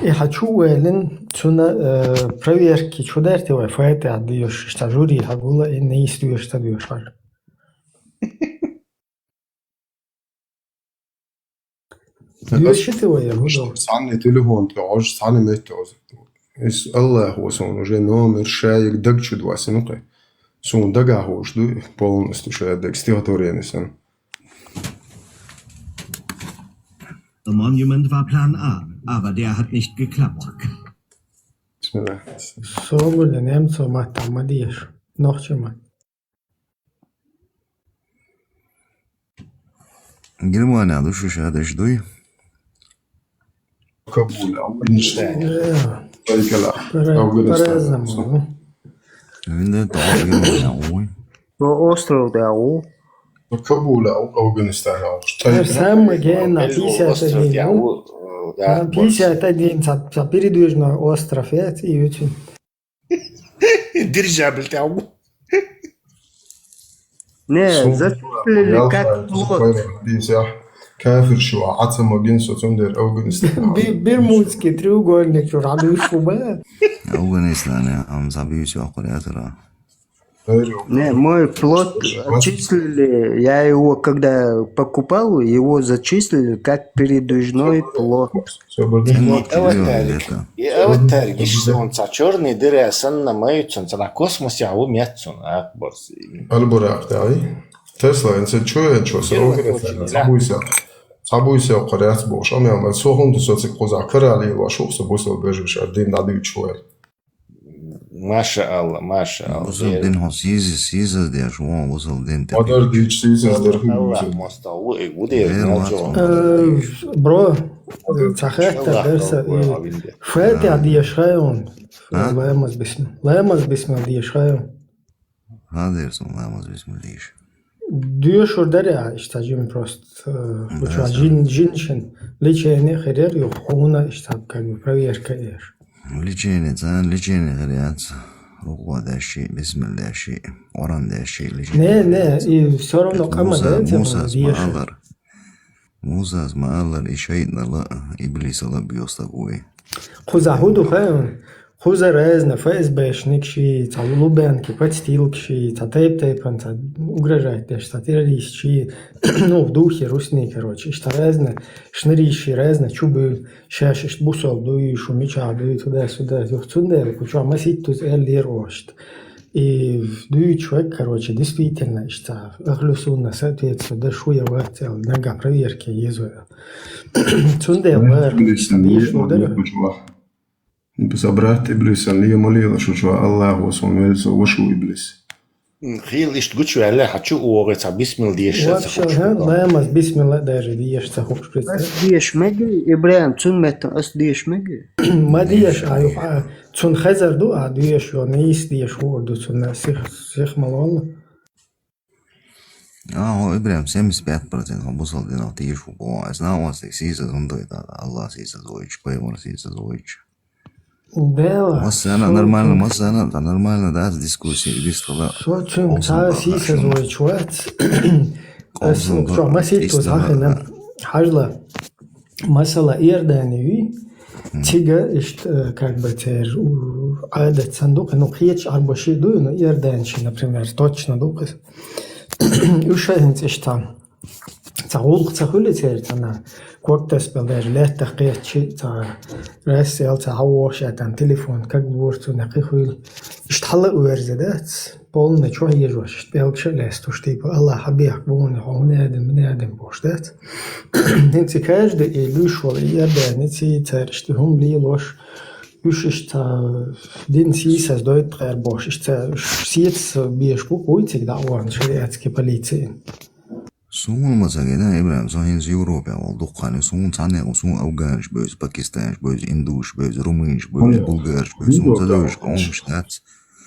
A: И хочу элен цуна проверки, что дайте Wi-Fi ты отдаешь, что жюри, хагула и не истуешь, что даешь.
D: Санный телефон, ты аж санный метеоз. Из Аллаху сон уже номер шеек дагчу 20. Сон дагаху жду полностью шеек даг стихотворение сон.
P: The Monument war Plan A, aber der hat nicht geklappt.
D: Bismillah.
A: So, wir nehmen so mal Tamadisch. Noch schon mal.
L: Германия, душу шада ждуй.
D: Кабуль, Афганистан.
A: По-разному.
F: Остров Дау.
D: Кабул, Афганистан.
A: Самый гена 51 передвижной остров, и очень.
K: Дирижабль Дау.
F: Не, зачислили как плод.
D: كافر شو عتمة جنسو تندر أفغانستان
A: Бермудский треугольник, что радуешь шуба.
J: Афганистан, а забьюсь в Акуратора.
F: Не, мой плод отчислили, я его когда покупал, его зачислили как передвижной плод.
K: И аватарки, что он черный дыры, асанна маются, на космосе, а у мяцун, акборс.
D: البراق تاعي تسلا إنسان شوية صابويسا قريات بوش أمي عمل سوهم تسوتك قوزع كرالي وشوق سبوسا وبيجوش الدين نادي شوية
K: ما شاء الله ما شاء الله
J: وصل دين هو سيزا دي شو وصل دين
D: مدار ديش سيزا
K: الله مستوى ودير
A: برو صحيح درس فاتح دي شرايون لا يمز بسم دي شرايون
J: هذا يرسم لا يمز بسم ديش
A: Дюш ударя, штажим просто. Женщин лечение херер, и хуна, штаб как бы проверка ешь.
J: لجيني زين لجيني غريات روح ده شيء بسم الله شيء وران ده شيء
A: لجيني не и все равно камада
J: موسى ما الله لشيء لا إبليس الله بيوستقوي
A: خذهودو خيون خذ разно ФСБ шникши та Лубянки подстилкши та тейпан та угрожает та террористши ну в духе русни короче что разно шныриши разно чубы шашиш бусол дуи шумича дуи туда-сюда юхцундер куча масит тут эллирошт и дуи человек короче действительно что ахлюсунна соответствует да шуя вател нога проверки езуя цундер вар
D: بس أبرات إبليس اللي مولي شو الله وصوم وشو إبليس
K: خيل إيش تقول شو عليه حتشو وقت بسم الله ديش
A: لا ما بسم الله даже ديش تخوش
F: ديش مجي إبراهيم تون مت أس ديش مجي
A: ما ديش أيوة تون خزر دو ديش ونيس ديش هو دو تون سيخ مالولا
J: هو إبراهيم 75% он бусал динал тишу по знал он сексист он до это Allah сиса зоич поемор сиса зоич Масана нормально, да, с дискуссией, без того.
A: Очень сиса зоичуат. Что, масит тут ахина хажла масала ирданеви тига ишт как бы тер адат сандук, ну хич арбаши дуй, но ирданши, например, точно дукас. Ушахинц иштам. تعولق تخلي تيرتنا كوقت اسبلدر لا تقيت شيء تا راسل تعوش عن تليفون كجورت نقيخل اشتحلق ورزدات بولنا شو هي جوش بيلش لاستوش تيبا الله حبيك بون هون ادم بوشدات انت كاج دي لوش ولا يدا نتي ترشتهم لي لوش وش تا دين سيسas دوت غير بوش اشتا سيتس بيشبوك ويتك دعوان شريعتك بوليتين
J: Soğun masagena İbrahim Sahin Avrupa oldu kanı soğun tane o soğun Afgan böyle Pakistan böyle Hinduş böyle Rumen böyle Bulgar böyle soğun zadoş olmuş dat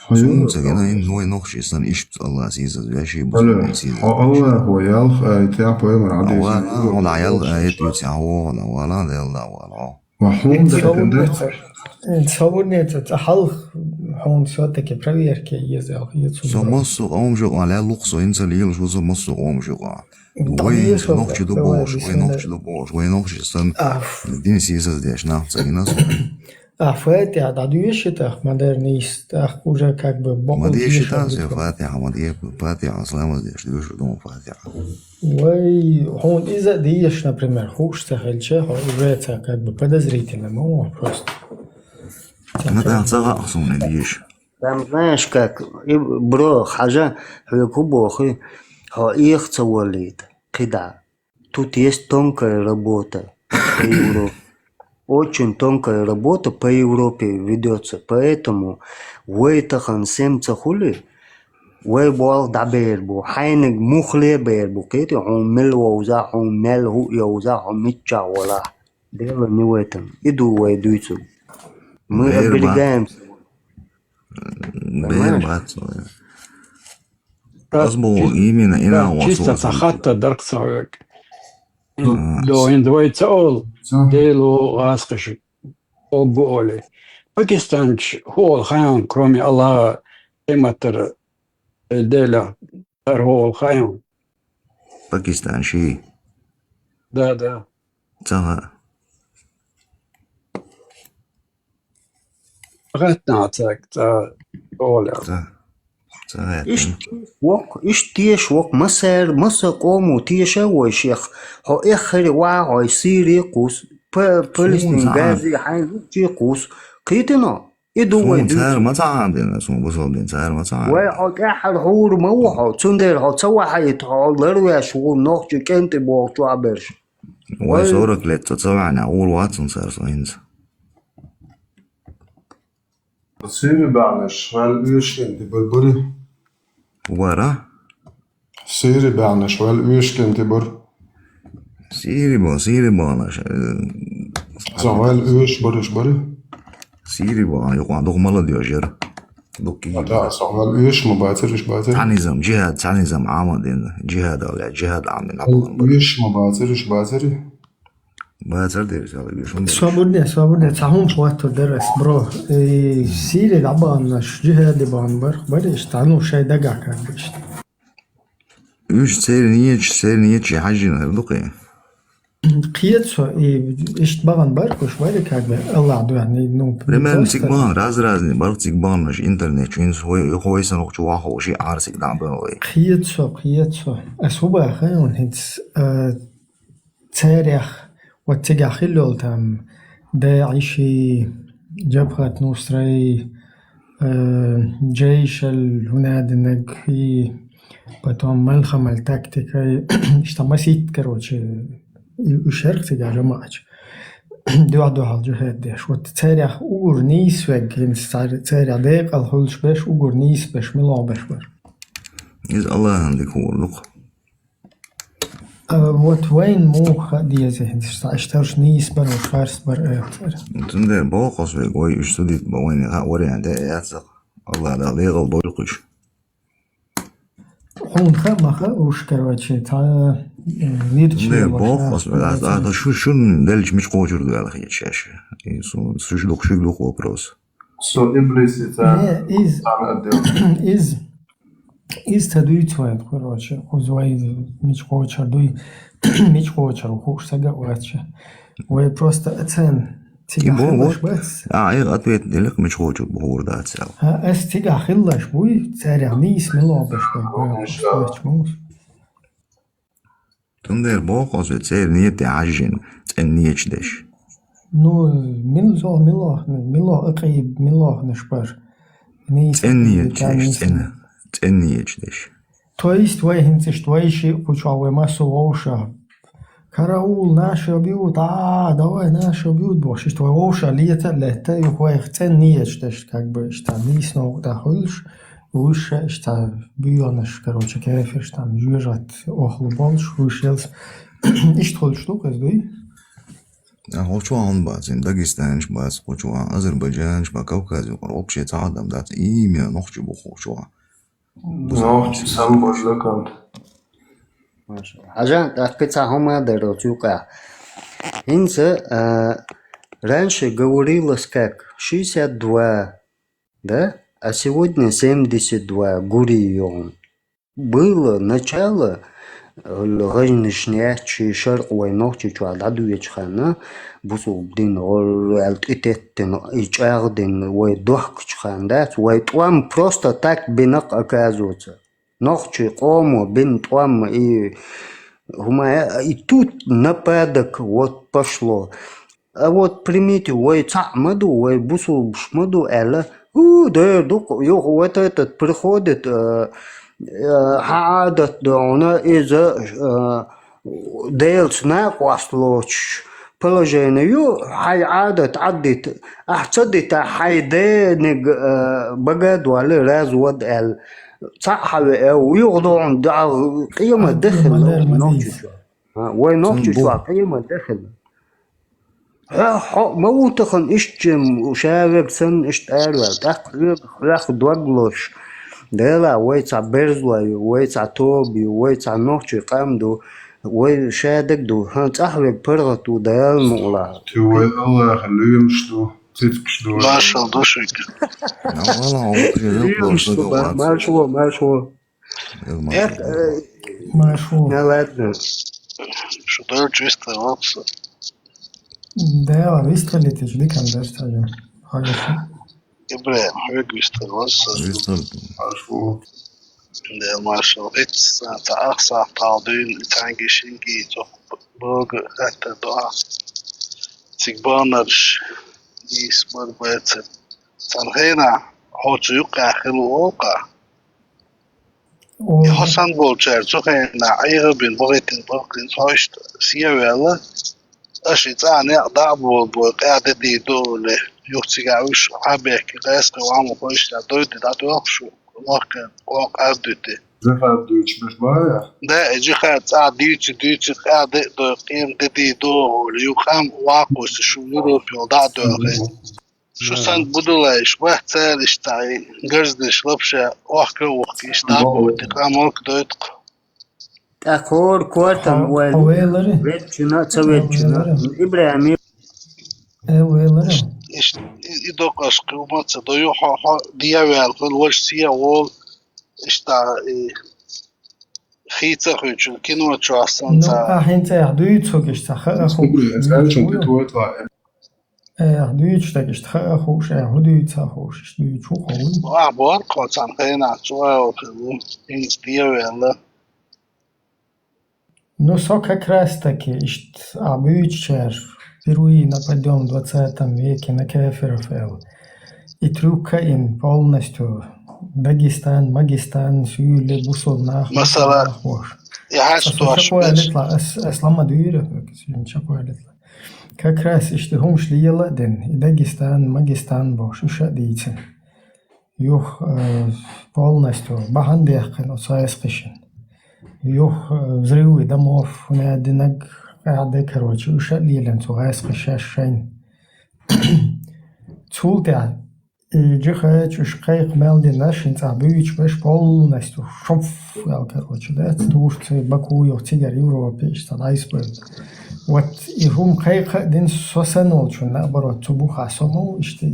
J: soğun masagena in noy noxşisan iş Allah siz ya şey bu siz
D: Allah هو يالخ تاعو يمر عادي
J: ولا عيال ayet يتعو ولا ده الله ولا
D: وحوم ده
A: تصور нет حلخ هون شوتك проверки езал
J: Somos omjo ala luxo in zalil scho somos omjo Ой, ночью до бош, ой, ночью сан. Дин сизас деш на цагина.
A: Фатиха, да дуешитах модернист, уже как бы бог.
J: Модешита се фатиха, фатиха слама деш душу дом фатиха.
A: Ой, он из-за деш, например, хушта хельче, уже это как бы подозрительно, ну просто.
J: Надо цага сумне деш.
F: Там знаешь как, бро, хажа, хлебухи. Их цавалит, когда тут есть тонкая работа по Европе. Очень тонкая работа по Европе ведется. Поэтому вы тахан сем цахули, вы бол дабербу, хайнег мухле бербу, кети он мел воуза, он мел ху яуза, он митча вала. Дело не в этом. Иду вы дуйцу. Мы оберегаем.
H: Чисто цахатта дарксавек. До индвойца ол делу раскоши оболи. Пакистанч хол хаям, кроме Аллаха, эматер деля хол хаям.
J: Пакистанчи.
H: Да.
J: Цага.
H: Rättnätsäk oля.
F: إيش تيش وق مصر قومو تيش أول شيخ هو إخر واعو يصير يقوس فلسطين غازي حين يقوس قيتنا إدو ويدو
J: صار ما تعاندنا سون بصل صار ما تعاند
F: ويحط أحد حور موحو تندر هو تسوى حيت هو لروي شغل نوخ كنت بوق تعبرش
J: وصورك لتتسوعنا أول واتن صار صينز
D: سيري بعنش والأيش كنت بربري
J: ورا
D: سيري بعنش والأيش كنت بر
J: سيري بعنش
D: والأيش برش بري
J: سيري بعنش يقوان دوغ مالا ديو جير دوكي
D: لا والأيش مباترش باتر
J: عنيزم جهاد عنيزم عامدين جهاد ولا جهاد عامدين
D: والأيش مباترش باتري
J: باتر ديرس
A: Свободне, цагун фуатор дерес, бро. Сири дабан наш جهاد بان برش تعنو شي دقا كان بشت.
J: Üç seyir حجين هردوقي.
A: قيتسو إشت بان بركوش ويلي كاكبر الله عدو يعني نو.
J: Примерно цигбан, разные, барк цигбан наш интернет, чуинс хой санок чуа хоши арсик дамбой.
A: قيتسو أسوبا خيون هنس تاريخ واتجاه خلول تام داعشي جبهة نصري جيش الهناد في بتوم ملخم التكتيكي اشتمسيت كروتش وشارك تجاه جماعة دو على الجهاد ديش وتتاريخ أور نيس وجين تاريخ ديق الهولش بش أور نيس بش ملا بش بر
J: إز الله عندك هو لق
A: Wat wijn mogen die zeggen, اشترش نيس بر وشفارس بر
J: تندر باقص ويقوي اشتديت بوين هاوري عند ياتسق الله لا ليغل بولقش
A: حون خا وش كرواتشي تا نيرتشي
J: تندر باقص هذا شو دلج مش قوجر دو على خيط شاشه سو سجلوق وبروس
D: سو إبليسي تا
A: из тадуицвает, короче, узвай мичкочар дуй мичкочар ухуш сага уача. Вы просто оцен тигахилаш бas.
J: إيه أتويت لك مش قوجر بهور ده تساو.
A: أس تигахилаш буй царя нис мелобаш бай.
J: تندر باقص وتسير نيت عجين تنيش دش.
A: Ну, мило أقيب ملو نشبر. نيس
J: تنيش دش.
A: То есть твои хинциш твои ши кучавы массу воуша. Караул наши бьют, давай наши бьют, бошь, твой воуша лето, и хуай хцен ниечтеш, как бы, что нис но да хулш, выше, что бьёнаш, короче, кефиш, там, жужжат, охлу больш, вышелс. Ишт хул штука, сдуй?
J: Хочуан базин, Дагестанш баз, хочуан, Азербайджанш, ба Кавказе, вообще تعلم دات имя, нохчу бу хочуан.
D: نوخ سام بوجلكم
F: عشان أكتسا هما دروتيوكا إنسا раньше говорилось как 62, да? А сегодня 72 гурион. Было начало غنشنياتشي شرق وينوخشي شو على دويتشخانا بوسو بدين غول التتتن إيجاردن ويدوحكشخان دات ويتوام просто так بنق оказывается. Нохчи кому бин туам и тут нападок вот пошло. А вот примите, ой цамаду, ой бусу шмаду эла, да, дух, вот этот приходит عادت دونا إذا ديلتنا قاصلوش положению هاي عادت عدت أحسدت حيدين بقدوا على راز ودال صح ويغضون دع قيمة دخل وين نوكش شو قيمة دخل موتخن إشجم وشارب سن إشتارل تخ دوغلوش ديلا ويتع برزوي ويتع توبي ويتع نوتشي قامدو وي شادك دو هانت أحرق برغتو ديال مغلا
D: توي الله يخليه يمشتو تتكشدو
G: ما شاء الله شكرا
F: ماشو
G: شو دور جوست الوقت
A: Да, выстрелите, жди кам дерстажа. Хорошо.
G: إبراهيم حبيب جوست الوقت ده ما شاء الله إتس تأخصى تعضين تانجي شنجي بوغ حتى دعا تكبانرش يسمر بيتر تنهينا حوش يقع خلو وقع يحسن بولشار تخينا عيغ بين بغيتين بغيتين هايش سيوالة أشي تاني أقدع بول قاعدة دي دولة يوكتي قاوش عبيك غاسق وعمو خوش دويدي داتو يخشو ممكن وقع دويدي
D: زفاد دويتش مش بايا
G: ده اجي خاد ديتش قاعد دو قيم دي دو ليوخام واقوس شو يوروبي ودا دو شو سان بدولاش واحد سالش تاعي قرزدش لبشة وحكا وحكي اشتابو تقاموك دويتق
F: أكور كورتن
A: ويلري
F: ويتشنا تسويتشنا إبراهيم
A: ويلري
G: يدوق أشقي وماتسا دو يوحا دياوال كل وش سيا وول اشتا خيتا خوشن كينو تشواسان تا
A: أحين تأخدويت سوكش تخا أخو أخدويت شتاكش تخا أخوش أخدويت ساخوش دويت شو خول
G: وعبار قوتان خينا تشوا وكلو إن دياوال
A: Ну, как раз таки, обычай, впервые нападем в 20 веке на кефиров, и трюка им полностью Дагестан, Магистан, Сюле, Бусовнах,
G: مثلا
A: أسلام ديره как раз هم شليلا دن Дагестан, Магистан бош, иша дийцен. Юх полностью бахандехкен оцаескишен. Юх взрывы домов, неодинок, короче, иша лилен, цугаескишешен. Цултя Джихач ушкайк мелдин нашин цабыч беш полностью шоф, короче, да, Турция, Баку, Тигр, Европе, айсберг. Вот и хум кайка дин сосанул, что наоборот, цубуха сонул, что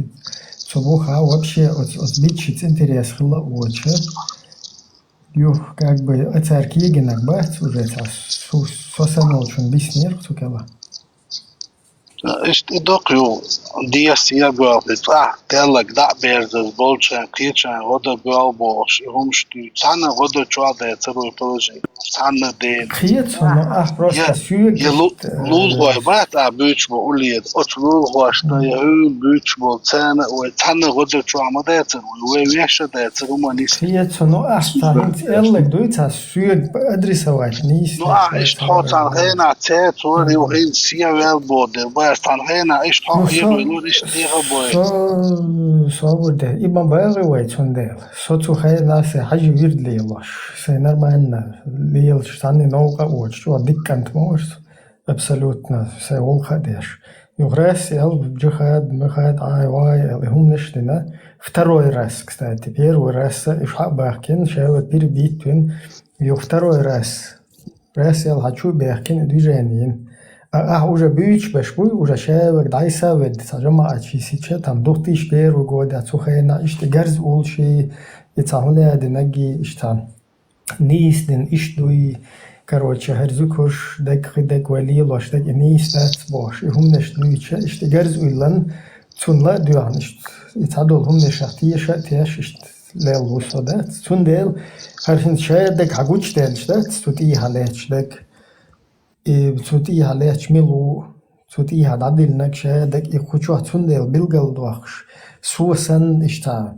A: цубуха вообще отбичить интерес хила очень. Юх, как бы, оцарки егенак бац уже сосанул, что биснер, цукела.
G: Idokju DSC bra telek da berzes bolchen kitchen oder belbosh rumstu sana oder chwade церой положи sana de
A: Kitchen просто сюг
G: lul bat a büch mo uliet och lul hoshta ya büch mo sana o sana oder chwama de we wesha de церумани
A: Kitchen астахинт эллек дуйца сюг адресовать не
G: ist hotan hena te tsori o hin sia velbode stan hena ist nur ist ihre boy
A: свобода и бомбары вайцундел соцухай нас хажи вирдлилаш все нормально лил штаны наука вот что диккант можешь абсолютно все олхадеш юграс ел джихад махад ай هم نشتنا второй раз кстати первый раз ишхабахкин шел перебитвин и второй раз ел хочу бахкин движением уже бич бешбуй уже шевек дайса вед сажама ачисиче там 2001 года цухена иште герз улши и цахуле денеги иштам низ ден иштуи короче герзукуш дек вали лош дек низ дат бош и хумнеш дуиче иште герз уйлан цунла дуан ишт и цадол хумнеш ахтиеша теш ишт лел вусодат цундел хархин шая дек хагуч делштат стути халеч дек цути халеч милу цути хададил накше дек и хочу цундел билгал дуахш суасан ишта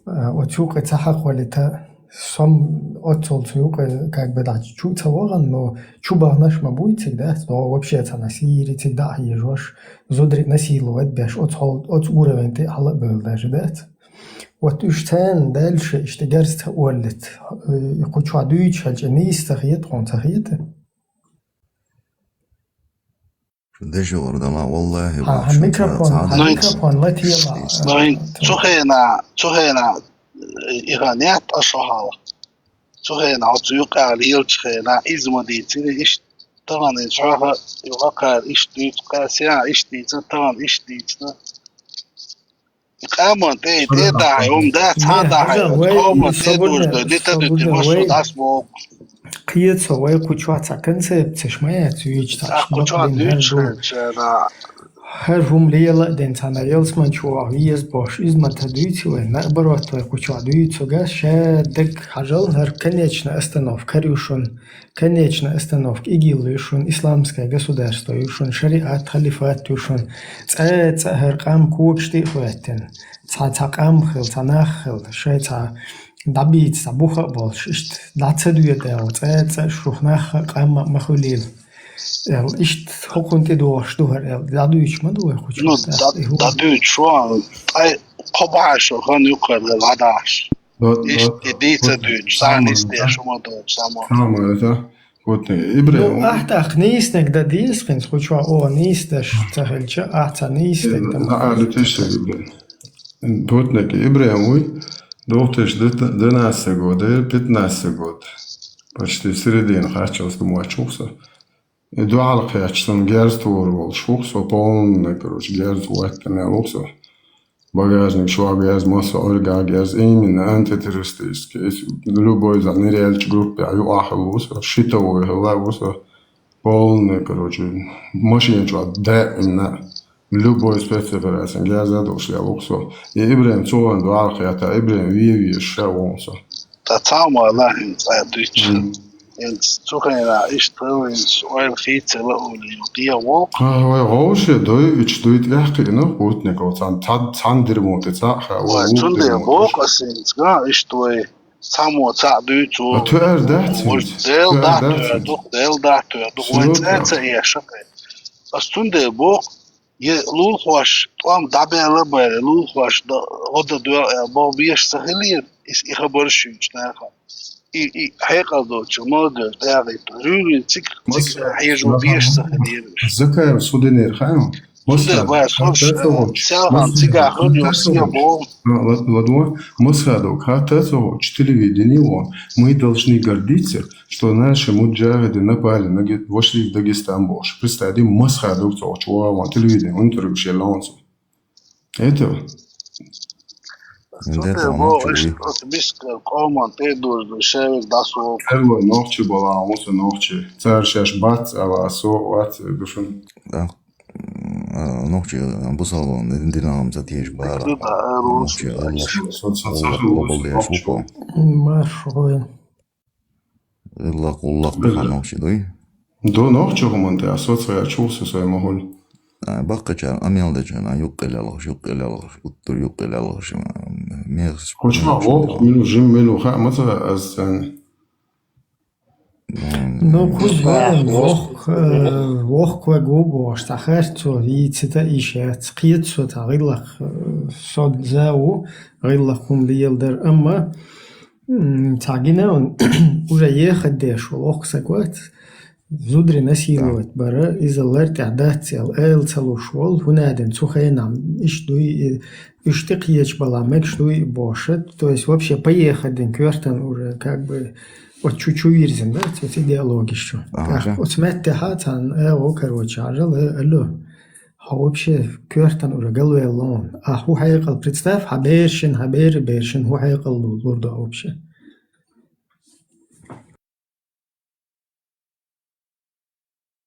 A: отчук цахак валита сом отцол цук как бы да чуцавоган но чубахнаш мабуйцик да то вообще это насири всегда ежош зудри насиловать беш отцол от уровень ты хала был даже да вот уштен дальше иштегерст уоллет и хочу адуич хальченист хит он цахит
J: ده شغل ده لا والله
A: الميكروفون لا تيلا
Q: تخينا إغانيات أشهر تخينا عطيوك عليه تخينا إزمة دي تري إيش طبعا إجراها يوقع إيش ديت قاسيا إيش ديت طبعا إيش ديت كمان تي دا يوم دا تصدق كمان تدور دي تدور مش داسمو
A: قيد سوي كوچوا концепция шмая цюич так هر هم ليلا دين تانا يلسمان شو عويز باش إزما تدويتي وين نقبرات كوچوا دويتو غاش شادك حجل هر конечная остановка решен конечная остановка ИГИЛ решен исламское государство решен шариат халифат решен ца هر قام كوبشتي خواتن ца قام خل تناخل شايتا دبيت سبوخ بالش إشت دعتدوية داو ца شوخناخ قام مخوليل إشت حكونتي دوش دوهر دادويش ما دوه خوش
Q: دادويش شو أي قبعش خان يقرر العداش إشت ديت دويش سان إستيش وما دوش سامان
A: Ну, ахтах нистек да диспенс, хоча о нистеш цахельча, ахта нистек да.
D: Путник Ибрahimovi 2012 года или 15 год. Почти в середине хачился муачукса. И дуал хачсон герствор был шуксо полный, короче, герствор луксо. Багажник швагаз масса оргагаз именно антитеррористический. Любой за нереальной группе аюахлус, шитовой главус полный, короче, машина чего да любой спецоперация газа дошли луксо. И Ибрахим цоан дуал хата Ибрахим виви шавонсо.
Q: Та тама лахин цаядуч. Цухайна иштовинс ойфице лоули диавол.
D: Роше дой ичдуит яхкино путнико цандирмоте цаха.
Q: Цунде бокасинс га иштуй само цадуйцу. Дел дату дуйцаца яшакай. Астунде бок يه لولخواش طعم دعبين لبير لولخواش ده غدا دوا بابيش سهلين يخبرش يجناها حقيقة دوتش ما دوت يعني رولي تك حيجوا بيش سهلين
D: الذكاء السوداني خايم телевидение, мы должны гордиться, что наши муджахиды напали, вошли в Дагестан больше. Представьте, масхаду телевидение, он трубщи лансу. Это? Первая ночь была, а ночи. Царь сейчас бац, а вац, душен.
J: Да. Ночи бусалон динам затеж бара. Ночи Allah шуко.
A: Машой.
J: Allah ночи дой.
D: До ночи гомонте асоция чувство свое могол.
J: Бакча амелдачана юқилалаш уттур юқилалаш мес.
D: Хочма вок мину жиммелу ха маса азан.
A: Ну, кузбан, вох квагубо, штахерцо, вицета ишет, скицо, тагиллах, содзау, гиллахум лиелдер, амма, тагина, уже ехать дешо, лох сакват, зудри насиловать, бара, изалар تعداتيال, целушвол, хунаден, сухайнам, иштыкьеч баламек, штуй бошет, то есть вообще поехать ден квертан уже как бы вот чуть-чуть вирзен, да, эти диалоги еще. Вот смотрите, хатан, короче, ажал, алло. А вообще квертан уже голове лон. А ху хайкал, представь, хабершин, ху хайкал лурда вообще.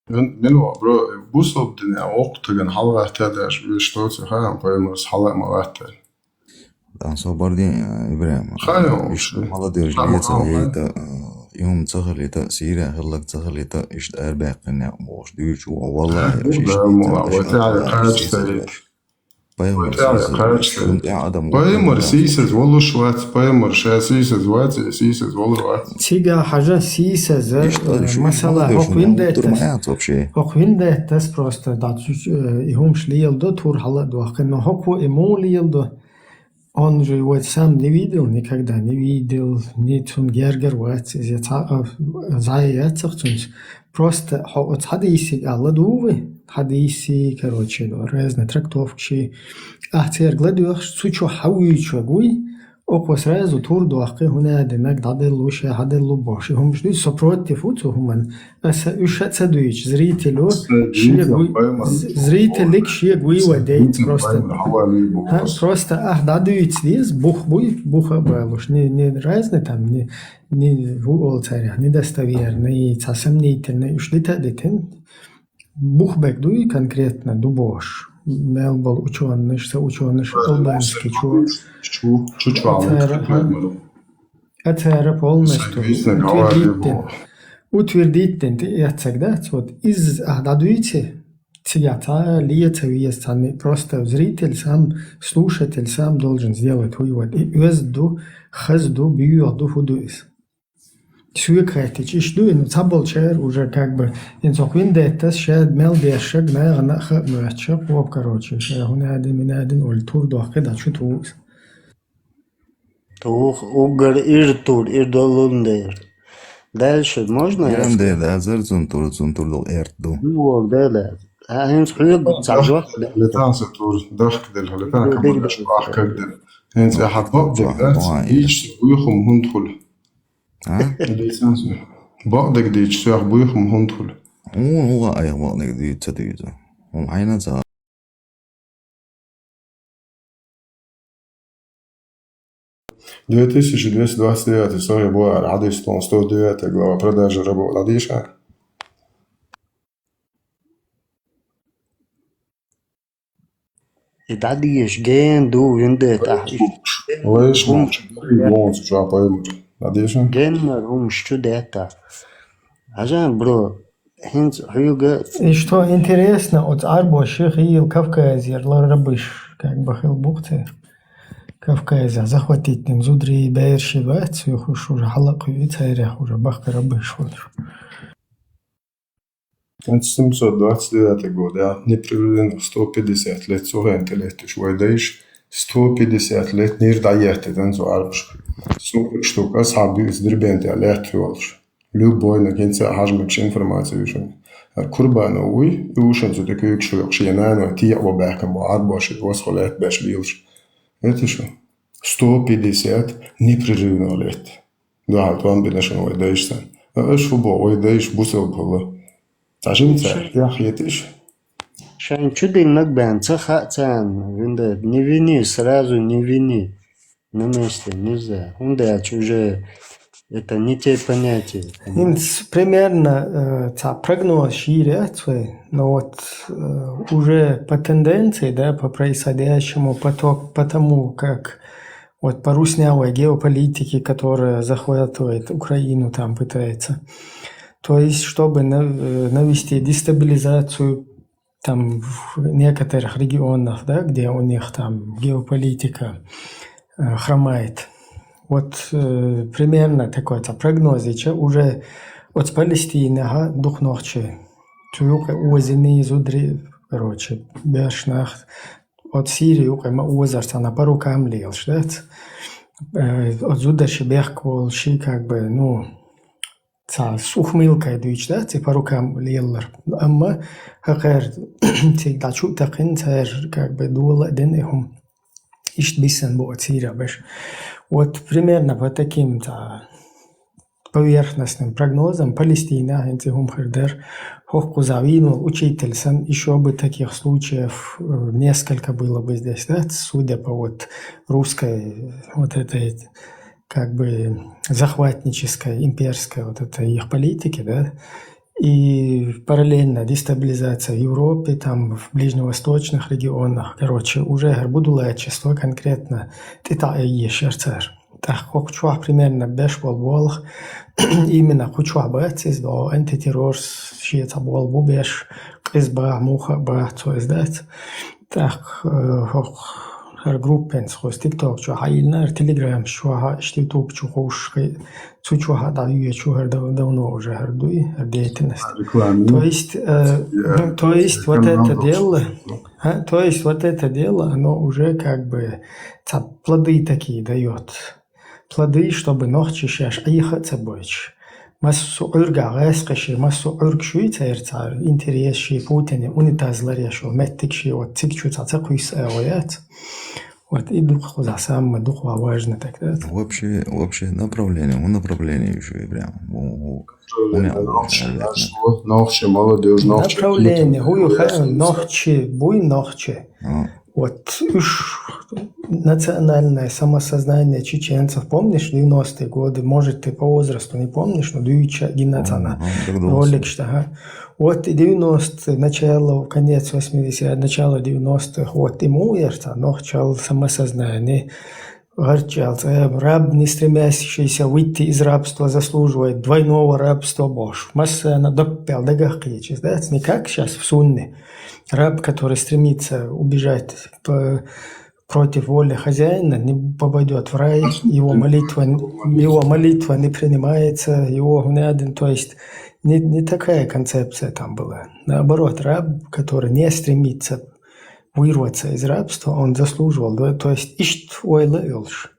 D: Men var bra bostaden är åktagen halvvägs där vi står så här på en halva månader.
J: Dan صبرني إبراهيم. молодежь ليتا يوم تغلي تأثيره هلك تغلي تأشت أربع قناع موش ديش والله
D: بايمر سيسز والله شوات بايمر سيسز وات سيسز والله وات
A: تيجا حاجة سيسز مثلا هوين دهتس просто يهم شليل دو тур هلا دوخ إنه هوكو إموليل دو Он же его сам не видел, никогда не видел, ни zum Gerger was, jetzt zayetsach zum просто вот хадисик alla дуwe, حديثي короче разные трактовки أحتير глядуешь сучо حويчо гуй око сразу тур дуахки هنا دمك دادلوش هادلو باش هم شدي سопротив уцу هم ушаца дуич зрителю зрителик шие гуй вадейт просто дадуич дис буха балуш не разные там не волцаря не достоверный сомнительный ушдита детен бухбек дуй конкретно дубош Мелбол ученыш албанский это полностью утвердителен яцагдать вот из дадуйте цията лиется вестаны просто зритель сам слушатель сам должен сделать вывод и өзду хазду бьюду худуис Сюекретич, ich du in Zabelcher уже как бы in so это шед мелдешек на нах мячок вот короче он один ультур до когда чуту
F: Тух угар иртур ирдолундер. Дальше можно?
J: Да, зунтур дол эртду.
F: Ну, да. Хинс хлеб цажва.
D: لتانس تور دخك دل لتانا كمان شباح كدل هنس أحد بقدك ده إيش بيخم هندخل ليسانس بقدك دي تشتاق بيخم هندخل
J: هو أي بقدك دي تديجه ومعينا زا
D: Две 2229 история была Рады 109 глава продажи рабов Ладиша.
F: Дадиш ген ду винде тахиш.
D: Лишь он уже поимут. Ладиша.
F: Ген штудета. Ажан бро. Хинс хюга.
A: И что интересно, от Арбоши хил Кавказьер рабыш, как бы хил бухты. Кавказа захватить ним зудри Беершева, цюхуш уже халаку и царях уже бахка рабыш вот.
D: 1729 год, да, непрерывно 150 лет сухенте лет, швейдейш 150 лет нирдаехте, ден зо арбш. Супер штука, саби из дребенте, лет волш. Любой на кенце хажмекш информацию вишен. Курбана уй, и ушен зо такой кшуек, шиенано, тия обахкам, бо арбоши, восхолет беш вилш. Это что? 150 непрерывно лет. Да, то бедешен ойдейш сан. Шубо ойдейш бусел было. Тажим царь, я хетиш.
F: Шан чудинок бен цахацан, винда не вини, сразу не вини. На месте нельзя. Он дальше уже это не те понятия.
A: Примерно прогноз шире, но вот уже по тенденции, да, по происходящему, по тому, как вот по руснявой геополитике, которая захватывает Украину, там пытается. То есть, чтобы навести дестабилизацию там в некоторых регионах, да, где у них там геополитика хромает. Вот примерно такой-то прогноз, уже от Палестины, дух ночи, тюка озины зудри, короче, бешнах, от Сирии, ма озарца на по рукам лил, ждать, от зудаши бехквол, ши как бы, ну, с ухмылкой дуч, да, по рукам лиллер, амма хакер, всегда чутакин, как бы дула денехум, ишт бисан бо от Сирия, беш. Вот примерно по таким-то поверхностным прогнозам Палестина, Хердер, Хохку завинул, учитель, еще бы таких случаев несколько было бы здесь, да, судя по вот русской вот этой как бы захватнической, имперской вот этой их политике, да, и параллельно дестабилизация в Европе, там в ближневосточных регионах, короче, уже будулечество конкретно, это и есть РЦР. Так, хочу примерно бешвол волх, именно хочу обратиться до антитеррор, шиеца бол бубеш, КСБ, муха, бра, то есть, да, так, группен, с ТикТок, что хайльнер, Телеграм, что ютуб, что хуш, что даю, что давно уже гордуй, деятельность. То есть вот это дело, оно уже как бы плоды такие дает. Плоды, чтобы ночи шаш, а ехаться больше. مسو عرق غاس قشي مسو عرق شوي تيرتا انتريس شي فوتني ونتازلر شو متك شي وتك شو تقويس اويات وتيدوق خذ سام دوق واجنا تكتات
J: вообще направление еще и прям
D: Нохче, молодежь, нохче.
A: Направление, хую хэн, нохче, буй нохче. Вот уж национальное самосознание чеченцев, помнишь, 90-е годы, может, ты по возрасту не помнишь, но дуюча гинацана, ролик что, вот 90-е, начало, конец 80-х, начало 90-х, вот ему ерта, нохчал самосознание, горчал, раб, не стремящийся выйти из рабства, заслуживает двойного рабства Бож. Масса на доппел, дагахкичис, да, не как сейчас в сунне. Раб, который стремится убежать против воли хозяина, не попадет в рай, его молитва не принимается, его гнаден, то есть не такая концепция там была. Наоборот, раб, который не стремится вырваться из рабства, он заслуживал, да, то есть ищет ойла илш.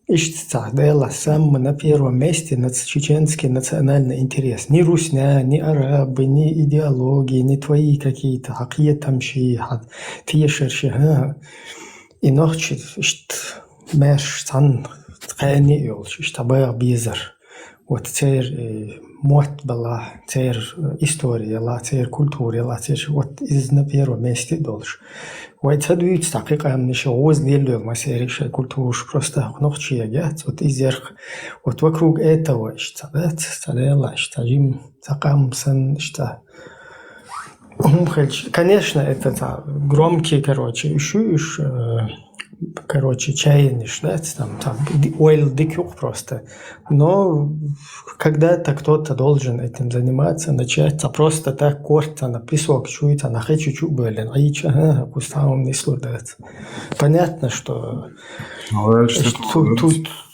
A: Ищет цахдела сам на первом месте чеченский национальный интерес. Ни русня, ни арабы, ни идеологии, ни твои какие-то акиетамши, тиешерши. И ночь ищет мерш цан ткани илш, ищтабая бизар. Вот цер мот была, цер история, цер культура, цер вот из на первом месте должен. ويتهدويت تحقيقها من الشغوز ديال مسيري شي كلتوش بروستا نوختشي ياجات وتيزيرخ وتوكروك ايتا واشتادات تاديلا اشتاجيم تقام سن اشتا هم خلش конечно это громкий короче короче чаянишь, да, там ойл дикюк просто. Но когда-то кто-то должен этим заниматься, начать, а просто так корта на песок чует, на чуть-чуть блин, а и чага, кустам не слудает. Понятно, что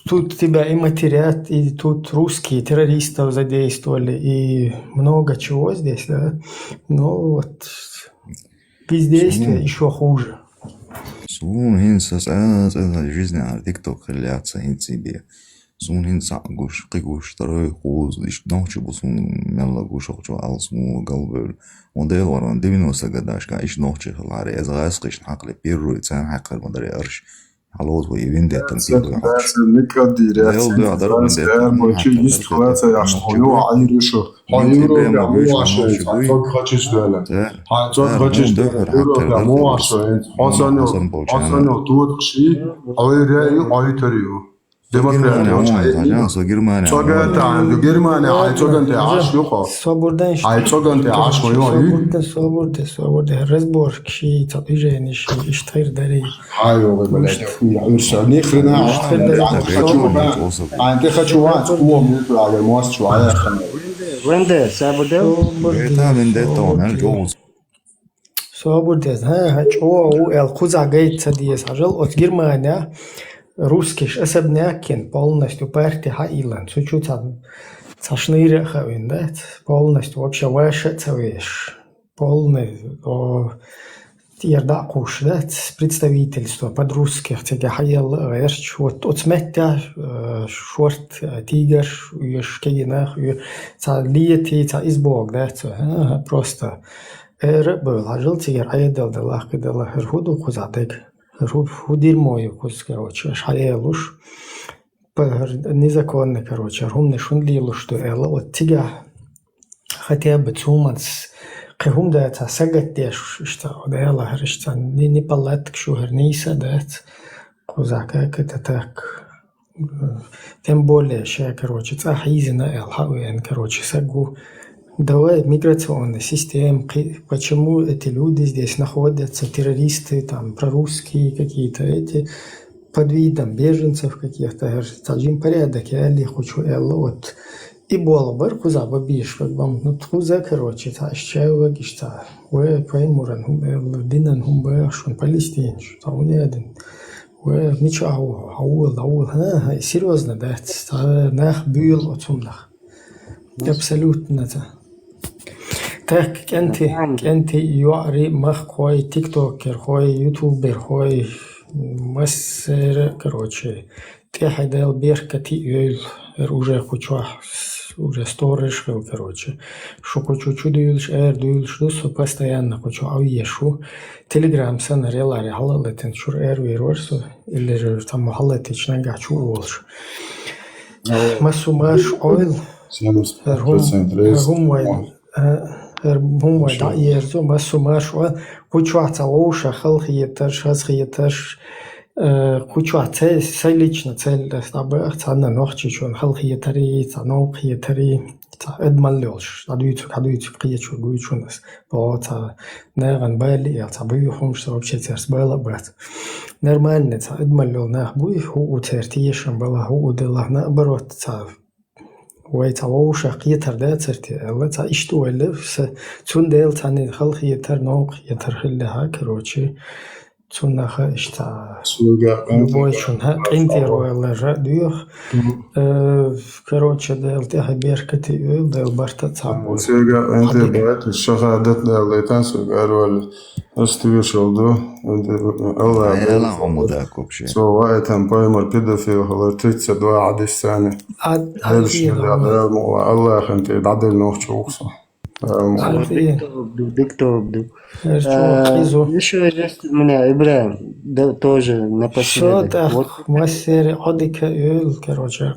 A: тут тебя и матерят, и тут русские террористов задействовали, и много чего здесь, да. Но вот бездействие еще хуже.
J: Сун хинсас это жизнь на ТикТок реляция in себе. Сун хинса гуш кигуш второй хоз иш ночью бусун мелла гуш очо алсму галбел. Модель ворон 90 годашка иш ночью халаре аз гасқиш хақли пирру цан хақл модери арш. Hallo wo ihr windet dann sie.
D: Das nikad direkt. Das mochi ist خلاص يا خيو عيرشو. خيو يا مو عشان صوت خاطش دولة. صوت خاطش دولة. مو عشان حسن دود قشي عيري عيتريو. Германия.
A: Свобода. Разбор кши, движение, иштхир дари. Свобода. От Германия. Русский особнякин полностью партия Хаилан, чуть-чуть сошныри хавин, да, полностью вообще ваша целешь, полный ердакуш, да, представительство под русских тега Хаил, вот от сметя шорт тигр, ешкегинах, лиети, избог, да, просто был, а жил тигр, айдал, да лахка, да лахер худу кузатек. Худирмой, короче, шаелуш, незаконно, короче, румный шунлилу, что элла, вот тига, хотя бы цуманс, кхум да это сагатеш, что да элла, что не палатк, что герниса, да, кузака, это так, тем более, что, короче, цахизина элхауэн, короче, сагу. Давай миграционная система, почему эти люди здесь находятся, террористы, там, прорусские какие-то, эти, под видом беженцев каких-то, таджим порядок, я ли хочу, вот, и было бы, куза бабиш, вам, ну, куза, короче, тащаю, гишта, вы поймуран, динан, хумбэшун, палестин, что у меня один, вы, ничего, аул, серьезно, да, нах бюл, отсумнах, абсолютно, это. Так, كنتي يعري مخ خوي تيك توكر خوي يوتيوبر خوي مسر короче ты хайдал берка ти уже хочу уже сторож, короче. Шо кучу чудуюлш, дуюлш, дусу постоянно кучу ауешу. Телеграм сан релари халалетен шур вирорсу, или же там халатич нагачу олш. Масумаш ойл, هم دعيرزو مسوماش кучу ацалоуша халхиеташ хазхиеташ кучу ацел сайлично цел дабы цана нохчичун халхиетари цанохиетари эдмаллёш адуйцу киечу гуйчунас боца неран бали я цабыйхум что вообще церс бала брат нормально ца эдмаллёл на буй ху цертиешен бала ху дела наоборот ца ويتعوش قيتر دا ترتي الله تا اشتو ولا تون ديل تاني خلق يتر نوق يتر خلها كروتشي تون نخا اشتا بوي شون ها انتي رويلا راديوخ كروتشي ديل تيها بيركتي ديل برتا تابو
D: سيجا انت بقيت الشهادة اللي تنسو قالوا استويش oldu الله سو وقت هم بايمر كده في غلطتي 2 سنة الله خنتي عدل نوخ شوخصة
F: دكتور еще есть у меня Ибраим тоже напоследок.
A: Что-то мастер одика короче